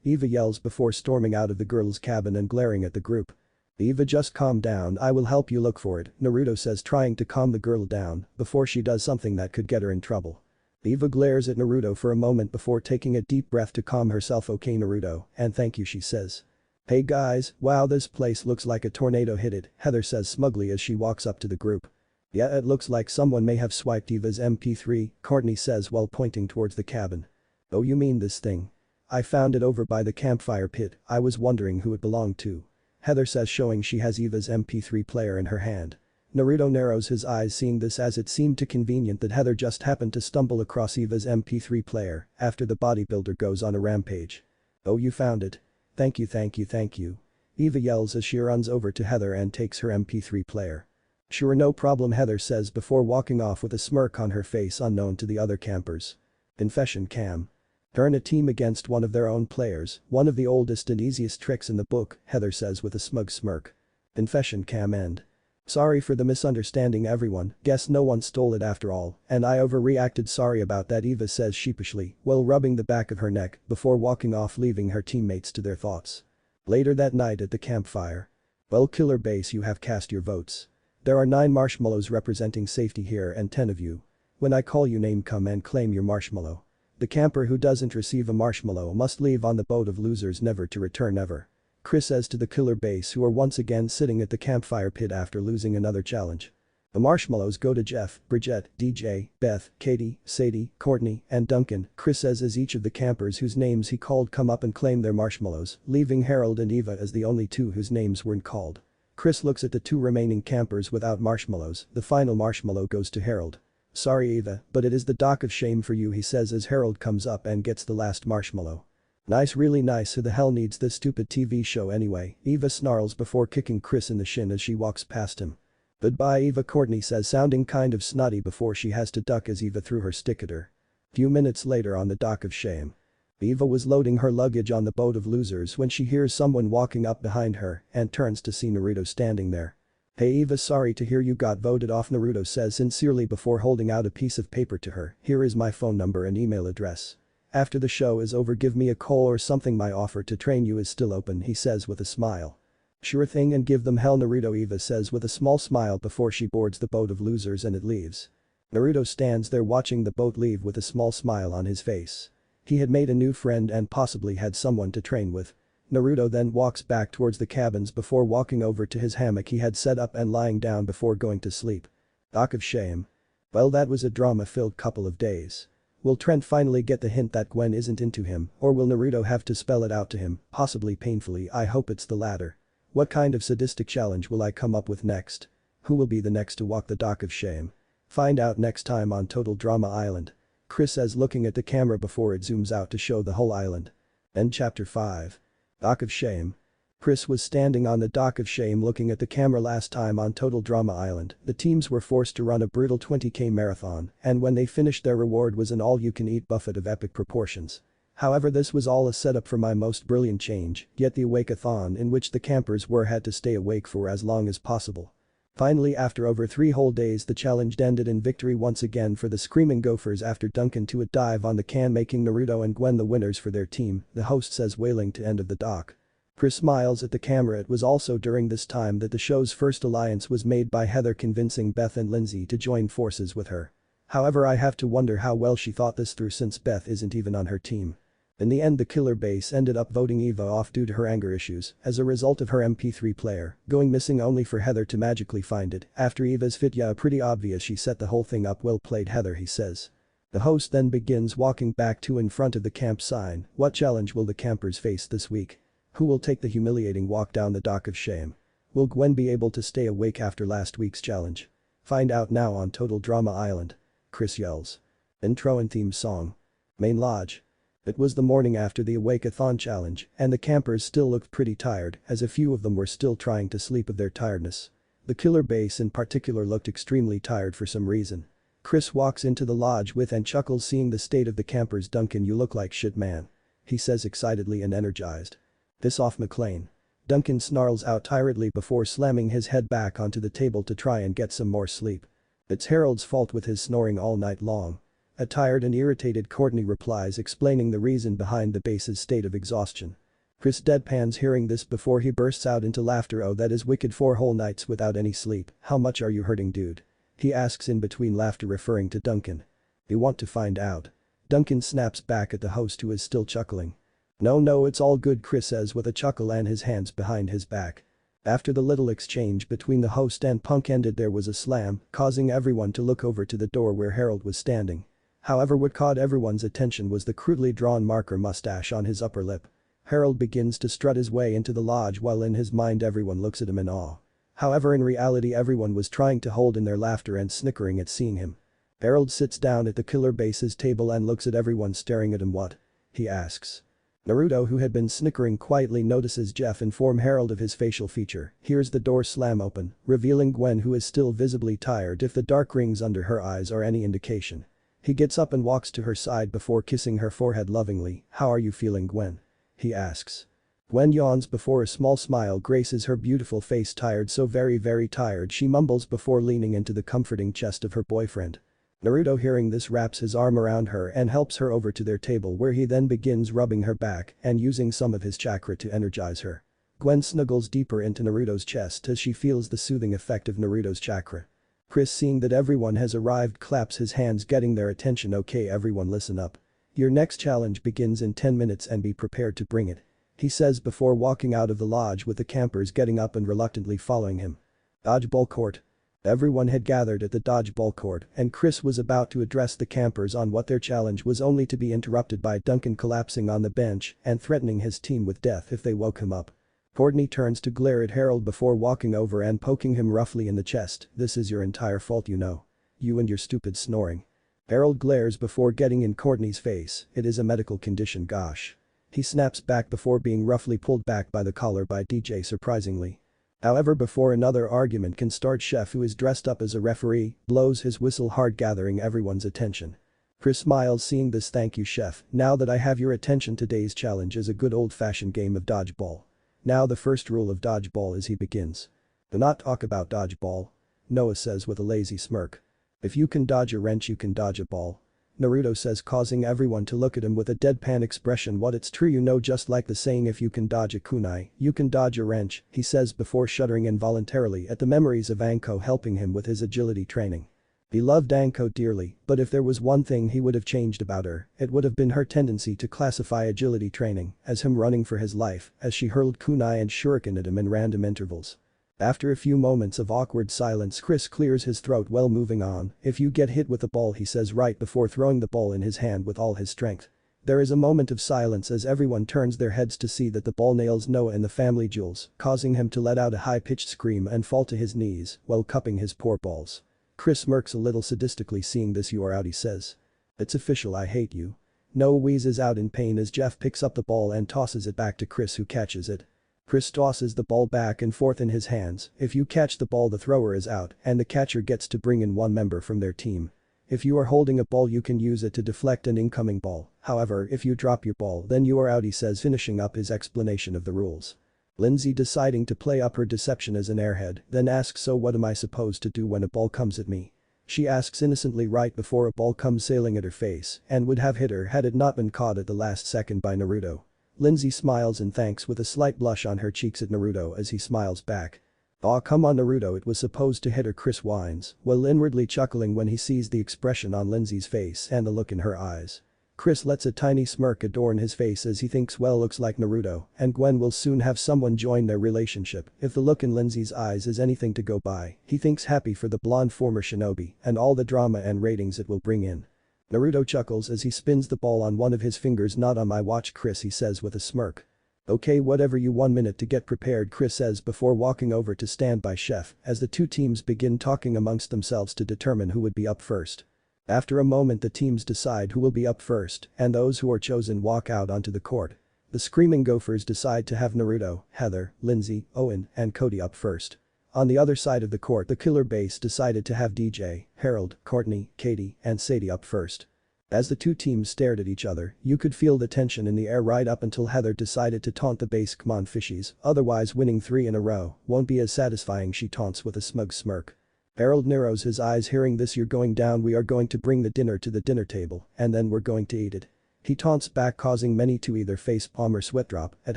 Eva yells before storming out of the girls' cabin and glaring at the group. Eva, just calm down, I will help you look for it, Naruto says, trying to calm the girl down before she does something that could get her in trouble. Eva glares at Naruto for a moment before taking a deep breath to calm herself. Okay Naruto, and thank you, she says. Hey guys, wow, this place looks like a tornado hit it, Heather says smugly as she walks up to the group. Yeah, it looks like someone may have swiped Eva's MP3, Courtney says while pointing towards the cabin. Oh, you mean this thing? I found it over by the campfire pit, I was wondering who it belonged to. Heather says, showing she has Eva's MP3 player in her hand. Naruto narrows his eyes seeing this as it seemed too convenient that Heather just happened to stumble across Eva's MP3 player after the bodybuilder goes on a rampage. "Oh, you found it. Thank you, thank you, thank you." Eva yells as she runs over to Heather and takes her MP3 player. "Sure, no problem," Heather says before walking off with a smirk on her face unknown to the other campers. Confession cam. They're in a team against one of their own players, one of the oldest and easiest tricks in the book, Heather says with a smug smirk. Confession cam end. "Sorry for the misunderstanding everyone, guess no one stole it after all, and I overreacted, sorry about that," Eva says sheepishly while rubbing the back of her neck before walking off leaving her teammates to their thoughts. Later that night at the campfire. "Well, Killer Base, you have cast your votes. There are 9 marshmallows representing safety here and 10 of you. When I call you name, come and claim your marshmallow. The camper who doesn't receive a marshmallow must leave on the boat of losers never to return ever." Chris says to the Killer Base, who are once again sitting at the campfire pit after losing another challenge. The marshmallows go to Jeff, Bridget, DJ, Beth, Katie, Sadie, Courtney, and Duncan, Chris says as each of the campers whose names he called come up and claim their marshmallows, leaving Harold and Eva as the only 2 whose names weren't called. Chris looks at the 2 remaining campers without marshmallows, the final marshmallow goes to Harold. "Sorry Eva, but it is the dock of shame for you," he says as Harold comes up and gets the last marshmallow. "Nice, really nice, who the hell needs this stupid TV show anyway," Eva snarls before kicking Chris in the shin as she walks past him. "Goodbye Eva," Courtney says sounding kind of snotty before she has to duck as Eva threw her stick at her. Few minutes later on the dock of shame. Eva was loading her luggage on the boat of losers when she hears someone walking up behind her and turns to see Naruto standing there. "Hey Eva, sorry to hear you got voted off," Naruto says sincerely before holding out a piece of paper to her. "Here is my phone number and email address. After the show is over give me a call or something, my offer to train you is still open," he says with a smile. "Sure thing, and give them hell, Naruto," Eva says with a small smile before she boards the boat of losers and it leaves. Naruto stands there watching the boat leave with a small smile on his face. He had made a new friend and possibly had someone to train with. Naruto then walks back towards the cabins before walking over to his hammock he had set up and lying down before going to sleep. Dock of shame. Well, that was a drama-filled couple of days. Will Trent finally get the hint that Gwen isn't into him, or will Naruto have to spell it out to him, possibly painfully? I hope it's the latter. What kind of sadistic challenge will I come up with next? Who will be the next to walk the dock of shame? Find out next time on Total Drama Island. Chris says looking at the camera before it zooms out to show the whole island. End chapter 5. Dock of shame. Chris was standing on the dock of shame looking at the camera last time on Total Drama Island. The teams were forced to run a brutal 20k marathon, and when they finished their reward was an all-you-can-eat buffet of epic proportions. However, this was all a setup for my most brilliant change, yet the Awakeathon in which the campers had to stay awake for as long as possible. Finally, after over 3 whole days, the challenge ended in victory once again for the Screaming Gophers after Duncan to a dive on the can, making Naruto and Gwen the winners for their team, the host says wailing to end of the dock. Chris smiles at the camera. It was also during this time that the show's first alliance was made by Heather convincing Beth and Lindsay to join forces with her. However, I have to wonder how well she thought this through since Beth isn't even on her team. In the end, the Killer Base ended up voting Eva off due to her anger issues as a result of her MP3 player going missing, only for Heather to magically find it after Eva's fit. "Yeah, pretty obvious she set the whole thing up, well played Heather," he says. The host then begins walking back to in front of the camp sign. What challenge will the campers face this week? Who will take the humiliating walk down the dock of shame? Will Gwen be able to stay awake after last week's challenge? Find out now on Total Drama Island. Chris yells. Intro and theme song. Main lodge. It was the morning after the Awakeathon challenge, and the campers still looked pretty tired as a few of them were still trying to sleep of their tiredness. The Killer Base in particular looked extremely tired for some reason. Chris walks into the lodge with and chuckles seeing the state of the campers. "Duncan, you look like shit, man," he says excitedly and energized. "Piss off, McLean." Duncan snarls out tiredly before slamming his head back onto the table to try and get some more sleep. It's Harold's fault with his snoring all night long. A tired and irritated Courtney replies explaining the reason behind the base's state of exhaustion. Chris deadpans hearing this before he bursts out into laughter. "Oh, that is wicked, 4 whole nights without any sleep. How much are you hurting, dude?" he asks in between laughter, referring to Duncan. "You want to find out?" Duncan snaps back at the host, who is still chuckling. No, it's all good," Chris says with a chuckle and his hands behind his back. After the little exchange between the host and Punk ended, there was a slam, causing everyone to look over to the door where Harold was standing. However, what caught everyone's attention was the crudely drawn marker mustache on his upper lip. Harold begins to strut his way into the lodge while in his mind everyone looks at him in awe. However, in reality everyone was trying to hold in their laughter and snickering at seeing him. Harold sits down at the killer base's table and looks at everyone staring at him. What? He asks. Naruto, who had been snickering quietly, notices Jeff inform Harold of his facial feature, hears the door slam open, revealing Gwen, who is still visibly tired if the dark rings under her eyes are any indication. He gets up and walks to her side before kissing her forehead lovingly. "How are you feeling, Gwen?" he asks. Gwen yawns before a small smile graces her beautiful face. "Tired, so very very tired," she mumbles before leaning into the comforting chest of her boyfriend. Naruto, hearing this, wraps his arm around her and helps her over to their table, where he then begins rubbing her back and using some of his chakra to energize her. Gwen snuggles deeper into Naruto's chest as she feels the soothing effect of Naruto's chakra. Chris, seeing that everyone has arrived, claps his hands, getting their attention. "Okay everyone, listen up. Your next challenge begins in 10 minutes and be prepared to bring it," he says before walking out of the lodge, with the campers getting up and reluctantly following him. Dodgeball court. Everyone had gathered at the dodgeball court and Chris was about to address the campers on what their challenge was, only to be interrupted by Duncan collapsing on the bench and threatening his team with death if they woke him up. Courtney turns to glare at Harold before walking over and poking him roughly in the chest. "This is your entire fault, you know. You and your stupid snoring." Harold glares before getting in Courtney's face. "It is a medical condition, gosh." He snaps back before being roughly pulled back by the collar by DJ, surprisingly. However, before another argument can start, Chef, who is dressed up as a referee, blows his whistle hard, gathering everyone's attention. Chris smiles seeing this. "Thank you, Chef. Now that I have your attention, today's challenge is a good old-fashioned game of dodgeball. Now the first rule of dodgeball is," he begins. "Do not talk about dodgeball," Noah says with a lazy smirk. "If you can dodge a wrench, you can dodge a ball," Naruto says, causing everyone to look at him with a deadpan expression. "What? It's true, you know, just like the saying, if you can dodge a kunai, you can dodge a wrench," he says before shuddering involuntarily at the memories of Anko helping him with his agility training. He loved Anko dearly, but if there was one thing he would have changed about her, it would have been her tendency to classify agility training as him running for his life as she hurled kunai and shuriken at him in random intervals. After a few moments of awkward silence, Chris clears his throat. "Well, moving on. If you get hit with a ball," he says right before throwing the ball in his hand with all his strength. There is a moment of silence as everyone turns their heads to see that the ball nails Noah in the family jewels, causing him to let out a high-pitched scream and fall to his knees while cupping his poor balls. Chris smirks a little sadistically seeing this. "You are out," he says. "It's official, I hate you." Noah wheezes out in pain as Jeff picks up the ball and tosses it back to Chris, who catches it. Chris tosses the ball back and forth in his hands. "If you catch the ball, the thrower is out and the catcher gets to bring in one member from their team. If you are holding a ball, you can use it to deflect an incoming ball. However, if you drop your ball, then you are out," he says, finishing up his explanation of the rules. Lindsay, deciding to play up her deception as an airhead, then asks, "So what am I supposed to do when a ball comes at me?" She asks innocently right before a ball comes sailing at her face and would have hit her had it not been caught at the last second by Naruto. Lindsay smiles and thanks with a slight blush on her cheeks at Naruto as he smiles back. "Aw, come on, Naruto, it was supposed to hit her," Chris whines, while inwardly chuckling when he sees the expression on Lindsay's face and the look in her eyes. Chris lets a tiny smirk adorn his face as he thinks, well, looks like Naruto and Gwen will soon have someone join their relationship. If the look in Lindsay's eyes is anything to go by, he thinks happy for the blonde former shinobi and all the drama and ratings it will bring in. Naruto chuckles as he spins the ball on one of his fingers. "Not on my watch, Chris," he says with a smirk. "Okay, whatever, you 1 minute to get prepared," Chris says before walking over to stand by Chef as the two teams begin talking amongst themselves to determine who would be up first. After a moment, the teams decide who will be up first and those who are chosen walk out onto the court. The Screaming Gophers decide to have Naruto, Heather, Lindsay, Owen, and Cody up first. On the other side of the court, the Killer Base decided to have DJ, Harold, Courtney, Katie, and Sadie up first. As the two teams stared at each other, you could feel the tension in the air right up until Heather decided to taunt the base. "Come on, fishies, otherwise winning 3 in a row won't be as satisfying," she taunts with a smug smirk. Harold narrows his eyes hearing this. "You're going down, we are going to bring the dinner to the dinner table and then we're going to eat it." He taunts back, causing many to either facepalm or sweat drop at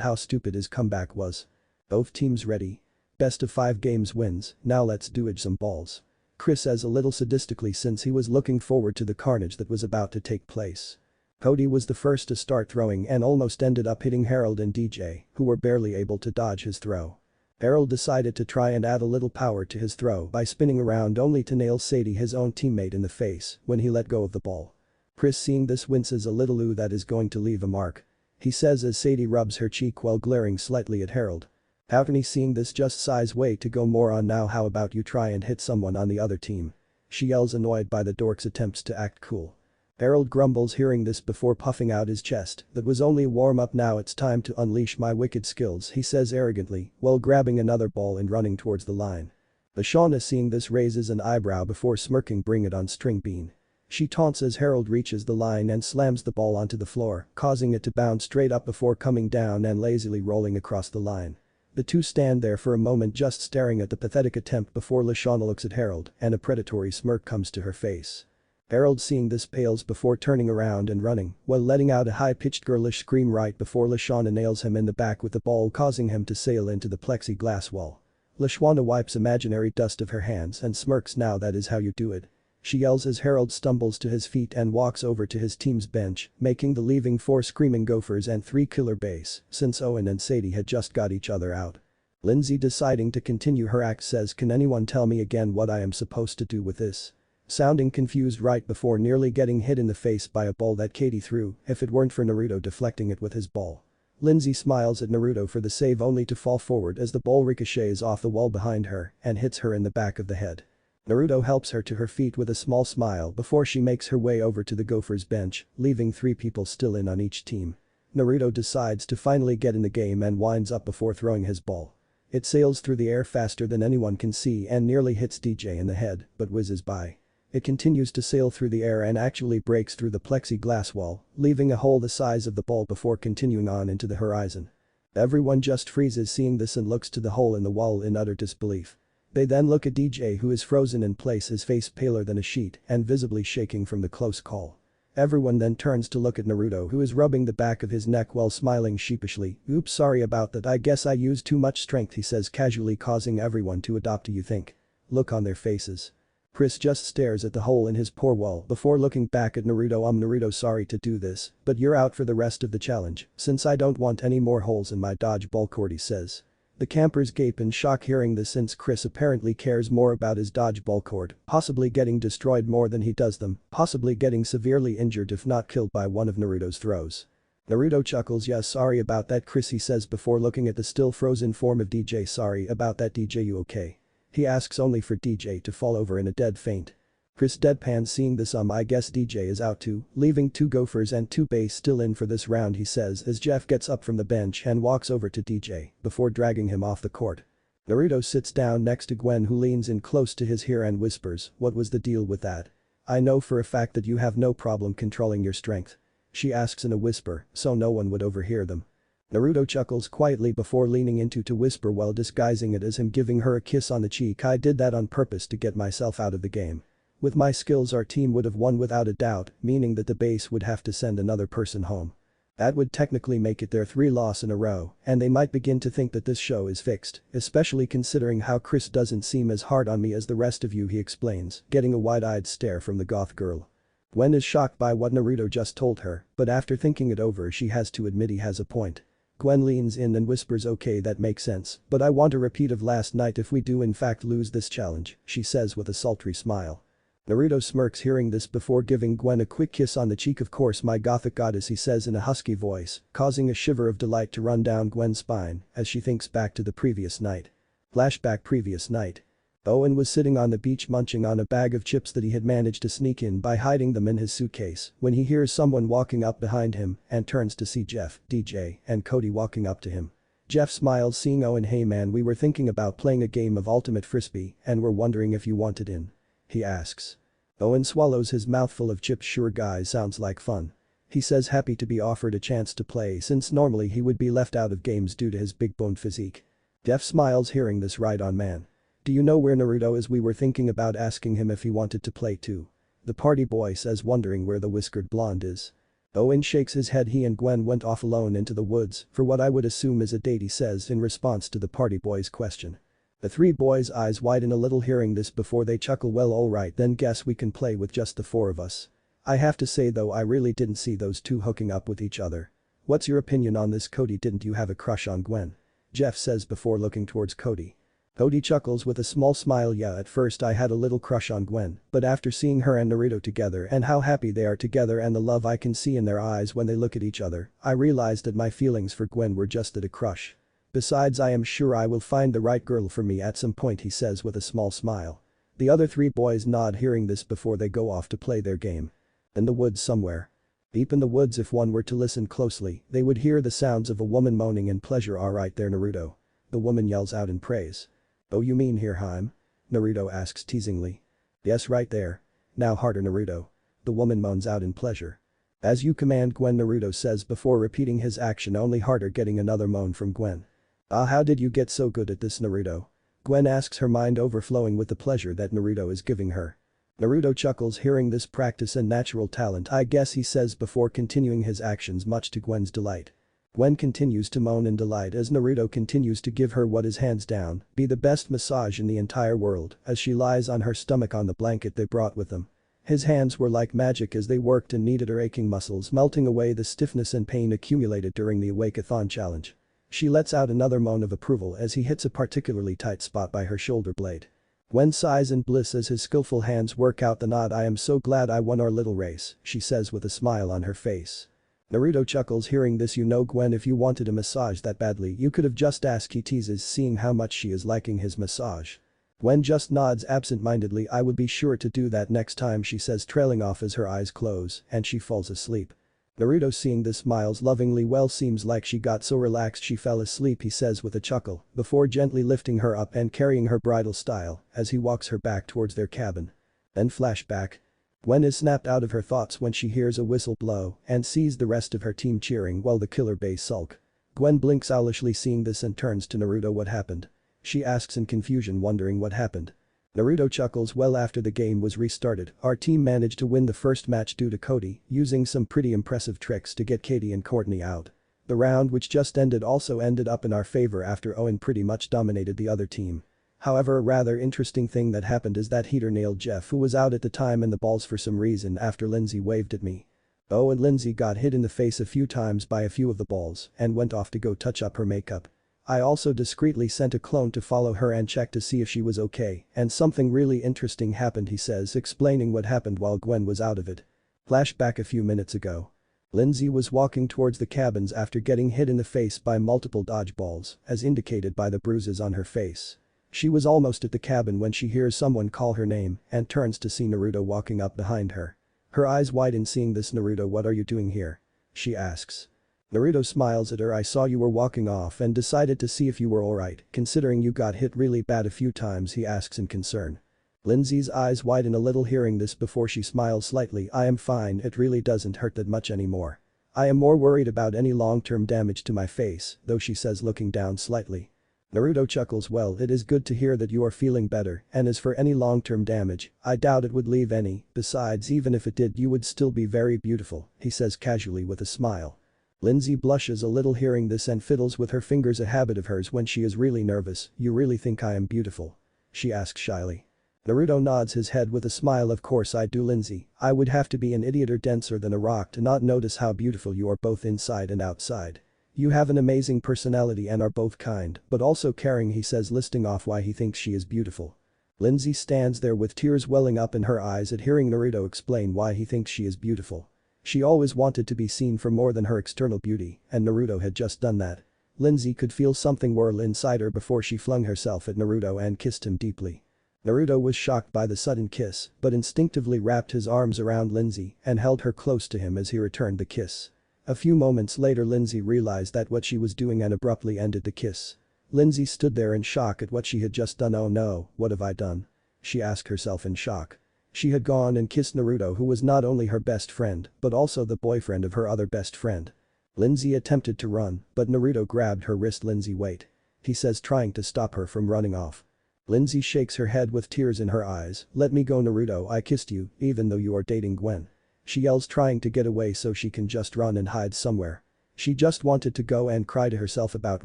how stupid his comeback was. Both teams ready? Best of 5 games wins, now let's do it some balls. Chris says a little sadistically since he was looking forward to the carnage that was about to take place. Cody was the first to start throwing and almost ended up hitting Harold and DJ, who were barely able to dodge his throw. Harold decided to try and add a little power to his throw by spinning around only to nail Sadie, his own teammate, in the face when he let go of the ball. Chris, seeing this, winces a little. "Ooh, that is going to leave a mark," he says as Sadie rubs her cheek while glaring slightly at Harold. Outani seeing this just sighs way to go more on now how about you try and hit someone on the other team. She yells annoyed by the dork's attempts to act cool. Harold grumbles hearing this before puffing out his chest, that was only a warm-up now it's time to unleash my wicked skills he says arrogantly while grabbing another ball and running towards the line. Lashawna seeing this raises an eyebrow before smirking bring it on string bean. She taunts as Harold reaches the line and slams the ball onto the floor, causing it to bounce straight up before coming down and lazily rolling across the line. The two stand there for a moment just staring at the pathetic attempt before Lashawna looks at Harold and a predatory smirk comes to her face. Harold seeing this pales before turning around and running while letting out a high-pitched girlish scream right before Lashawna nails him in the back with the ball causing him to sail into the plexiglass wall. Lashawna wipes imaginary dust of her hands and smirks now that is how you do it. She yells as Harold stumbles to his feet and walks over to his team's bench, making the leaving 4 screaming gophers and 3 killer base since Owen and Sadie had just got each other out. Lindsay deciding to continue her act says can anyone tell me again what I am supposed to do with this? Sounding confused right before nearly getting hit in the face by a ball that Katie threw if it weren't for Naruto deflecting it with his ball. Lindsay smiles at Naruto for the save only to fall forward as the ball ricochets off the wall behind her and hits her in the back of the head. Naruto helps her to her feet with a small smile before she makes her way over to the Gophers bench, leaving 3 people still in on each team. Naruto decides to finally get in the game and winds up before throwing his ball. It sails through the air faster than anyone can see and nearly hits DJ in the head, but whizzes by. It continues to sail through the air and actually breaks through the plexiglass wall, leaving a hole the size of the ball before continuing on into the horizon. Everyone just freezes seeing this and looks to the hole in the wall in utter disbelief. They then look at DJ who is frozen in place, his face paler than a sheet and visibly shaking from the close call. Everyone then turns to look at Naruto who is rubbing the back of his neck while smiling sheepishly. Oops, sorry about that, I guess I used too much strength, he says casually, causing everyone to adopt a you think look on their faces. Chris just stares at the hole in his poor wall before looking back at Naruto. Naruto, sorry to do this, but you're out for the rest of the challenge since I don't want any more holes in my dodgeball court, he says. The campers gape in shock hearing this since Chris apparently cares more about his dodgeball court, possibly getting destroyed more than he does them, possibly getting severely injured if not killed by one of Naruto's throws. Naruto chuckles, yeah, sorry about that, Chris, he says before looking at the still frozen form of DJ. Sorry about that, DJ, you okay? He asks only for DJ to fall over in a dead faint. Chris deadpans seeing this. I guess DJ is out too, leaving 2 gophers and 2 base still in for this round, he says as Jeff gets up from the bench and walks over to DJ before dragging him off the court. Naruto sits down next to Gwen who leans in close to his ear and whispers, what was the deal with that? I know for a fact that you have no problem controlling your strength. She asks in a whisper so no one would overhear them. Naruto chuckles quietly before leaning into to whisper while disguising it as him giving her a kiss on the cheek, I did that on purpose to get myself out of the game. With my skills our team would have won without a doubt, meaning that the base would have to send another person home. That would technically make it their 3 loss in a row, and they might begin to think that this show is fixed, especially considering how Chris doesn't seem as hard on me as the rest of you, he explains, getting a wide-eyed stare from the goth girl. Gwen is shocked by what Naruto just told her, but after thinking it over she has to admit he has a point. Gwen leans in and whispers, okay, that makes sense, but I want a repeat of last night if we do in fact lose this challenge, she says with a sultry smile. Naruto smirks hearing this before giving Gwen a quick kiss on the cheek. Of course, my gothic goddess, he says in a husky voice, causing a shiver of delight to run down Gwen's spine as she thinks back to the previous night. Flashback previous night. Owen was sitting on the beach munching on a bag of chips that he had managed to sneak in by hiding them in his suitcase when he hears someone walking up behind him and turns to see Jeff, DJ, and Cody walking up to him. Jeff smiles seeing Owen. Hey man, we were thinking about playing a game of ultimate frisbee and were wondering if you wanted in. He asks. Owen swallows his mouthful of chips. Sure guy, sounds like fun. He says happy to be offered a chance to play since normally he would be left out of games due to his big boned physique. Jeff smiles hearing this. Right on man. Do you know where Naruto is? We were thinking about asking him if he wanted to play too. The party boy says, wondering where the whiskered blonde is. Owen shakes his head. He and Gwen went off alone into the woods for what I would assume is a date, he says in response to the party boy's question. The 3 boys' eyes widen a little hearing this before they chuckle, well alright then, guess we can play with just the 4 of us. I have to say though I really didn't see those 2 hooking up with each other. What's your opinion on this, Cody? Didn't you have a crush on Gwen? Jeff says before looking towards Cody. Cody chuckles with a small smile. Yeah, at first I had a little crush on Gwen, but after seeing her and Naruto together and how happy they are together and the love I can see in their eyes when they look at each other, I realized that my feelings for Gwen were just that, a crush. Besides, I am sure I will find the right girl for me at some point, he says with a small smile. The other three boys nod hearing this before they go off to play their game. In the woods somewhere. Deep in the woods, if one were to listen closely, they would hear the sounds of a woman moaning in pleasure. Alright there, Naruto. The woman yells out in praise. Oh, you mean here, harem? Naruto asks teasingly. Yes, right there. Now harder, Naruto. The woman moans out in pleasure. As you command, Gwen, Naruto says before repeating his action only harder, getting another moan from Gwen. Ah, how did you get so good at this, Naruto? Gwen asks, her mind overflowing with the pleasure that Naruto is giving her. Naruto chuckles hearing this practice and natural talent, I guess, he says before continuing his actions much to Gwen's delight. Gwen continues to moan in delight as Naruto continues to give her what is hands down be the best massage in the entire world as she lies on her stomach on the blanket they brought with them. His hands were like magic as they worked and kneaded her aching muscles, melting away the stiffness and pain accumulated during the Awakeathon challenge. She lets out another moan of approval as he hits a particularly tight spot by her shoulder blade. Gwen sighs in bliss as his skillful hands work out the knot. I am so glad I won our little race, she says with a smile on her face. Naruto chuckles hearing this. You know, Gwen, if you wanted a massage that badly you could have just asked, he teases, seeing how much she is liking his massage. Gwen just nods absent-mindedly. I would be sure to do that next time, she says, trailing off as her eyes close and she falls asleep. Naruto seeing this smiles lovingly. Well, seems like she got so relaxed she fell asleep, he says with a chuckle before gently lifting her up and carrying her bridal style as he walks her back towards their cabin. Then flashback. Gwen is snapped out of her thoughts when she hears a whistle blow and sees the rest of her team cheering while the killer bees sulk. Gwen blinks owlishly seeing this and turns to Naruto. What happened? She asks in confusion, wondering what happened. Naruto chuckles. Well, after the game was restarted, our team managed to win the first match due to Cody using some pretty impressive tricks to get Katie and Courtney out. The round which just ended also ended up in our favor after Owen pretty much dominated the other team. However, a rather interesting thing that happened is that Heater nailed Jeff, who was out at the time, in the balls for some reason after Lindsay waved at me. Oh, and Lindsay got hit in the face a few times by a few of the balls and went off to go touch up her makeup. I also discreetly sent a clone to follow her and check to see if she was okay, and something really interesting happened, he says, explaining what happened while Gwen was out of it. Flashback a few minutes ago. Lindsay was walking towards the cabins after getting hit in the face by multiple dodgeballs, as indicated by the bruises on her face. She was almost at the cabin when she hears someone call her name and turns to see Naruto walking up behind her. Her eyes widen seeing this. Naruto, what are you doing here? She asks. Naruto smiles at her. I saw you were walking off and decided to see if you were alright, considering you got hit really bad a few times, he asks in concern. Lindsay's eyes widen a little hearing this before she smiles slightly. I am fine, it really doesn't hurt that much anymore. I am more worried about any long-term damage to my face, though, she says looking down slightly. Naruto chuckles. Well, it is good to hear that you are feeling better, and as for any long-term damage, I doubt it would leave any, besides even if it did you would still be very beautiful, he says casually with a smile. Lindsay blushes a little hearing this and fiddles with her fingers, a habit of hers when she is really nervous. You really think I am beautiful? She asks shyly. Naruto nods his head with a smile. Of course I do, Lindsay. I would have to be an idiot or denser than a rock to not notice how beautiful you are both inside and outside. You have an amazing personality and are both kind, but also caring, he says, listing off why he thinks she is beautiful. Lindsay stands there with tears welling up in her eyes at hearing Naruto explain why he thinks she is beautiful. She always wanted to be seen for more than her external beauty, and Naruto had just done that. Lindsay could feel something whirl inside her before she flung herself at Naruto and kissed him deeply. Naruto was shocked by the sudden kiss, but instinctively wrapped his arms around Lindsay and held her close to him as he returned the kiss. A few moments later, Lindsay realized that what she was doing and abruptly ended the kiss. Lindsay stood there in shock at what she had just done. Oh no, what have I done? She asked herself in shock. She had gone and kissed Naruto, who was not only her best friend, but also the boyfriend of her other best friend. Lindsay attempted to run, but Naruto grabbed her wrist. Lindsay, wait. He says, trying to stop her from running off. Lindsay shakes her head with tears in her eyes. Let me go, Naruto, I kissed you, even though you are dating Gwen. She yells, trying to get away so she can just run and hide somewhere. She just wanted to go and cry to herself about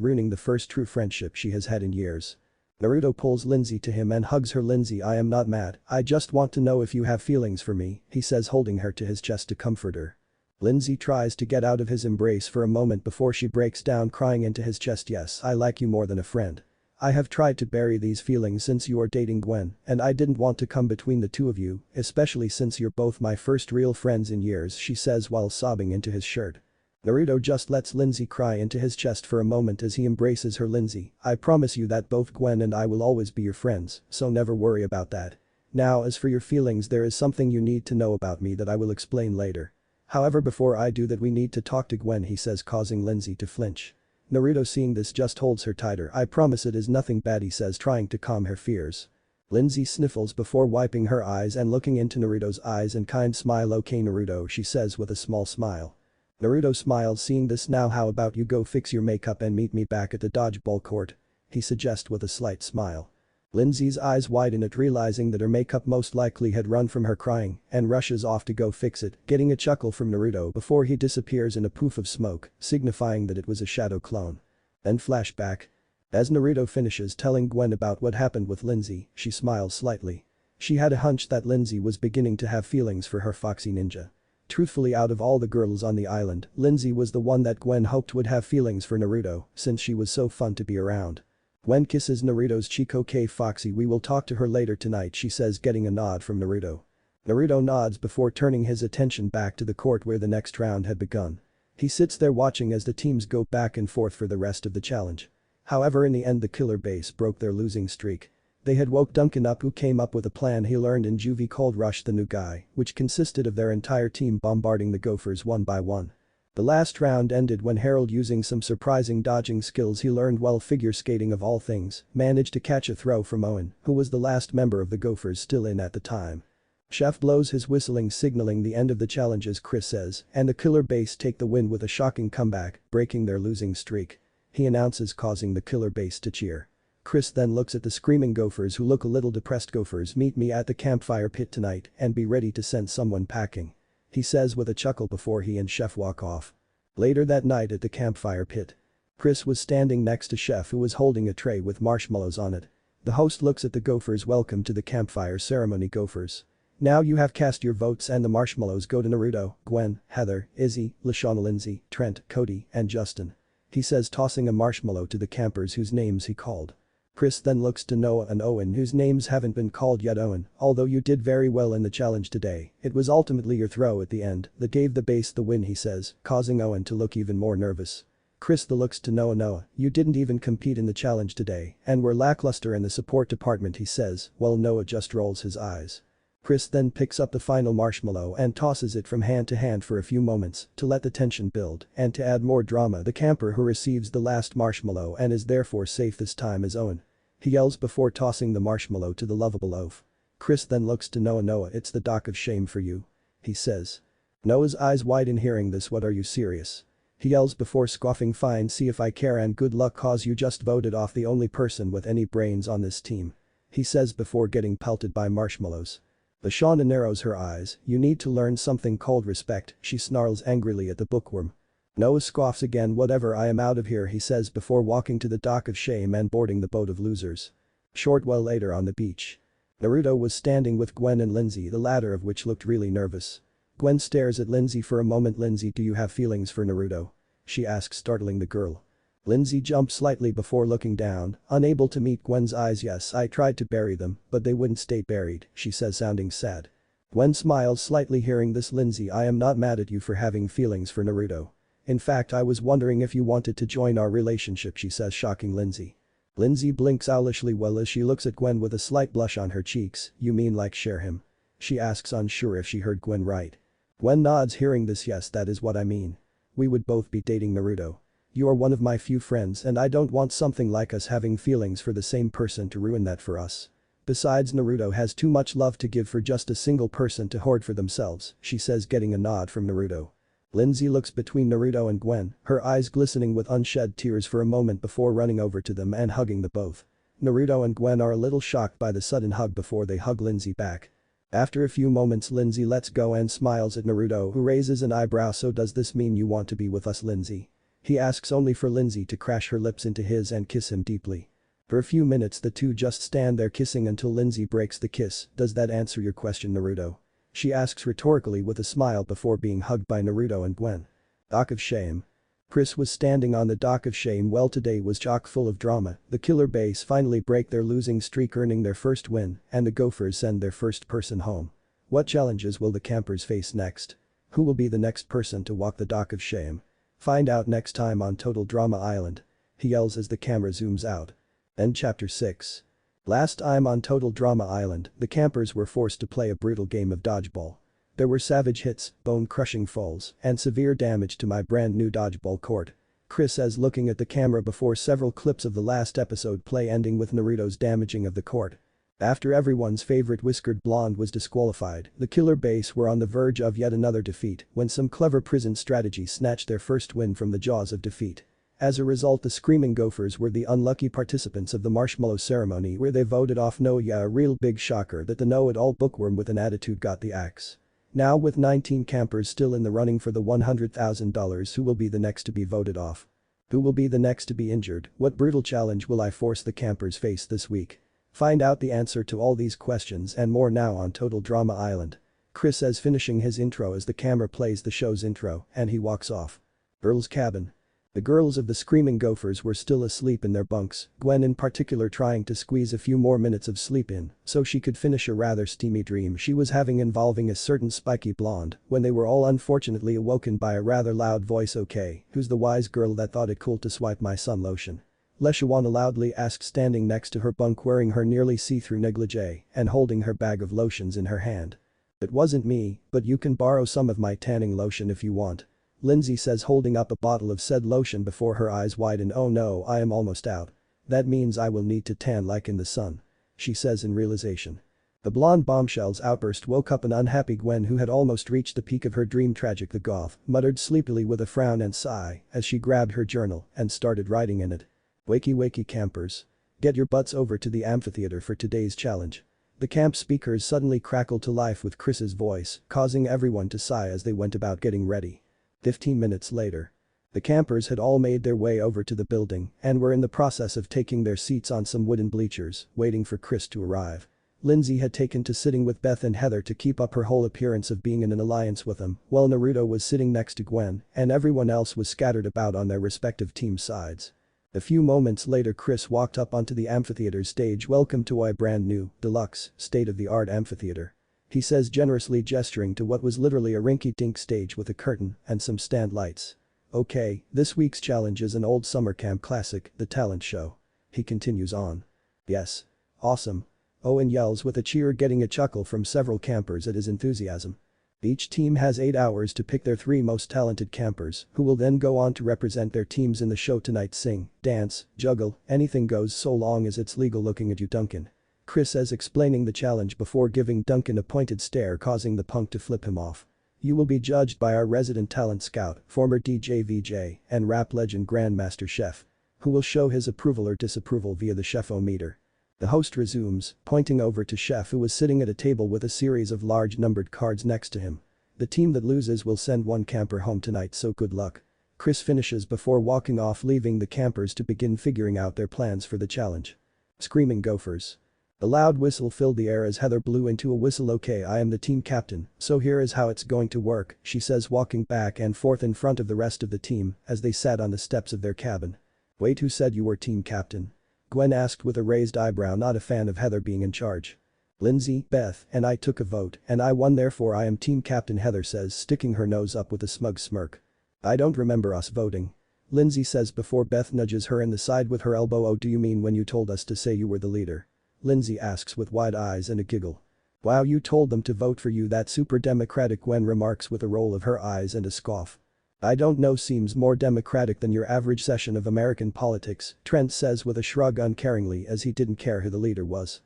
ruining the first true friendship she has had in years. Naruto pulls Lindsay to him and hugs her. Lindsay, I am not mad, I just want to know if you have feelings for me, he says, holding her to his chest to comfort her. Lindsay tries to get out of his embrace for a moment before she breaks down crying into his chest. Yes, I like you more than a friend. I have tried to bury these feelings since you are dating Gwen, and I didn't want to come between the two of you, especially since you're both my first real friends in years, she says while sobbing into his shirt. Naruto just lets Lindsay cry into his chest for a moment as he embraces her. Lindsay, I promise you that both Gwen and I will always be your friends, so never worry about that. Now as for your feelings, there is something you need to know about me that I will explain later. However, before I do that we need to talk to Gwen, he says, causing Lindsay to flinch. Naruto, seeing this, just holds her tighter. I promise it is nothing bad, he says, trying to calm her fears. Lindsay sniffles before wiping her eyes and looking into Naruto's eyes and kind smile. Okay Naruto, she says with a small smile. Naruto smiles, seeing this. Now how about you go fix your makeup and meet me back at the dodgeball court? He suggests with a slight smile. Lindsay's eyes widen at realizing that her makeup most likely had run from her, crying, and rushes off to go fix it, getting a chuckle from Naruto before he disappears in a poof of smoke, signifying that it was a shadow clone. Then flashback. As Naruto finishes telling Gwen about what happened with Lindsay, she smiles slightly. She had a hunch that Lindsay was beginning to have feelings for her foxy ninja. Truthfully, out of all the girls on the island, Lindsay was the one that Gwen hoped would have feelings for Naruto, since she was so fun to be around. Gwen kisses Naruto's cheek. Okay Foxy, we will talk to her later tonight, she says, getting a nod from Naruto. Naruto nods before turning his attention back to the court where the next round had begun. He sits there watching as the teams go back and forth for the rest of the challenge. However, in the end the killer base broke their losing streak. They had woke Duncan up, who came up with a plan he learned in juvie called Rush the New Guy, which consisted of their entire team bombarding the Gophers one by one. The last round ended when Harold, using some surprising dodging skills he learned while figure skating of all things, managed to catch a throw from Owen, who was the last member of the Gophers still in at the time. Chef blows his whistling, signaling the end of the challenge, as Chris says, and the killer base take the win with a shocking comeback, breaking their losing streak. He announces, causing the killer base to cheer. Chris then looks at the screaming Gophers, who look a little depressed. Gophers, meet me at the campfire pit tonight and be ready to send someone packing. He says with a chuckle before he and Chef walk off. Later that night at the campfire pit. Chris was standing next to Chef, who was holding a tray with marshmallows on it. The host looks at the Gophers. Welcome to the campfire ceremony, Gophers. Now you have cast your votes and the marshmallows go to Naruto, Gwen, Heather, Izzy, Lashana, Lindsay, Trent, Cody, and Justin. He says, tossing a marshmallow to the campers whose names he called. Chris then looks to Noah and Owen, whose names haven't been called yet. Owen, although you did very well in the challenge today, it was ultimately your throw at the end that gave the base the win, he says, causing Owen to look even more nervous. Chris then looks to Noah. Noah, you didn't even compete in the challenge today and were lackluster in the support department, he says, while Noah just rolls his eyes. Chris then picks up the final marshmallow and tosses it from hand to hand for a few moments to let the tension build, and to add more drama, the camper who receives the last marshmallow and is therefore safe this time is Owen. He yells before tossing the marshmallow to the lovable oaf. Chris then looks to Noah. Noah, it's the dock of shame for you. He says. Noah's eyes widen hearing this. What, are you serious? He yells before scoffing. Fine, see if I care, and good luck, cause you just voted off the only person with any brains on this team. He says before getting pelted by marshmallows. Lashana narrows her eyes. You need to learn something called respect, she snarls angrily at the bookworm. Noah scoffs again. Whatever, I am out of here, he says before walking to the dock of shame and boarding the boat of losers. Short while later on the beach. Naruto was standing with Gwen and Lindsay, the latter of which looked really nervous. Gwen stares at Lindsay for a moment. Lindsay, do you have feelings for Naruto? She asks, startling the girl. Lindsay jumps slightly before looking down, unable to meet Gwen's eyes. Yes, I tried to bury them, but they wouldn't stay buried, she says, sounding sad. Gwen smiles slightly hearing this. Lindsay, I am not mad at you for having feelings for Naruto. In fact, I was wondering if you wanted to join our relationship, she says, shocking Lindsay. Lindsay blinks owlishly well as she looks at Gwen with a slight blush on her cheeks. You mean like share him? She asks, unsure if she heard Gwen right. Gwen nods hearing this. Yes, that is what I mean. We would both be dating Naruto. You are one of my few friends and I don't want something like us having feelings for the same person to ruin that for us. Besides, Naruto has too much love to give for just a single person to hoard for themselves, she says, getting a nod from Naruto. Lindsay looks between Naruto and Gwen, her eyes glistening with unshed tears for a moment before running over to them and hugging the both. Naruto and Gwen are a little shocked by the sudden hug before they hug Lindsay back. After a few moments, Lindsay lets go and smiles at Naruto, who raises an eyebrow. So does this mean you want to be with us, Lindsay? He asks, only for Lindsay to crash her lips into his and kiss him deeply. For a few minutes the two just stand there kissing until Lindsay breaks the kiss. Does that answer your question, Naruto? She asks rhetorically with a smile before being hugged by Naruto and Gwen. Dock of shame. Chris was standing on the dock of shame. Well, today was chock full of drama. The killer base finally break their losing streak, earning their first win, and the Gophers send their first person home. What challenges will the campers face next? Who will be the next person to walk the dock of shame? Find out next time on Total Drama Island. He yells as the camera zooms out. End chapter 6. Last time on Total Drama Island, the campers were forced to play a brutal game of dodgeball. There were savage hits, bone-crushing falls, and severe damage to my brand new dodgeball court. Chris says looking at the camera before several clips of the last episode play ending with Naruto's damaging of the court. After everyone's favorite whiskered blonde was disqualified, the killer base were on the verge of yet another defeat when some clever prison strategy snatched their first win from the jaws of defeat. As a result, the Screaming Gophers were the unlucky participants of the marshmallow ceremony where they voted off No. Yeah, a real big shocker that the know-it-all bookworm with an attitude got the axe. Now with 19 campers still in the running for the $100,000, who will be the next to be voted off? Who will be the next to be injured? What brutal challenge will I force the campers face this week? Find out the answer to all these questions and more now on Total Drama Island. Chris says finishing his intro as the camera plays the show's intro and he walks off. Earl's cabin. The girls of the Screaming Gophers were still asleep in their bunks, Gwen in particular trying to squeeze a few more minutes of sleep in so she could finish a rather steamy dream she was having involving a certain spiky blonde when they were all unfortunately awoken by a rather loud voice. Okay, who's the wise girl that thought it cool to swipe my sun lotion? Leshawana loudly asked standing next to her bunk wearing her nearly see-through negligee and holding her bag of lotions in her hand. It wasn't me, but you can borrow some of my tanning lotion if you want. Lindsay says holding up a bottle of said lotion before her eyes widen. Oh no, I am almost out. That means I will need to tan like in the sun. She says in realization. The blonde bombshell's outburst woke up an unhappy Gwen who had almost reached the peak of her dream. Tragic, the goth muttered sleepily with a frown and sigh as she grabbed her journal and started writing in it. Wakey campers. Get your butts over to the amphitheater for today's challenge. The camp speakers suddenly crackled to life with Chris's voice, causing everyone to sigh as they went about getting ready. 15 minutes later. The campers had all made their way over to the building and were in the process of taking their seats on some wooden bleachers, waiting for Chris to arrive. Lindsay had taken to sitting with Beth and Heather to keep up her whole appearance of being in an alliance with them, while Naruto was sitting next to Gwen and everyone else was scattered about on their respective team sides. A few moments later Chris walked up onto the amphitheater stage. Welcome to our brand new, deluxe, state-of-the-art amphitheater. He says generously gesturing to what was literally a rinky-dink stage with a curtain and some stand lights. Okay, this week's challenge is an old summer camp classic, the talent show. He continues on. Yes. Awesome. Owen yells with a cheer, getting a chuckle from several campers at his enthusiasm. Each team has 8 hours to pick their 3 most talented campers, who will then go on to represent their teams in the show tonight. Sing, dance, juggle, anything goes so long as it's legal. Looking at you, Duncan. Chris says explaining the challenge before giving Duncan a pointed stare, causing the punk to flip him off. You will be judged by our resident talent scout, former DJ VJ, and rap legend Grandmaster Chef, who will show his approval or disapproval via the chef-o-meter. The host resumes, pointing over to Chef who was sitting at a table with a series of large numbered cards next to him. The team that loses will send one camper home tonight, so good luck. Chris finishes before walking off, leaving the campers to begin figuring out their plans for the challenge. Screaming Gophers. A loud whistle filled the air as Heather blew into a whistle. Okay, I am the team captain, so here is how it's going to work, she says, walking back and forth in front of the rest of the team as they sat on the steps of their cabin. Wait, who said you were team captain? Gwen asked with a raised eyebrow, not a fan of Heather being in charge. Lindsay, Beth, and I took a vote and I won, therefore I am team captain, Heather says, sticking her nose up with a smug smirk. I don't remember us voting. Lindsay says before Beth nudges her in the side with her elbow. Oh, do you mean when you told us to say you were the leader? Lindsay asks with wide eyes and a giggle. Wow, you told them to vote for you, that's super democratic, Gwen remarks with a roll of her eyes and a scoff. I don't know, seems more democratic than your average session of American politics, Trent says with a shrug uncaringly as he didn't care who the leader was.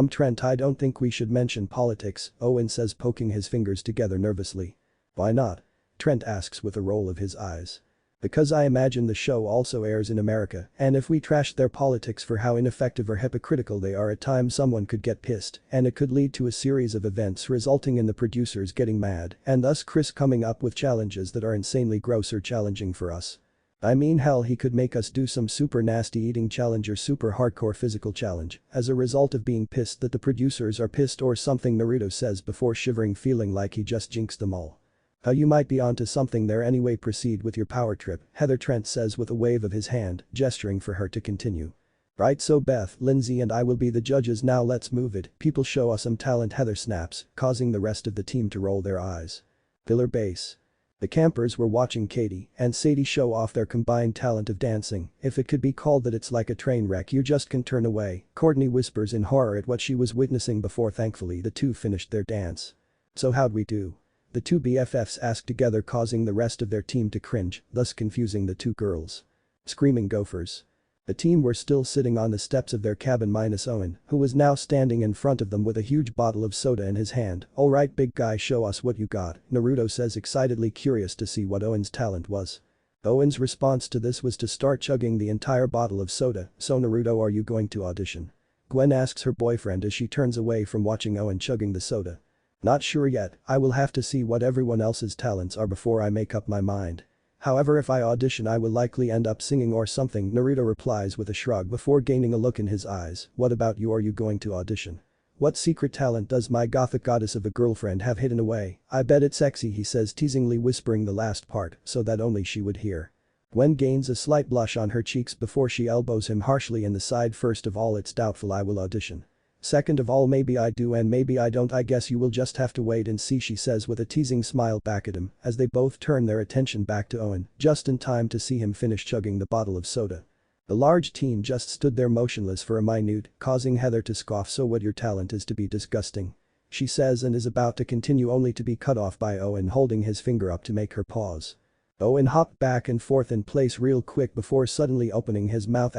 Trent, I don't think we should mention politics, Owen says, poking his fingers together nervously. Why not? Trent asks with a roll of his eyes. Because I imagine the show also airs in America, and if we trashed their politics for how ineffective or hypocritical they are at times, someone could get pissed and it could lead to a series of events resulting in the producers getting mad and thus Chris coming up with challenges that are insanely gross or challenging for us. I mean, hell, he could make us do some super nasty eating challenge or super hardcore physical challenge as a result of being pissed that the producers are pissed or something, Naruto says before shivering, feeling like he just jinxed them all. You might be onto something there. Anyway, proceed with your power trip, Heather, Trent says with a wave of his hand, gesturing for her to continue. Right, so Beth, Lindsay and I will be the judges now, let's move it, people show us some talent, Heather snaps, causing the rest of the team to roll their eyes. Filler base. The campers were watching Katie and Sadie show off their combined talent of dancing. If it could be called that, it's like a train wreck, you just can't turn away, Courtney whispers in horror at what she was witnessing before. Thankfully the two finished their dance. So how'd we do? The two BFFs asked together, causing the rest of their team to cringe, thus confusing the two girls. Screaming gophers. The team were still sitting on the steps of their cabin minus Owen, who was now standing in front of them with a huge bottle of soda in his hand. "Alright big guy, show us what you got," Naruto says, excitedly curious to see what Owen's talent was. Owen's response to this was to start chugging the entire bottle of soda. "So Naruto, are you going to audition?" Gwen asks her boyfriend as she turns away from watching Owen chugging the soda. "Not sure yet, I will have to see what everyone else's talents are before I make up my mind. However, if I audition I will likely end up singing or something," Naruto replies with a shrug before gaining a look in his eyes. "What about you, are you going to audition? What secret talent does my gothic goddess of a girlfriend have hidden away? I bet it's sexy," he says, teasingly whispering the last part so that only she would hear. Gwen gains a slight blush on her cheeks before she elbows him harshly in the side. "First of all, it's doubtful I will audition. Second of all, maybe I do and maybe I don't. I guess you will just have to wait and see," she says with a teasing smile back at him as they both turn their attention back to Owen, just in time to see him finish chugging the bottle of soda. The large team just stood there motionless for a minute, causing Heather to scoff. "So what, your talent is to be disgusting?" she says, and is about to continue only to be cut off by Owen holding his finger up to make her pause. Owen hopped back and forth in place real quick before suddenly opening his mouth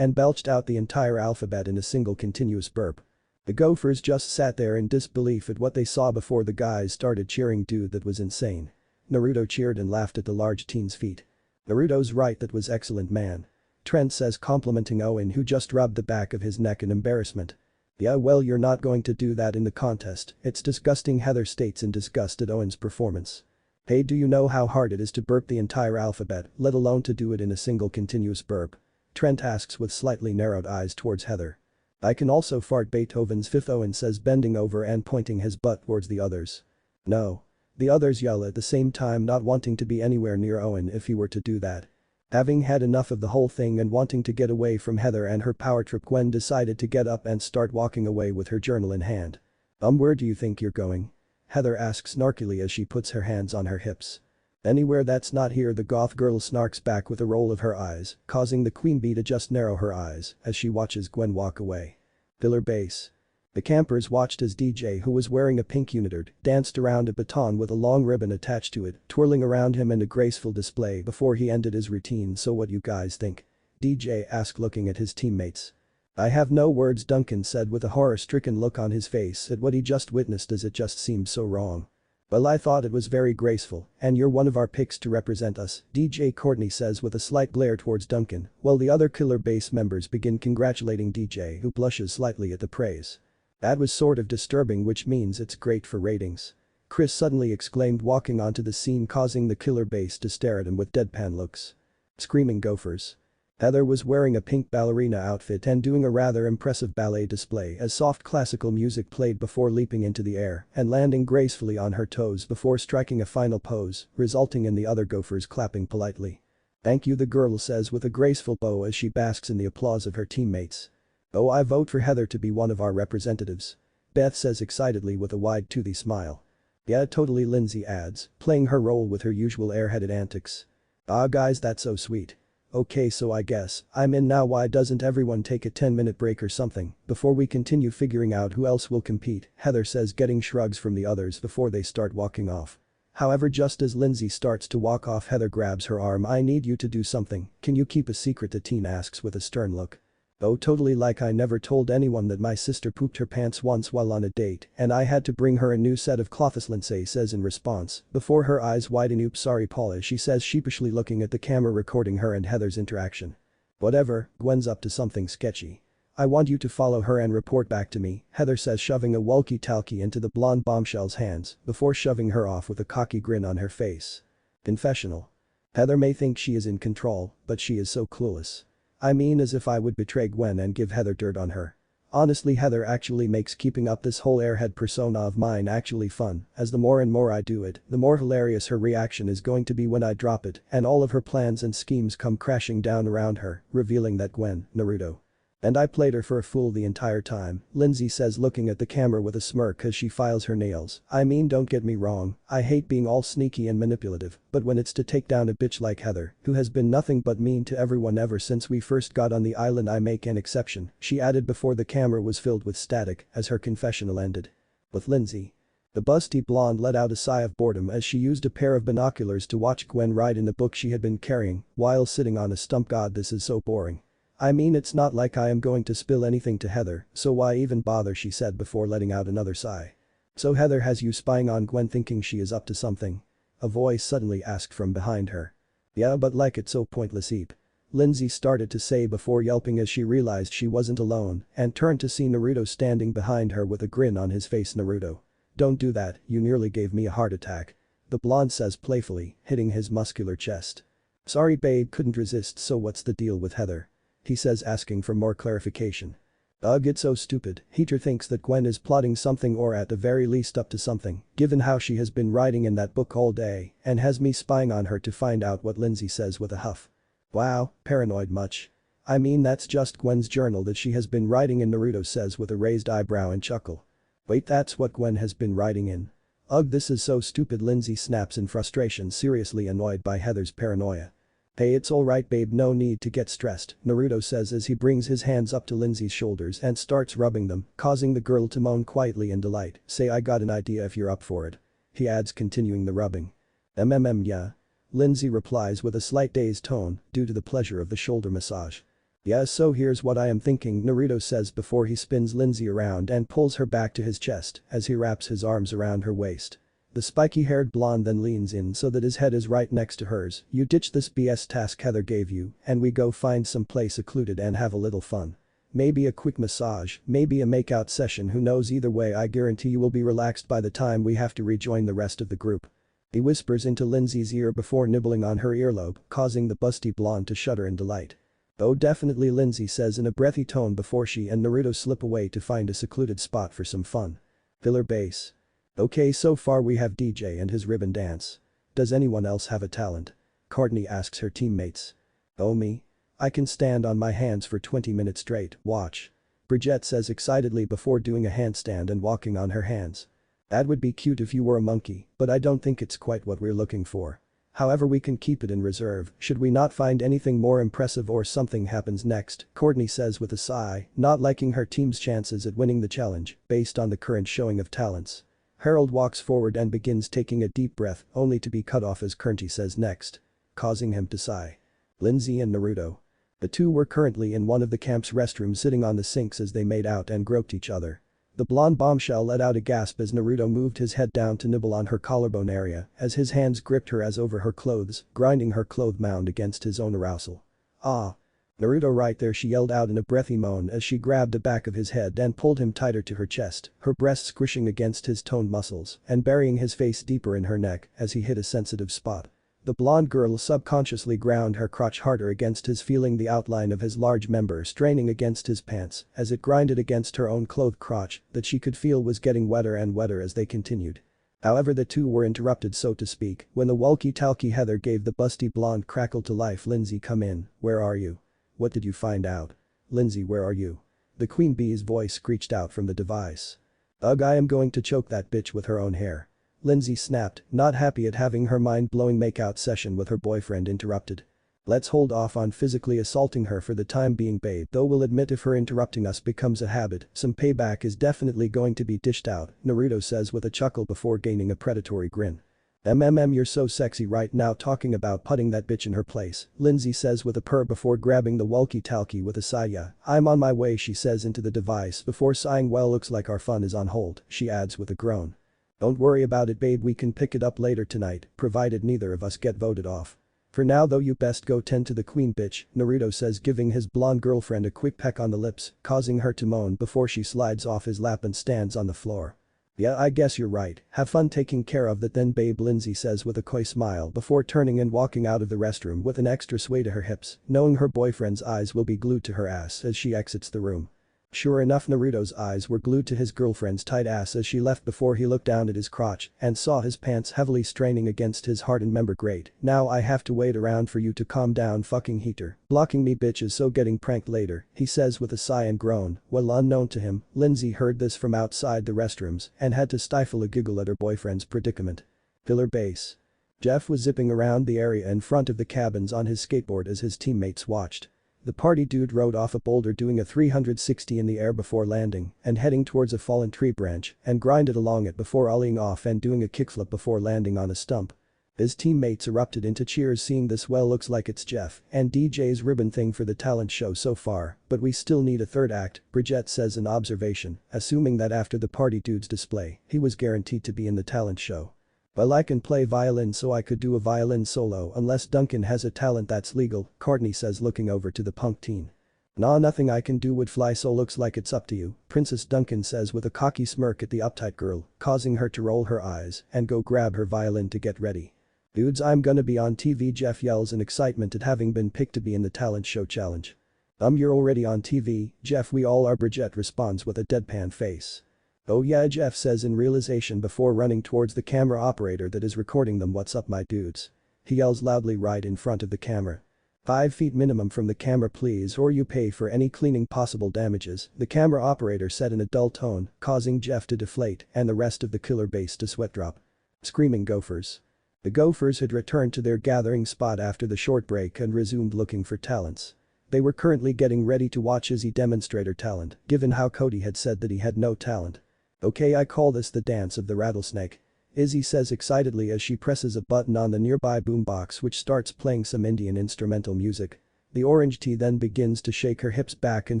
and belched out the entire alphabet in a single continuous burp. The gophers just sat there in disbelief at what they saw before the guys started cheering. "Dude, that was insane." Naruto cheered and laughed at the large teen's feat. "Naruto's right, that was excellent, man," Trent says, complimenting Owen, who just rubbed the back of his neck in embarrassment. "Yeah, well, you're not going to do that in the contest, it's disgusting," Heather states in disgust at Owen's performance. "Hey, do you know how hard it is to burp the entire alphabet, let alone to do it in a single continuous burp?" Trent asks with slightly narrowed eyes towards Heather. "I can also fart Beethoven's Fifth," Owen says, bending over and pointing his butt towards the others. "No." The others yell at the same time, not wanting to be anywhere near Owen if he were to do that. Having had enough of the whole thing and wanting to get away from Heather and her power trip, Gwen decided to get up and start walking away with her journal in hand. Where do you think you're going?" Heather asks snarkily as she puts her hands on her hips. "Anywhere that's not here," the goth girl snarks back with a roll of her eyes, causing the queen bee to just narrow her eyes as she watches Gwen walk away. Pillar base. The campers watched as DJ, who was wearing a pink unitard, danced around a baton with a long ribbon attached to it, twirling around him in a graceful display before he ended his routine. "So what you guys think?" DJ asked, looking at his teammates. "I have no words," Duncan said with a horror-stricken look on his face at what he just witnessed, as it just seemed so wrong. "Well, I thought it was very graceful, and you're one of our picks to represent us," DJ Courtney says with a slight glare towards Duncan, while the other killer base members begin congratulating DJ, who blushes slightly at the praise. "That was sort of disturbing, which means it's great for ratings," Chris suddenly exclaimed, walking onto the scene, causing the killer base to stare at him with deadpan looks. Screaming gophers. Heather was wearing a pink ballerina outfit and doing a rather impressive ballet display as soft classical music played before leaping into the air and landing gracefully on her toes before striking a final pose, resulting in the other gophers clapping politely. "Thank you," the girl says with a graceful bow as she basks in the applause of her teammates. "Oh, I vote for Heather to be one of our representatives," Beth says excitedly with a wide toothy smile. "Yeah, totally," Lindsay adds, playing her role with her usual airheaded antics. "Ah guys, that's so sweet. Okay, so I guess I'm in now. Why doesn't everyone take a 10-minute break or something before we continue figuring out who else will compete?" Heather says, getting shrugs from the others before they start walking off. However, just as Lindsay starts to walk off, Heather grabs her arm. "I need you to do something. Can you keep a secret?" the teen asks with a stern look. "Oh, totally, like I never told anyone that my sister pooped her pants once while on a date and I had to bring her a new set of clothes," Lindsay says in response before her eyes widen. "Oops, sorry Paula," she says, sheepishly looking at the camera recording her and Heather's interaction. "Whatever, Gwen's up to something sketchy. I want you to follow her and report back to me," Heather says, shoving a walkie-talkie into the blonde bombshell's hands before shoving her off with a cocky grin on her face. Confessional. Heather may think she is in control, but she is so clueless. I mean, as if I would betray Gwen and give Heather dirt on her. Honestly, Heather actually makes keeping up this whole airhead persona of mine actually fun, as the more and more I do it, the more hilarious her reaction is going to be when I drop it and all of her plans and schemes come crashing down around her, revealing that Gwen, Naruto, And I played her for a fool the entire time, Lindsay says looking at the camera with a smirk as she files her nails. I mean don't get me wrong, I hate being all sneaky and manipulative, but when it's to take down a bitch like Heather, who has been nothing but mean to everyone ever since we first got on the island I make an exception, she added before the camera was filled with static as her confessional ended. With Lindsay. The busty blonde let out a sigh of boredom as she used a pair of binoculars to watch Gwen write in the book she had been carrying while sitting on a stump. God, this is so boring. I mean it's not like I am going to spill anything to Heather, so why even bother, she said before letting out another sigh. So Heather has you spying on Gwen thinking she is up to something? A voice suddenly asked from behind her. Yeah, but like it's so pointless, Eep. Lindsay started to say before yelping as she realized she wasn't alone and turned to see Naruto standing behind her with a grin on his face. Naruto. Don't do that, you nearly gave me a heart attack. The blonde says playfully, hitting his muscular chest. Sorry babe, couldn't resist. So what's the deal with Heather? He says asking for more clarification. Ugh, it's so stupid. Heater thinks that Gwen is plotting something or at the very least up to something, given how she has been writing in that book all day and has me spying on her to find out what. Lindsay says with a huff. Wow, paranoid much? I mean that's just Gwen's journal that she has been writing in, Naruto says with a raised eyebrow and chuckle. Wait, that's what Gwen has been writing in? Ugh, this is so stupid, Lindsay snaps in frustration, seriously annoyed by Heather's paranoia. Hey, it's alright babe, no need to get stressed, Naruto says as he brings his hands up to Lindsay's shoulders and starts rubbing them, causing the girl to moan quietly in delight. Say I got an idea if you're up for it. He adds, continuing the rubbing. Yeah. Lindsay replies with a slight dazed tone due to the pleasure of the shoulder massage. Yeah, so here's what I am thinking, Naruto says before he spins Lindsay around and pulls her back to his chest as he wraps his arms around her waist. The spiky-haired blonde then leans in so that his head is right next to hers. You ditch this BS task Heather gave you and we go find some place secluded and have a little fun. Maybe a quick massage, maybe a makeout session, who knows, either way I guarantee you will be relaxed by the time we have to rejoin the rest of the group. He whispers into Lindsay's ear before nibbling on her earlobe, causing the busty blonde to shudder in delight. Oh definitely, Lindsay says in a breathy tone before she and Naruto slip away to find a secluded spot for some fun. Filler bass. Okay, so far we have DJ and his ribbon dance. Does anyone else have a talent? Courtney asks her teammates. Oh me? I can stand on my hands for 20 minutes straight, watch. Bridget says excitedly before doing a handstand and walking on her hands. That would be cute if you were a monkey, but I don't think it's quite what we're looking for. However, we can keep it in reserve should we not find anything more impressive or something happens next, Courtney says with a sigh, not liking her team's chances at winning the challenge based on the current showing of talents. Harold walks forward and begins taking a deep breath only to be cut off as Courtney says next, causing him to sigh. Lindsay and Naruto. The two were currently in one of the camp's restrooms sitting on the sinks as they made out and groped each other. The blonde bombshell let out a gasp as Naruto moved his head down to nibble on her collarbone area as his hands gripped her as over her clothes, grinding her clothes mound against his own arousal. Ah. Naruto, right there, she yelled out in a breathy moan as she grabbed the back of his head and pulled him tighter to her chest, her breast squishing against his toned muscles and burying his face deeper in her neck as he hit a sensitive spot. The blonde girl subconsciously ground her crotch harder against his, feeling the outline of his large member straining against his pants as it grinded against her own clothed crotch that she could feel was getting wetter and wetter as they continued. However, the two were interrupted, so to speak, when the walkie-talkie Heather gave the busty blonde crackle to life. Lindsay, come in, where are you? What did you find out? Lindsay, where are you? The queen bee's voice screeched out from the device. Ugh, I am going to choke that bitch with her own hair. Lindsay snapped, not happy at having her mind-blowing makeout session with her boyfriend interrupted. Let's hold off on physically assaulting her for the time being, babe, though we'll admit if her interrupting us becomes a habit, some payback is definitely going to be dished out, Naruto says with a chuckle before gaining a predatory grin. You're so sexy right now talking about putting that bitch in her place, Lindsay says with a purr before grabbing the walkie-talkie with a sigh. Yeah, I'm on my way, she says into the device before sighing. Well, looks like our fun is on hold, she adds with a groan. Don't worry about it, babe, we can pick it up later tonight, provided neither of us get voted off. For now though, you best go tend to the queen, bitch, Naruto says, giving his blonde girlfriend a quick peck on the lips, causing her to moan before she slides off his lap and stands on the floor. Yeah, I guess you're right, have fun taking care of that then, babe, Lindsay says with a coy smile before turning and walking out of the restroom with an extra sway to her hips, knowing her boyfriend's eyes will be glued to her ass as she exits the room. Sure enough, Naruto's eyes were glued to his girlfriend's tight ass as she left before he looked down at his crotch and saw his pants heavily straining against his hardened member. Great, now I have to wait around for you to calm down, fucking heater. Blocking me bitches, so getting pranked later, he says with a sigh and groan. Well, unknown to him, Lindsay heard this from outside the restrooms and had to stifle a giggle at her boyfriend's predicament. Pillar base. Jeff was zipping around the area in front of the cabins on his skateboard as his teammates watched. The party dude rode off a boulder doing a 360 in the air before landing and heading towards a fallen tree branch and grinded along it before ollieing off and doing a kickflip before landing on a stump. His teammates erupted into cheers seeing this. Well, looks like it's Jeff and DJ's ribbon thing for the talent show so far, but we still need a third act, Bridget says in observation, assuming that after the party dude's display, he was guaranteed to be in the talent show. Well, I can play violin, so I could do a violin solo unless Duncan has a talent that's legal, Courtney says looking over to the punk teen. Nah, nothing I can do would fly, so looks like it's up to you, Princess Duncan says with a cocky smirk at the uptight girl, causing her to roll her eyes and go grab her violin to get ready. Dudes, I'm gonna be on TV, Jeff yells in excitement at having been picked to be in the talent show challenge. You're already on TV, Jeff, we all are, Bridget responds with a deadpan face. Oh yeah, Jeff says in realization before running towards the camera operator that is recording them. What's up, my dudes? He yells loudly right in front of the camera. 5 feet minimum from the camera please, or you pay for any cleaning possible damages, the camera operator said in a dull tone, causing Jeff to deflate and the rest of the killer base to sweat drop. Screaming Gophers. The Gophers had returned to their gathering spot after the short break and resumed looking for talents. They were currently getting ready to watch Izzy demonstrate her talent, given how Cody had said that he had no talent. Okay, I call this the dance of the rattlesnake. Izzy says excitedly as she presses a button on the nearby boombox which starts playing some Indian instrumental music. The orange tea then begins to shake her hips back and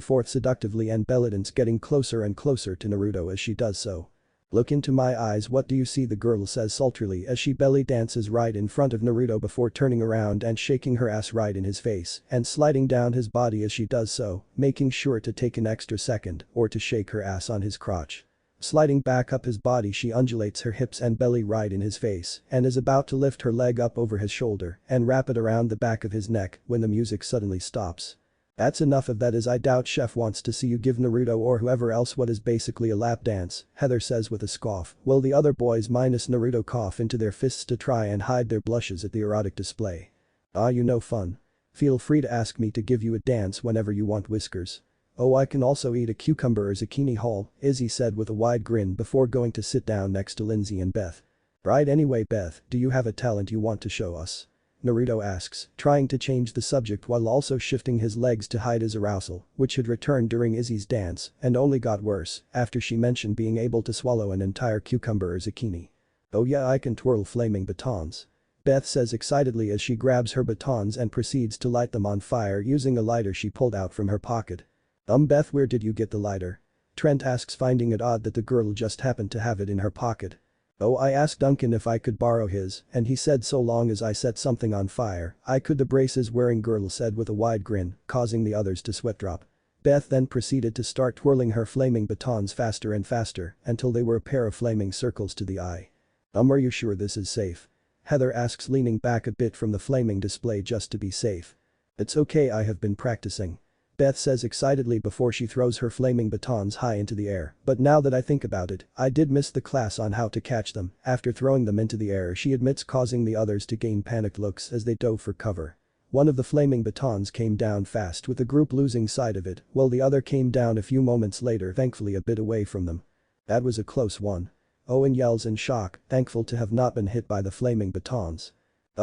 forth seductively and Belladon's getting closer and closer to Naruto as she does so. Look into my eyes, what do you see, the girl says sultrily as she belly dances right in front of Naruto before turning around and shaking her ass right in his face and sliding down his body as she does so, making sure to take an extra second or to shake her ass on his crotch. Sliding back up his body, she undulates her hips and belly right in his face and is about to lift her leg up over his shoulder and wrap it around the back of his neck when the music suddenly stops. That's enough of that, as I doubt Chef wants to see you give Naruto or whoever else what is basically a lap dance, Heather says with a scoff, while the other boys minus Naruto cough into their fists to try and hide their blushes at the erotic display. You know fun. Feel free to ask me to give you a dance whenever you want, Whiskers. Oh, I can also eat a cucumber or zucchini whole, Izzy said with a wide grin before going to sit down next to Lindsay and Beth. Right, anyway Beth, do you have a talent you want to show us? Naruto asks, trying to change the subject while also shifting his legs to hide his arousal, which had returned during Izzy's dance and only got worse after she mentioned being able to swallow an entire cucumber or zucchini. Oh yeah, I can twirl flaming batons. Beth says excitedly as she grabs her batons and proceeds to light them on fire using a lighter she pulled out from her pocket. Beth, where did you get the lighter? Trent asks, finding it odd that the girl just happened to have it in her pocket. Oh, I asked Duncan if I could borrow his and he said so long as I set something on fire, I could, the braces wearing girl said with a wide grin, causing the others to sweat drop. Beth then proceeded to start twirling her flaming batons faster and faster until they were a pair of flaming circles to the eye. Are you sure this is safe? Heather asks, leaning back a bit from the flaming display just to be safe. It's okay, I have been practicing. Beth says excitedly before she throws her flaming batons high into the air, but now that I think about it, I did miss the class on how to catch them. After throwing them into the air, she admits, causing the others to gain panicked looks as they dove for cover. One of the flaming batons came down fast with the group losing sight of it, while the other came down a few moments later, thankfully a bit away from them. That was a close one. Owen yells in shock, thankful to have not been hit by the flaming batons.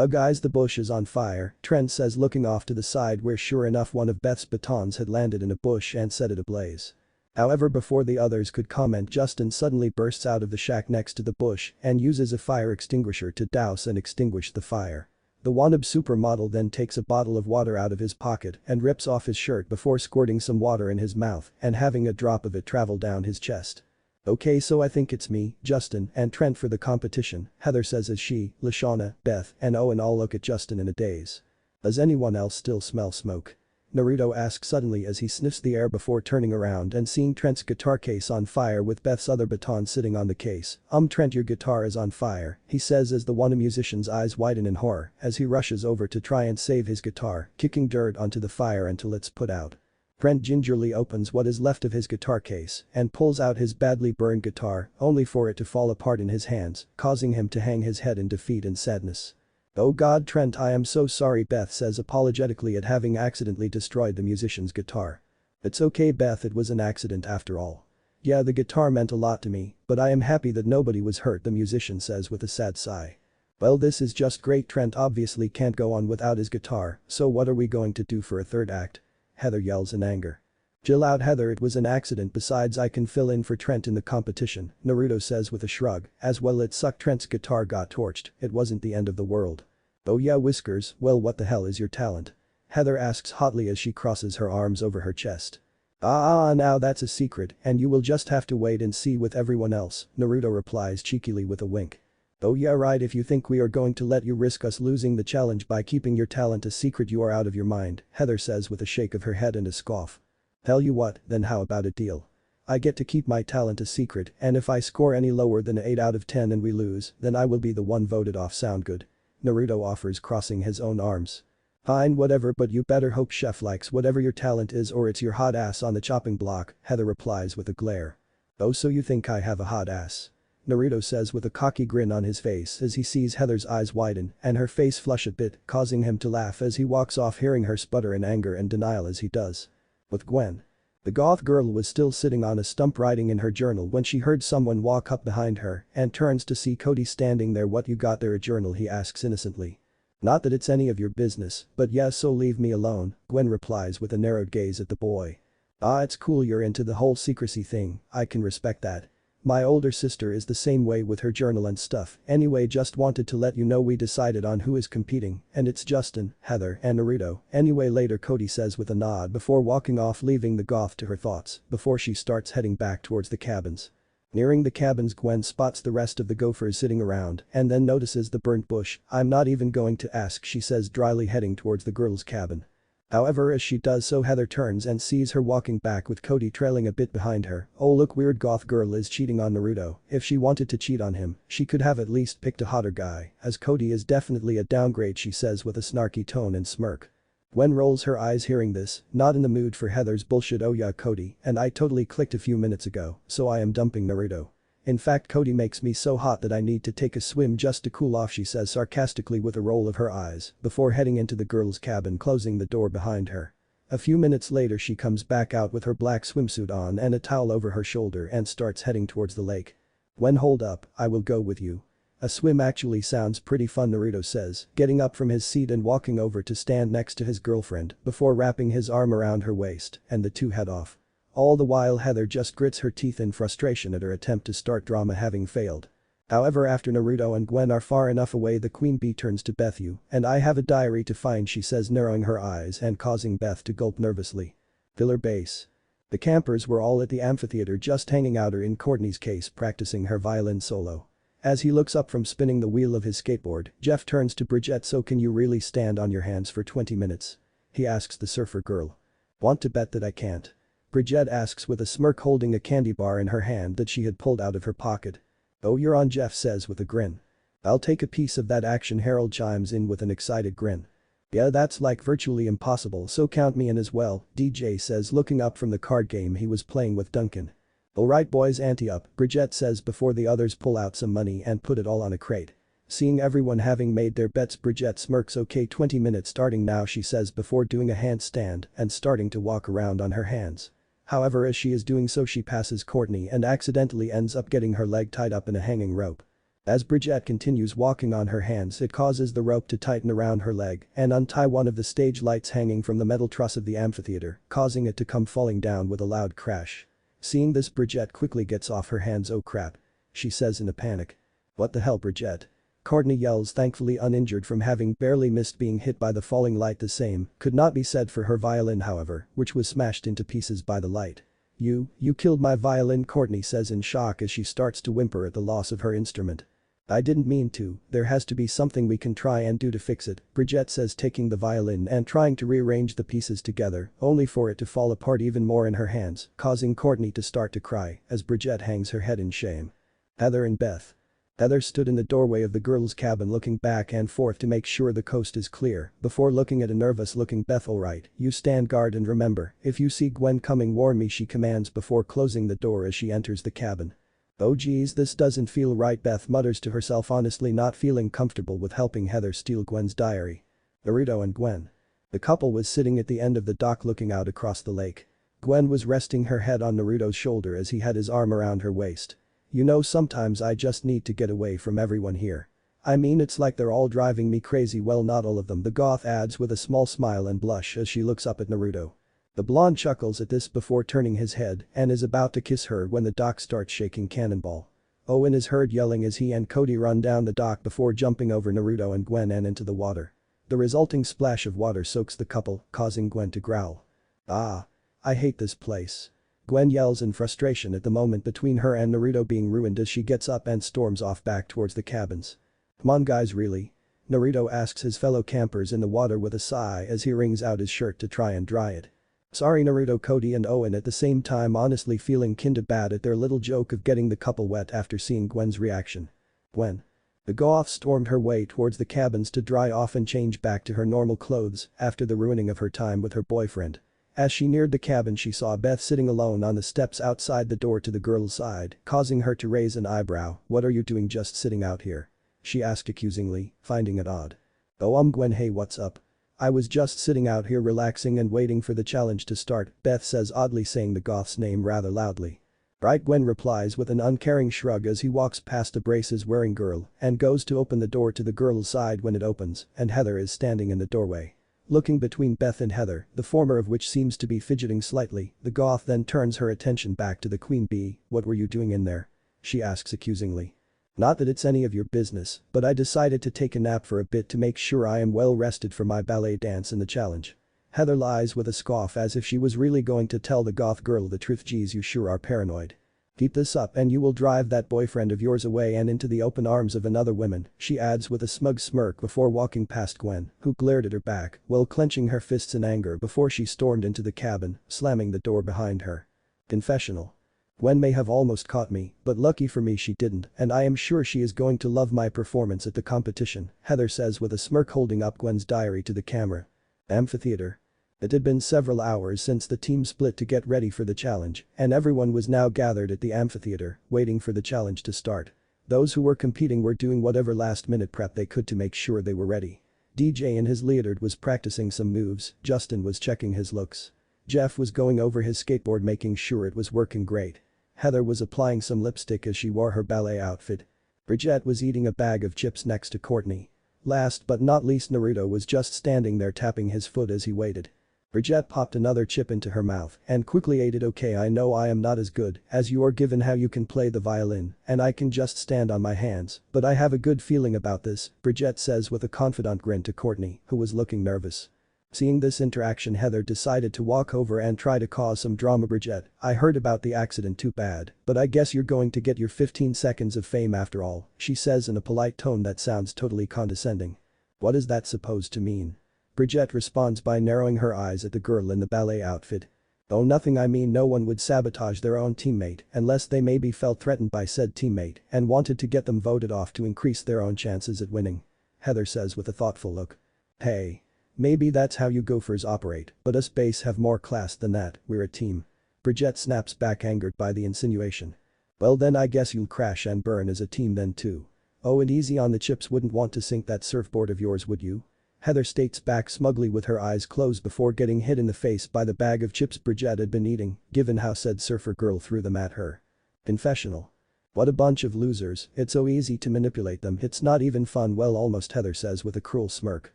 Guys, the bush is on fire, Trent says, looking off to the side where sure enough one of Beth's batons had landed in a bush and set it ablaze. However, before the others could comment, Justin suddenly bursts out of the shack next to the bush and uses a fire extinguisher to douse and extinguish the fire. The wannabe supermodel then takes a bottle of water out of his pocket and rips off his shirt before squirting some water in his mouth and having a drop of it travel down his chest. Okay, so I think it's me, Justin, and Trent for the competition, Heather says as she, Lashana, Beth, and Owen all look at Justin in a daze. Does anyone else still smell smoke? Naruto asks suddenly as he sniffs the air before turning around and seeing Trent's guitar case on fire with Beth's other baton sitting on the case. Trent, your guitar is on fire, he says as the one musician's eyes widen in horror as he rushes over to try and save his guitar, kicking dirt onto the fire until it's put out. Trent gingerly opens what is left of his guitar case and pulls out his badly burned guitar only for it to fall apart in his hands, causing him to hang his head in defeat and sadness. "Oh God, Trent, I am so sorry," Beth says apologetically at having accidentally destroyed the musician's guitar. "It's okay, Beth, it was an accident after all. Yeah, the guitar meant a lot to me, but I am happy that nobody was hurt," the musician says with a sad sigh. "Well, this is just great. Trent obviously can't go on without his guitar, so what are we going to do for a third act?" Heather yells in anger. "Chill out, Heather, it was an accident, besides I can fill in for Trent in the competition," Naruto says with a shrug, as well it sucked Trent's guitar got torched, it wasn't the end of the world. "Oh yeah, Whiskers, well what the hell is your talent?" Heather asks hotly as she crosses her arms over her chest. Now that's a secret and you will just have to wait and see with everyone else," Naruto replies cheekily with a wink. "Oh yeah, right, if you think we are going to let you risk us losing the challenge by keeping your talent a secret, you are out of your mind," Heather says with a shake of her head and a scoff. "Tell you what, then how about a deal? I get to keep my talent a secret, and if I score any lower than an 8 out of 10 and we lose, then I will be the one voted off. Sound good?" Naruto offers, crossing his own arms. "Fine, whatever, but you better hope Chef likes whatever your talent is or it's your hot ass on the chopping block," Heather replies with a glare. "Oh, so you think I have a hot ass?" Naruto says with a cocky grin on his face as he sees Heather's eyes widen and her face flush a bit, causing him to laugh as he walks off, hearing her sputter in anger and denial as he does. With Gwen. The goth girl was still sitting on a stump writing in her journal when she heard someone walk up behind her and turns to see Cody standing there. "What you got there, a journal?" he asks innocently. "Not that it's any of your business, but yeah, so leave me alone," Gwen replies with a narrowed gaze at the boy. It's cool you're into the whole secrecy thing, I can respect that. My older sister is the same way with her journal and stuff. Anyway, just wanted to let you know we decided on who is competing, and it's Justin, Heather, and Naruto. Anyway, later," Cody says with a nod before walking off, leaving the goth to her thoughts before she starts heading back towards the cabins. Nearing the cabins, Gwen spots the rest of the gophers sitting around and then notices the burnt bush. "I'm not even going to ask," she says dryly, heading towards the girl's cabin. However, as she does so, Heather turns and sees her walking back with Cody trailing a bit behind her. "Oh look, weird goth girl is cheating on Naruto. If she wanted to cheat on him, she could have at least picked a hotter guy, as Cody is definitely a downgrade," she says with a snarky tone and smirk. Gwen rolls her eyes hearing this, not in the mood for Heather's bullshit. "Oh yeah, Cody, and I totally clicked a few minutes ago, so I am dumping Naruto. In fact, Cody makes me so hot that I need to take a swim just to cool off," she says sarcastically with a roll of her eyes before heading into the girl's cabin, closing the door behind her. A few minutes later, she comes back out with her black swimsuit on and a towel over her shoulder and starts heading towards the lake. "Gwen, hold up, I will go with you. A swim actually sounds pretty fun," Naruto says, getting up from his seat and walking over to stand next to his girlfriend before wrapping his arm around her waist, and the two head off. All the while, Heather just grits her teeth in frustration at her attempt to start drama having failed. However, after Naruto and Gwen are far enough away, the queen bee turns to Beth. "You and I have a diary to find," she says, narrowing her eyes and causing Beth to gulp nervously. Filler base. The campers were all at the amphitheater just hanging out, or in Courtney's case practicing her violin solo. As he looks up from spinning the wheel of his skateboard, Jeff turns to Bridget. "So can you really stand on your hands for 20 minutes? He asks the surfer girl. "Want to bet that I can't?" Bridget asks with a smirk, holding a candy bar in her hand that she had pulled out of her pocket. "Oh, you're on," Jeff says with a grin. "I'll take a piece of that action," Harold chimes in with an excited grin. "Yeah, that's like virtually impossible, so count me in as well," DJ says, looking up from the card game he was playing with Duncan. "Alright boys, ante up," Bridget says before the others pull out some money and put it all on a crate. Seeing everyone having made their bets, Bridget smirks. "Okay, 20 minutes starting now," she says before doing a handstand and starting to walk around on her hands. However, as she is doing so, she passes Courtney and accidentally ends up getting her leg tied up in a hanging rope. As Bridget continues walking on her hands, it causes the rope to tighten around her leg and untie one of the stage lights hanging from the metal truss of the amphitheater, causing it to come falling down with a loud crash. Seeing this, Bridget quickly gets off her hands. "Oh crap," she says in a panic. "What the hell, Bridget?" Courtney yells, thankfully uninjured from having barely missed being hit by the falling light. The same could not be said for her violin, however, which was smashed into pieces by the light. You killed my violin," Courtney says in shock as she starts to whimper at the loss of her instrument. "I didn't mean to, there has to be something we can try and do to fix it," Bridget says, taking the violin and trying to rearrange the pieces together, only for it to fall apart even more in her hands, causing Courtney to start to cry as Bridget hangs her head in shame. Heather and Beth. Heather stood in the doorway of the girls' cabin looking back and forth to make sure the coast is clear before looking at a nervous-looking Beth. "Alright, you stand guard and remember, if you see Gwen coming warn me," she commands before closing the door as she enters the cabin. "Oh geez, this doesn't feel right," Beth mutters to herself, honestly not feeling comfortable with helping Heather steal Gwen's diary. Naruto and Gwen. The couple was sitting at the end of the dock looking out across the lake. Gwen was resting her head on Naruto's shoulder as he had his arm around her waist. "You know, sometimes I just need to get away from everyone here. I mean, it's like they're all driving me crazy." "Well, not all of them," the goth adds with a small smile and blush as she looks up at Naruto. The blonde chuckles at this before turning his head and is about to kiss her when the dock starts shaking cannonball. Owen is heard yelling as he and Cody run down the dock before jumping over Naruto and Gwen and into the water. The resulting splash of water soaks the couple, causing Gwen to growl. "Ah. I hate this place." Gwen yells in frustration at the moment between her and Naruto being ruined as she gets up and storms off back towards the cabins. "Come on guys, really?" Naruto asks his fellow campers in the water with a sigh as he wrings out his shirt to try and dry it. "Sorry Naruto," Cody and Owen at the same time honestly feeling kinda bad at their little joke of getting the couple wet after seeing Gwen's reaction. Gwen. The goth stormed her way towards the cabins to dry off and change back to her normal clothes after the ruining of her time with her boyfriend. As she neared the cabin she saw Beth sitting alone on the steps outside the door to the girl's side, causing her to raise an eyebrow. "What are you doing just sitting out here?" she asked accusingly, finding it odd. "Oh Gwen, hey, what's up?" "I was just sitting out here relaxing and waiting for the challenge to start," Beth says, oddly saying the goth's name rather loudly. "Right," Gwen replies with an uncaring shrug as he walks past a braces-wearing girl and goes to open the door to the girl's side when it opens and Heather is standing in the doorway. Looking between Beth and Heather, the former of which seems to be fidgeting slightly, the goth then turns her attention back to the queen bee. "What were you doing in there?" she asks accusingly. "Not that it's any of your business, but I decided to take a nap for a bit to make sure I am well rested for my ballet dance in the challenge." Heather lies with a scoff as if she was really going to tell the goth girl the truth. "Geez, you sure are paranoid. Keep this up and you will drive that boyfriend of yours away and into the open arms of another woman," she adds with a smug smirk before walking past Gwen, who glared at her back while clenching her fists in anger before she stormed into the cabin, slamming the door behind her. Confessional. "Gwen may have almost caught me, but lucky for me she didn't, and I am sure she is going to love my performance at the competition," Heather says with a smirk, holding up Gwen's diary to the camera. Amphitheater. It had been several hours since the team split to get ready for the challenge, and everyone was now gathered at the amphitheater, waiting for the challenge to start. Those who were competing were doing whatever last-minute prep they could to make sure they were ready. DJ in his leotard was practicing some moves, Justin was checking his looks. Jeff was going over his skateboard making sure it was working great. Heather was applying some lipstick as she wore her ballet outfit. Bridget was eating a bag of chips next to Courtney. Last but not least, Naruto was just standing there tapping his foot as he waited. Bridget popped another chip into her mouth and quickly ate it. "Okay, I know I am not as good as you are given how you can play the violin and I can just stand on my hands, but I have a good feeling about this," Bridget says with a confident grin to Courtney, who was looking nervous. Seeing this interaction, Heather decided to walk over and try to cause some drama. "Bridget, I heard about the accident, too bad, but I guess you're going to get your 15 seconds of fame after all," she says in a polite tone that sounds totally condescending. "What is that supposed to mean?" Bridget responds by narrowing her eyes at the girl in the ballet outfit. "Oh, nothing, I mean no one would sabotage their own teammate unless they maybe felt threatened by said teammate and wanted to get them voted off to increase their own chances at winning," Heather says with a thoughtful look. "Hey. Maybe that's how you gophers operate, but us base have more class than that, we're a team." Bridget snaps back, angered by the insinuation. "Well then I guess you'll crash and burn as a team then too. Oh, and easy on the chips, wouldn't want to sink that surfboard of yours, would you?" Heather states back smugly with her eyes closed before getting hit in the face by the bag of chips Bridget had been eating, given how said surfer girl threw them at her. Confessional. "What a bunch of losers, it's so easy to manipulate them, it's not even fun." "Well, almost," Heather says with a cruel smirk.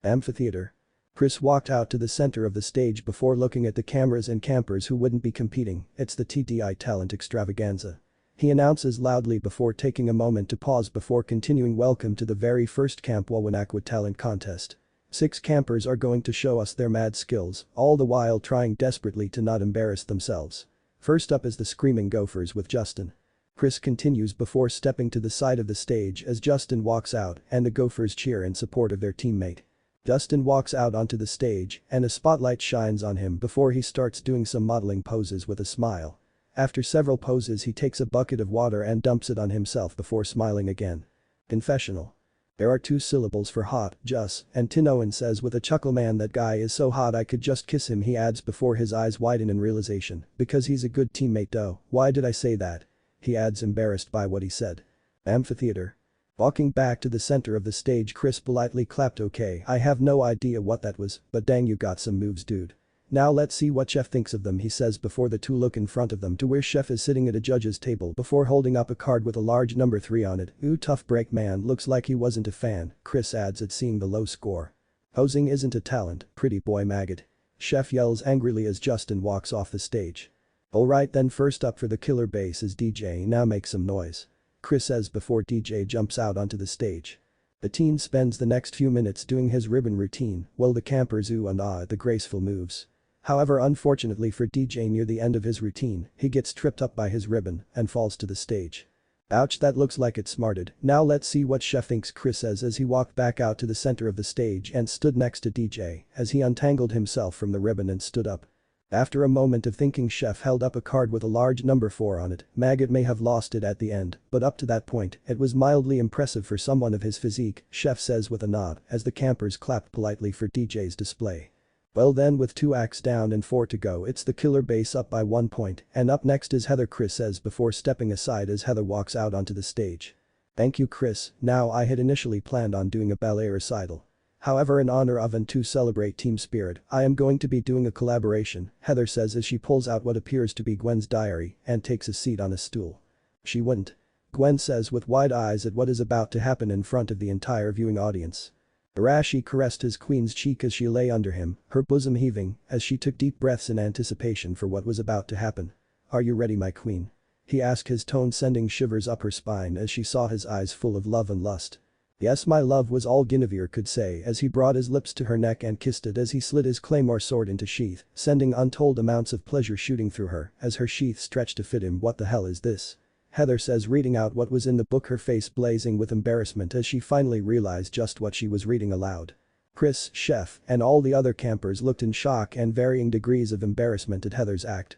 Amphitheater. Chris walked out to the center of the stage before looking at the cameras and campers who wouldn't be competing. "It's the TTI Talent Extravaganza," he announces loudly before taking a moment to pause before continuing. "Welcome to the very first Camp Wawan Aqua Talent Contest. 6 campers are going to show us their mad skills, all the while trying desperately to not embarrass themselves. First up is the Screaming Gophers with Justin." Chris continues before stepping to the side of the stage as Justin walks out and the Gophers cheer in support of their teammate. Justin walks out onto the stage and a spotlight shines on him before he starts doing some modeling poses with a smile. After several poses he takes a bucket of water and dumps it on himself before smiling again. Confessional. There are 2 syllables for hot, Jus, and Tinoan says with a chuckle, man, that guy is so hot I could just kiss him, he adds before his eyes widen in realization, because he's a good teammate though, why did I say that? He adds, embarrassed by what he said. Amphitheater. Walking back to the center of the stage, Chris politely clapped. Okay, I have no idea what that was, but dang, you got some moves, dude. Now let's see what Chef thinks of them, he says before the two look in front of them to where Chef is sitting at a judge's table before holding up a card with a large number 3 on it. Ooh, tough break, man, looks like he wasn't a fan, Chris adds at seeing the low score. Posing isn't a talent, pretty boy maggot. Chef yells angrily as Justin walks off the stage. Alright then, first up for the killer base is DJ, now make some noise. Chris says before DJ jumps out onto the stage. The teen spends the next few minutes doing his ribbon routine while the campers ooh and ah at the graceful moves. However, unfortunately for DJ, near the end of his routine, he gets tripped up by his ribbon and falls to the stage. Ouch, that looks like it smarted. Now let's see what Chef thinks, Chris says as he walked back out to the center of the stage and stood next to DJ as he untangled himself from the ribbon and stood up. After a moment of thinking, Chef held up a card with a large number 4 on it. Maggot may have lost it at the end, but up to that point, it was mildly impressive for someone of his physique, Chef says with a nod as the campers clapped politely for DJ's display. Well then, with 2 acts down and 4 to go, it's the killer base up by 1 point, and up next is Heather, Chris says before stepping aside as Heather walks out onto the stage. Thank you, Chris. Now, I had initially planned on doing a ballet recital. However, in honor of and to celebrate team spirit, I am going to be doing a collaboration, Heather says as she pulls out what appears to be Gwen's diary and takes a seat on a stool. She wouldn't. Gwen says with wide eyes at what is about to happen in front of the entire viewing audience. Arashi caressed his queen's cheek as she lay under him, her bosom heaving as she took deep breaths in anticipation for what was about to happen. Are you ready, my queen? He asked, his tone sending shivers up her spine as she saw his eyes full of love and lust. Yes, my love, was all Guinevere could say as he brought his lips to her neck and kissed it as he slid his claymore sword into sheath, sending untold amounts of pleasure shooting through her as her sheath stretched to fit him. What the hell is this? Heather says, reading out what was in the book, her face blazing with embarrassment as she finally realized just what she was reading aloud. Chris, Chef, and all the other campers looked in shock and varying degrees of embarrassment at Heather's act.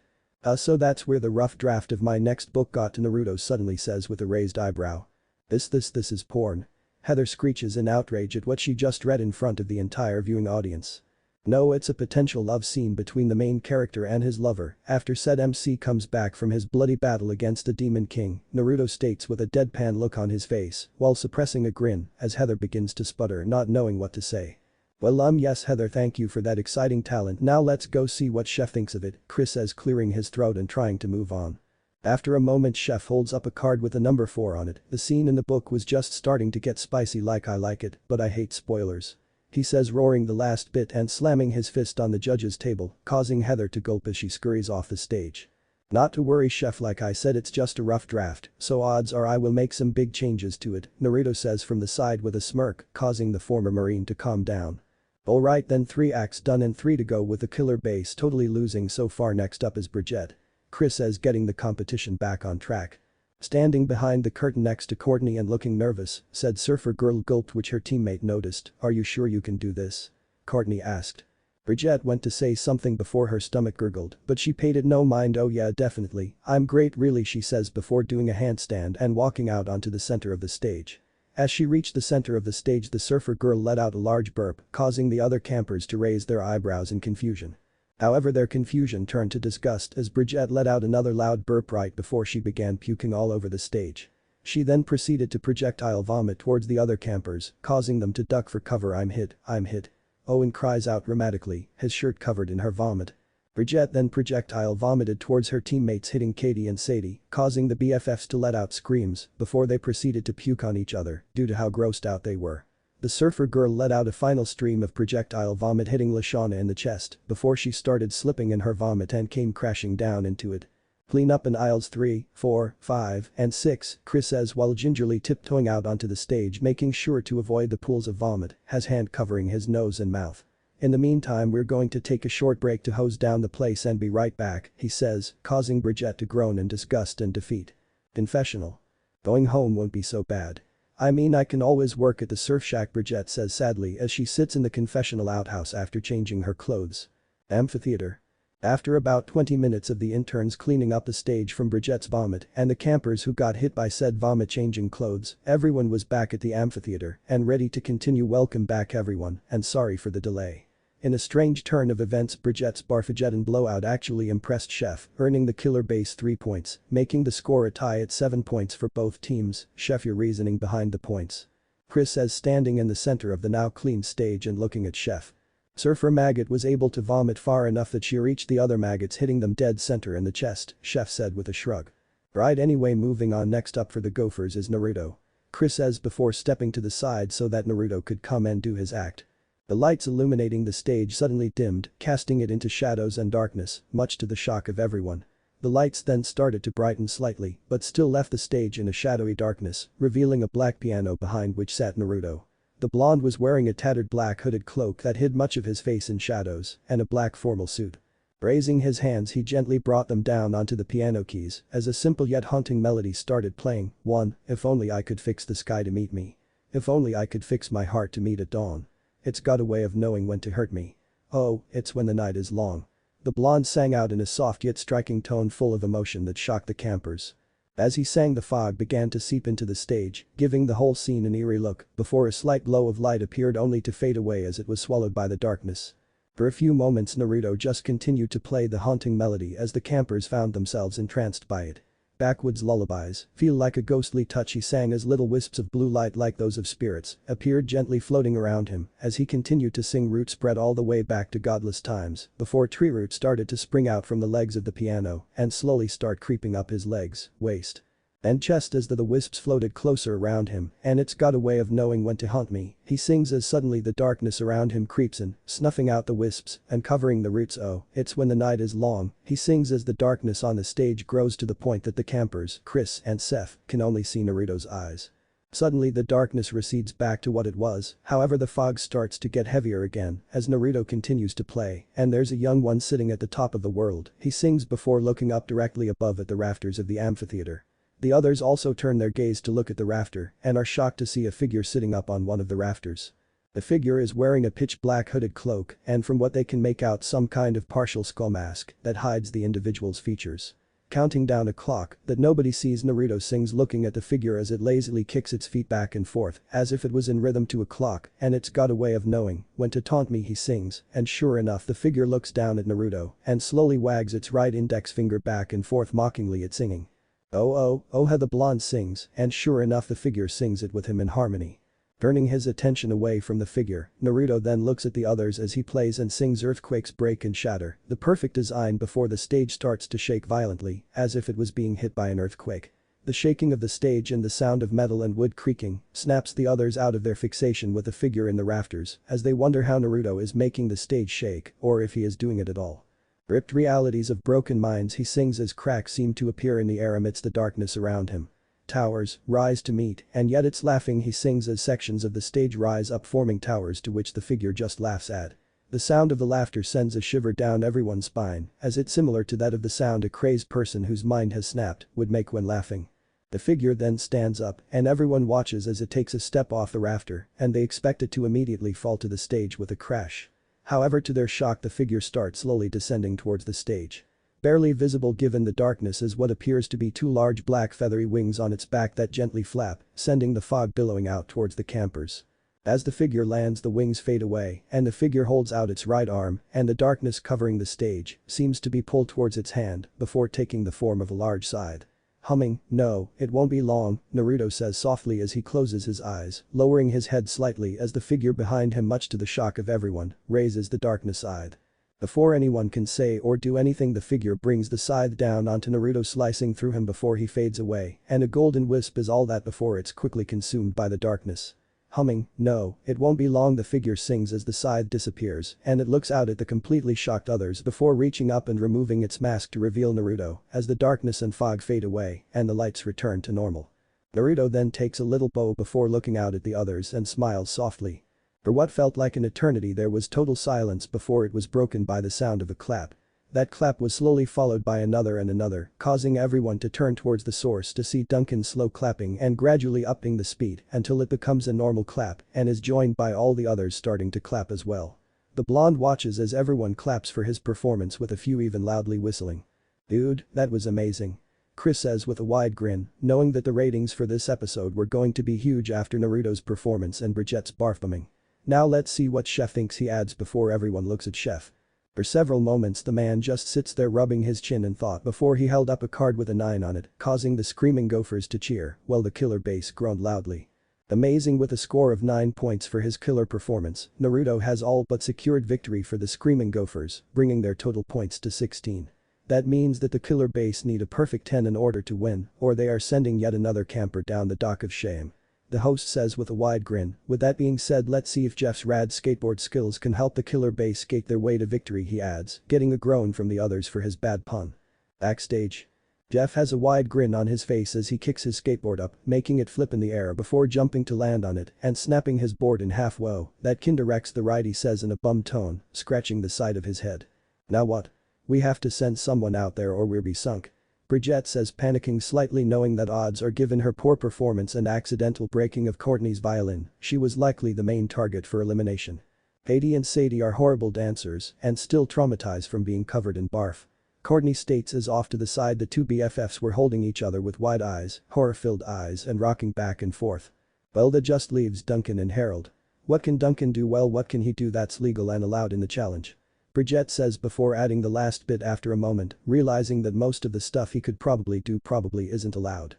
So that's where the rough draft of my next book got to, Naruto suddenly says with a raised eyebrow. This is porn. Heather screeches in outrage at what she just read in front of the entire viewing audience. No, it's a potential love scene between the main character and his lover. After said MC comes back from his bloody battle against the Demon King, Naruto states with a deadpan look on his face while suppressing a grin as Heather begins to sputter, not knowing what to say. Well, yes, Heather, thank you for that exciting talent. Now let's go see what Chef thinks of it, Chris says, clearing his throat and trying to move on. After a moment, Chef holds up a card with a number 4 on it. The scene in the book was just starting to get spicy, like I like it, but I hate spoilers. He says, roaring the last bit and slamming his fist on the judge's table, causing Heather to gulp as she scurries off the stage. Not to worry, Chef, like I said, it's just a rough draft, so odds are I will make some big changes to it, Naruto says from the side with a smirk, causing the former Marine to calm down. Alright then, 3 acts done and 3 to go with the killer base totally losing so far. Next up is Bridget. Chris says, getting the competition back on track. Standing behind the curtain next to Courtney and looking nervous, said Surfer Girl, gulped, which her teammate noticed. Are you sure you can do this? Courtney asked. Bridget went to say something before her stomach gurgled, but she paid it no mind. Oh yeah, definitely, I'm great really, she says before doing a handstand and walking out onto the center of the stage. As she reached the center of the stage, the Surfer Girl let out a large burp, causing the other campers to raise their eyebrows in confusion. However, their confusion turned to disgust as Bridget let out another loud burp right before she began puking all over the stage. She then proceeded to projectile vomit towards the other campers, causing them to duck for cover. I'm hit. Owen cries out dramatically, his shirt covered in her vomit. Bridget then projectile vomited towards her teammates, hitting Katie and Sadie, causing the BFFs to let out screams before they proceeded to puke on each other due to how grossed out they were. The Surfer Girl let out a final stream of projectile vomit, hitting Lashana in the chest before she started slipping in her vomit and came crashing down into it. Clean up in aisles 3, 4, 5, and 6, Chris says while gingerly tiptoeing out onto the stage, making sure to avoid the pools of vomit, his hand covering his nose and mouth. In the meantime, we're going to take a short break to hose down the place and be right back, he says, causing Bridget to groan in disgust and defeat. Confessional. Going home won't be so bad. I mean, I can always work at the surf shack, Bridget says sadly as she sits in the confessional outhouse after changing her clothes. Amphitheater. After about 20 minutes of the interns cleaning up the stage from Bridgette's vomit and the campers who got hit by said vomit changing clothes, everyone was back at the amphitheater and ready to continue. Welcome back everyone, and sorry for the delay. In a strange turn of events, Bridgette's Barfageddon blowout actually impressed Chef, earning the killer base 3 points, making the score a tie at 7 points for both teams. Chef, your reasoning behind the points? Chris says, standing in the center of the now clean stage and looking at Chef. Surfer Maggot was able to vomit far enough that she reached the other maggots, hitting them dead center in the chest, Chef said with a shrug. Right, anyway, moving on. Next up for the Gophers is Naruto. Chris says before stepping to the side so that Naruto could come and do his act. The lights illuminating the stage suddenly dimmed, casting it into shadows and darkness, much to the shock of everyone. The lights then started to brighten slightly, but still left the stage in a shadowy darkness, revealing a black piano behind which sat Naruto. The blonde was wearing a tattered black hooded cloak that hid much of his face in shadows, and a black formal suit. Raising his hands, he gently brought them down onto the piano keys as a simple yet haunting melody started playing. 1. If only I could fix the sky to meet me. If only I could fix my heart to meet at dawn. It's got a way of knowing when to hurt me. Oh, it's when the night is long. The blonde sang out in a soft yet striking tone full of emotion that shocked the campers. As he sang, the fog began to seep into the stage, giving the whole scene an eerie look, before a slight glow of light appeared only to fade away as it was swallowed by the darkness. For a few moments Naruto just continued to play the haunting melody as the campers found themselves entranced by it. Backwoods lullabies feel like a ghostly touch, he sang as little wisps of blue light like those of spirits appeared gently floating around him as he continued to sing. Roots spread all the way back to godless times before tree roots started to spring out from the legs of the piano and slowly start creeping up his legs, waist, and chest as the wisps floated closer around him. And it's got a way of knowing when to haunt me, he sings as suddenly the darkness around him creeps in, snuffing out the wisps and covering the roots. Oh, it's when the night is long, he sings as the darkness on the stage grows to the point that the campers, Chris and Seth, can only see Naruto's eyes. Suddenly the darkness recedes back to what it was, however the fog starts to get heavier again as Naruto continues to play, and there's a young one sitting at the top of the world, he sings before looking up directly above at the rafters of the amphitheater. The others also turn their gaze to look at the rafter and are shocked to see a figure sitting up on one of the rafters. The figure is wearing a pitch black hooded cloak and from what they can make out some kind of partial skull mask that hides the individual's features. Counting down a clock that nobody sees, Naruto sings looking at the figure as it lazily kicks its feet back and forth as if it was in rhythm to a clock, and it's got a way of knowing when to taunt me, he sings, and sure enough the figure looks down at Naruto and slowly wags its right index finger back and forth mockingly at singing. Oh oh, oh, how the blonde sings, and sure enough the figure sings it with him in harmony. Turning his attention away from the figure, Naruto then looks at the others as he plays and sings Earthquakes Break and Shatter, the perfect design before the stage starts to shake violently, as if it was being hit by an earthquake. The shaking of the stage and the sound of metal and wood creaking snaps the others out of their fixation with the figure in the rafters as they wonder how Naruto is making the stage shake or if he is doing it at all. Ripped realities of broken minds, he sings as cracks seem to appear in the air amidst the darkness around him. Towers rise to meet, and yet it's laughing, he sings as sections of the stage rise up forming towers to which the figure just laughs at. The sound of the laughter sends a shiver down everyone's spine as it's similar to that of the sound a crazed person whose mind has snapped would make when laughing. The figure then stands up and everyone watches as it takes a step off the rafter and they expect it to immediately fall to the stage with a crash. However, to their shock the figure starts slowly descending towards the stage. Barely visible given the darkness is what appears to be two large black feathery wings on its back that gently flap, sending the fog billowing out towards the campers. As the figure lands the wings fade away and the figure holds out its right arm and the darkness covering the stage seems to be pulled towards its hand before taking the form of a large scythe. Humming, "No, it won't be long," Naruto says softly as he closes his eyes, lowering his head slightly as the figure behind him, much to the shock of everyone, raises the darkness scythe. Before anyone can say or do anything the figure brings the scythe down onto Naruto, slicing through him before he fades away, and a golden wisp is all that before it's quickly consumed by the darkness. Humming, "No, it won't be long," the figure sings as the scythe disappears and it looks out at the completely shocked others before reaching up and removing its mask to reveal Naruto as the darkness and fog fade away and the lights return to normal. Naruto then takes a little bow before looking out at the others and smiles softly. For what felt like an eternity there was total silence before it was broken by the sound of a clap. That clap was slowly followed by another and another, causing everyone to turn towards the source to see Duncan slow clapping and gradually upping the speed until it becomes a normal clap and is joined by all the others starting to clap as well. The blonde watches as everyone claps for his performance with a few even loudly whistling. "Dude, that was amazing," Chris says with a wide grin, knowing that the ratings for this episode were going to be huge after Naruto's performance and Brigette's barf bombing. "Now let's see what Chef thinks," he adds before everyone looks at Chef. For several moments the man just sits there rubbing his chin in thought before he held up a card with a 9 on it, causing the screaming gophers to cheer, while the killer base groaned loudly. Amazing. With a score of 9 points for his killer performance, Naruto has all but secured victory for the screaming gophers, bringing their total points to 16. That means that the killer base need a perfect 10 in order to win, or they are sending yet another camper down the dock of shame. The host says with a wide grin, "With that being said, let's see if Jeff's rad skateboard skills can help the killer base skate their way to victory," he adds, getting a groan from the others for his bad pun. Backstage. Jeff has a wide grin on his face as he kicks his skateboard up, making it flip in the air before jumping to land on it and snapping his board in half. "Whoa, that kinda wrecks the ride," he says in a bummed tone, scratching the side of his head. "Now what? We have to send someone out there or we'll be sunk," Brigitte says, panicking slightly, knowing that odds are given her poor performance and accidental breaking of Courtney's violin, she was likely the main target for elimination. Haiti and Sadie are horrible dancers and still traumatized from being covered in barf. Courtney states as off to the side the two BFFs were holding each other with wide eyes, horror-filled eyes and rocking back and forth. Well, that just leaves Duncan and Harold. What can Duncan do? Well, what can he do that's legal and allowed in the challenge? Brigitte says before adding the last bit after a moment, realizing that most of the stuff he could probably do probably isn't allowed.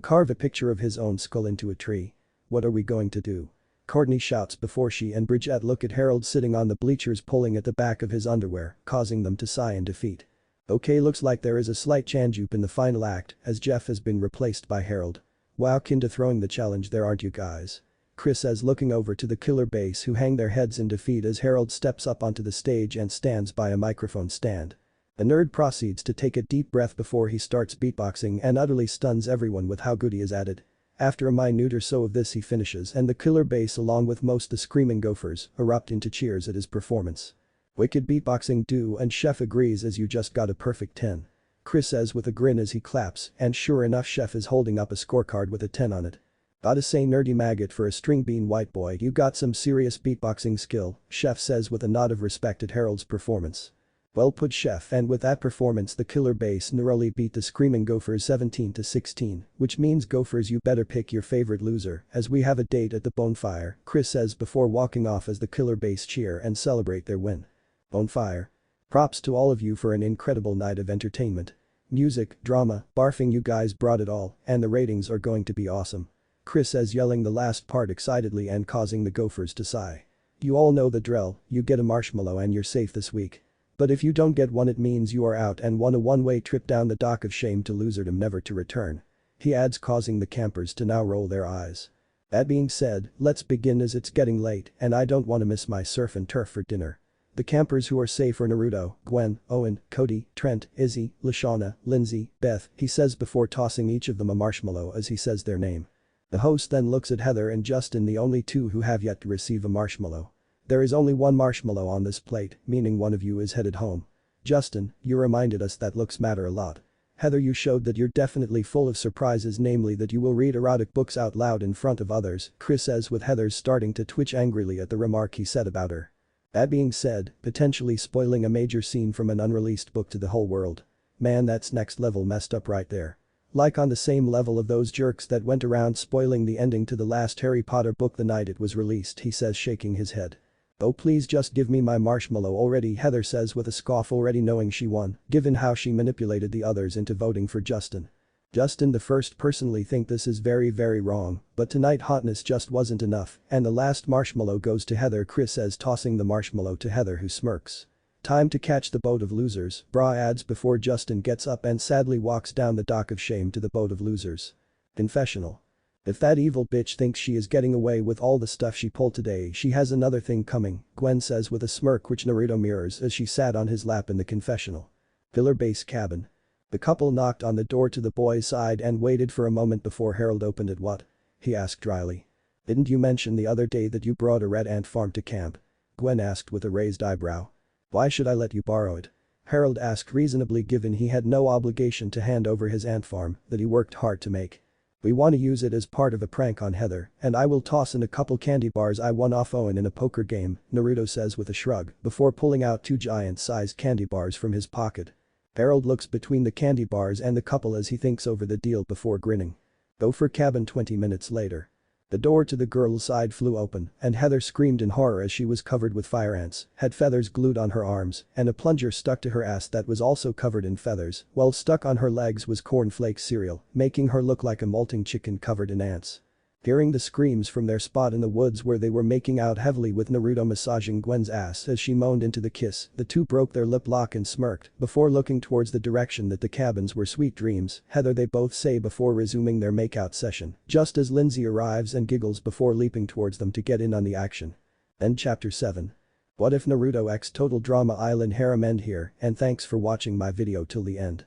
Carve a picture of his own skull into a tree. What are we going to do? Courtney shouts before she and Brigitte look at Harold sitting on the bleachers pulling at the back of his underwear, causing them to sigh in defeat. Okay, looks like there is a slight change-up in the final act as Jeff has been replaced by Harold. Wow, kinda throwing the challenge there, aren't you guys? Chris says, looking over to the killer base who hang their heads in defeat as Harold steps up onto the stage and stands by a microphone stand. The nerd proceeds to take a deep breath before he starts beatboxing and utterly stuns everyone with how good he is at it. After a minute or so of this he finishes and the killer base along with most the screaming gophers erupt into cheers at his performance. "Wicked beatboxing, dude," and Chef agrees as "you just got a perfect 10. Chris says with a grin as he claps, and sure enough Chef is holding up a scorecard with a 10 on it. "Gotta say, nerdy maggot, for a string bean white boy, you got some serious beatboxing skill," Chef says with a nod of respect at Harold's performance. Well put, Chef, and with that performance the killer base narrowly beat the screaming gophers 17-16, which means gophers you better pick your favorite loser as we have a date at the bonfire, Chris says before walking off as the killer base cheer and celebrate their win. Bonfire. Props to all of you for an incredible night of entertainment. Music, drama, barfing, you guys brought it all, and the ratings are going to be awesome. Chris says, yelling the last part excitedly and causing the gophers to sigh. You all know the drill, you get a marshmallow and you're safe this week. But if you don't get one it means you are out and won a one-way trip down the dock of shame to loserdom, never to return. He adds, causing the campers to now roll their eyes. That being said, let's begin as it's getting late and I don't want to miss my surf and turf for dinner. The campers who are safe are Naruto, Gwen, Owen, Cody, Trent, Izzy, Lashana, Lindsay, Beth, he says before tossing each of them a marshmallow as he says their name. The host then looks at Heather and Justin, the only two who have yet to receive a marshmallow. There is only one marshmallow on this plate, meaning one of you is headed home. Justin, you reminded us that looks matter a lot. Heather, you showed that you're definitely full of surprises, namely that you will read erotic books out loud in front of others, Chris says with Heather starting to twitch angrily at the remark he said about her. That being said, potentially spoiling a major scene from an unreleased book to the whole world. Man, that's next level messed up right there. Like on the same level of those jerks that went around spoiling the ending to the last Harry Potter book the night it was released, he says, shaking his head. Oh, please just give me my marshmallow already, Heather says with a scoff, already knowing she won, given how she manipulated the others into voting for Justin. Justin the first personally think this is very wrong, but tonight hotness just wasn't enough and the last marshmallow goes to Heather, Chris says, tossing the marshmallow to Heather, who smirks. Time to catch the boat of losers, Bra adds before Justin gets up and sadly walks down the dock of shame to the boat of losers. Confessional. If that evil bitch thinks she is getting away with all the stuff she pulled today, she has another thing coming, Gwen says with a smirk which Naruto mirrors as she sat on his lap in the confessional. Pillar base cabin. The couple knocked on the door to the boys' side and waited for a moment before Harold opened it. What? He asked dryly. Didn't you mention the other day that you brought a red ant farm to camp? Gwen asked with a raised eyebrow. Why should I let you borrow it? Harold asked reasonably, given he had no obligation to hand over his ant farm that he worked hard to make. We want to use it as part of a prank on Heather, and I will toss in a couple candy bars I won off Owen in a poker game, Naruto says with a shrug, before pulling out 2 giant-sized candy bars from his pocket. Harold looks between the candy bars and the couple as he thinks over the deal before grinning. Go for cabin 20 minutes later. The door to the girl's side flew open, and Heather screamed in horror as she was covered with fire ants, had feathers glued on her arms, and a plunger stuck to her ass that was also covered in feathers, while stuck on her legs was cornflakes cereal, making her look like a molting chicken covered in ants. Hearing the screams from their spot in the woods where they were making out heavily with Naruto massaging Gwen's ass as she moaned into the kiss, the two broke their lip lock and smirked before looking towards the direction that the cabins were sweet dreams, Heather they both say before resuming their makeout session, just as Lindsay arrives and giggles before leaping towards them to get in on the action. Then chapter 7. What if Naruto X Total Drama Island Harem end here, and thanks for watching my video till the end.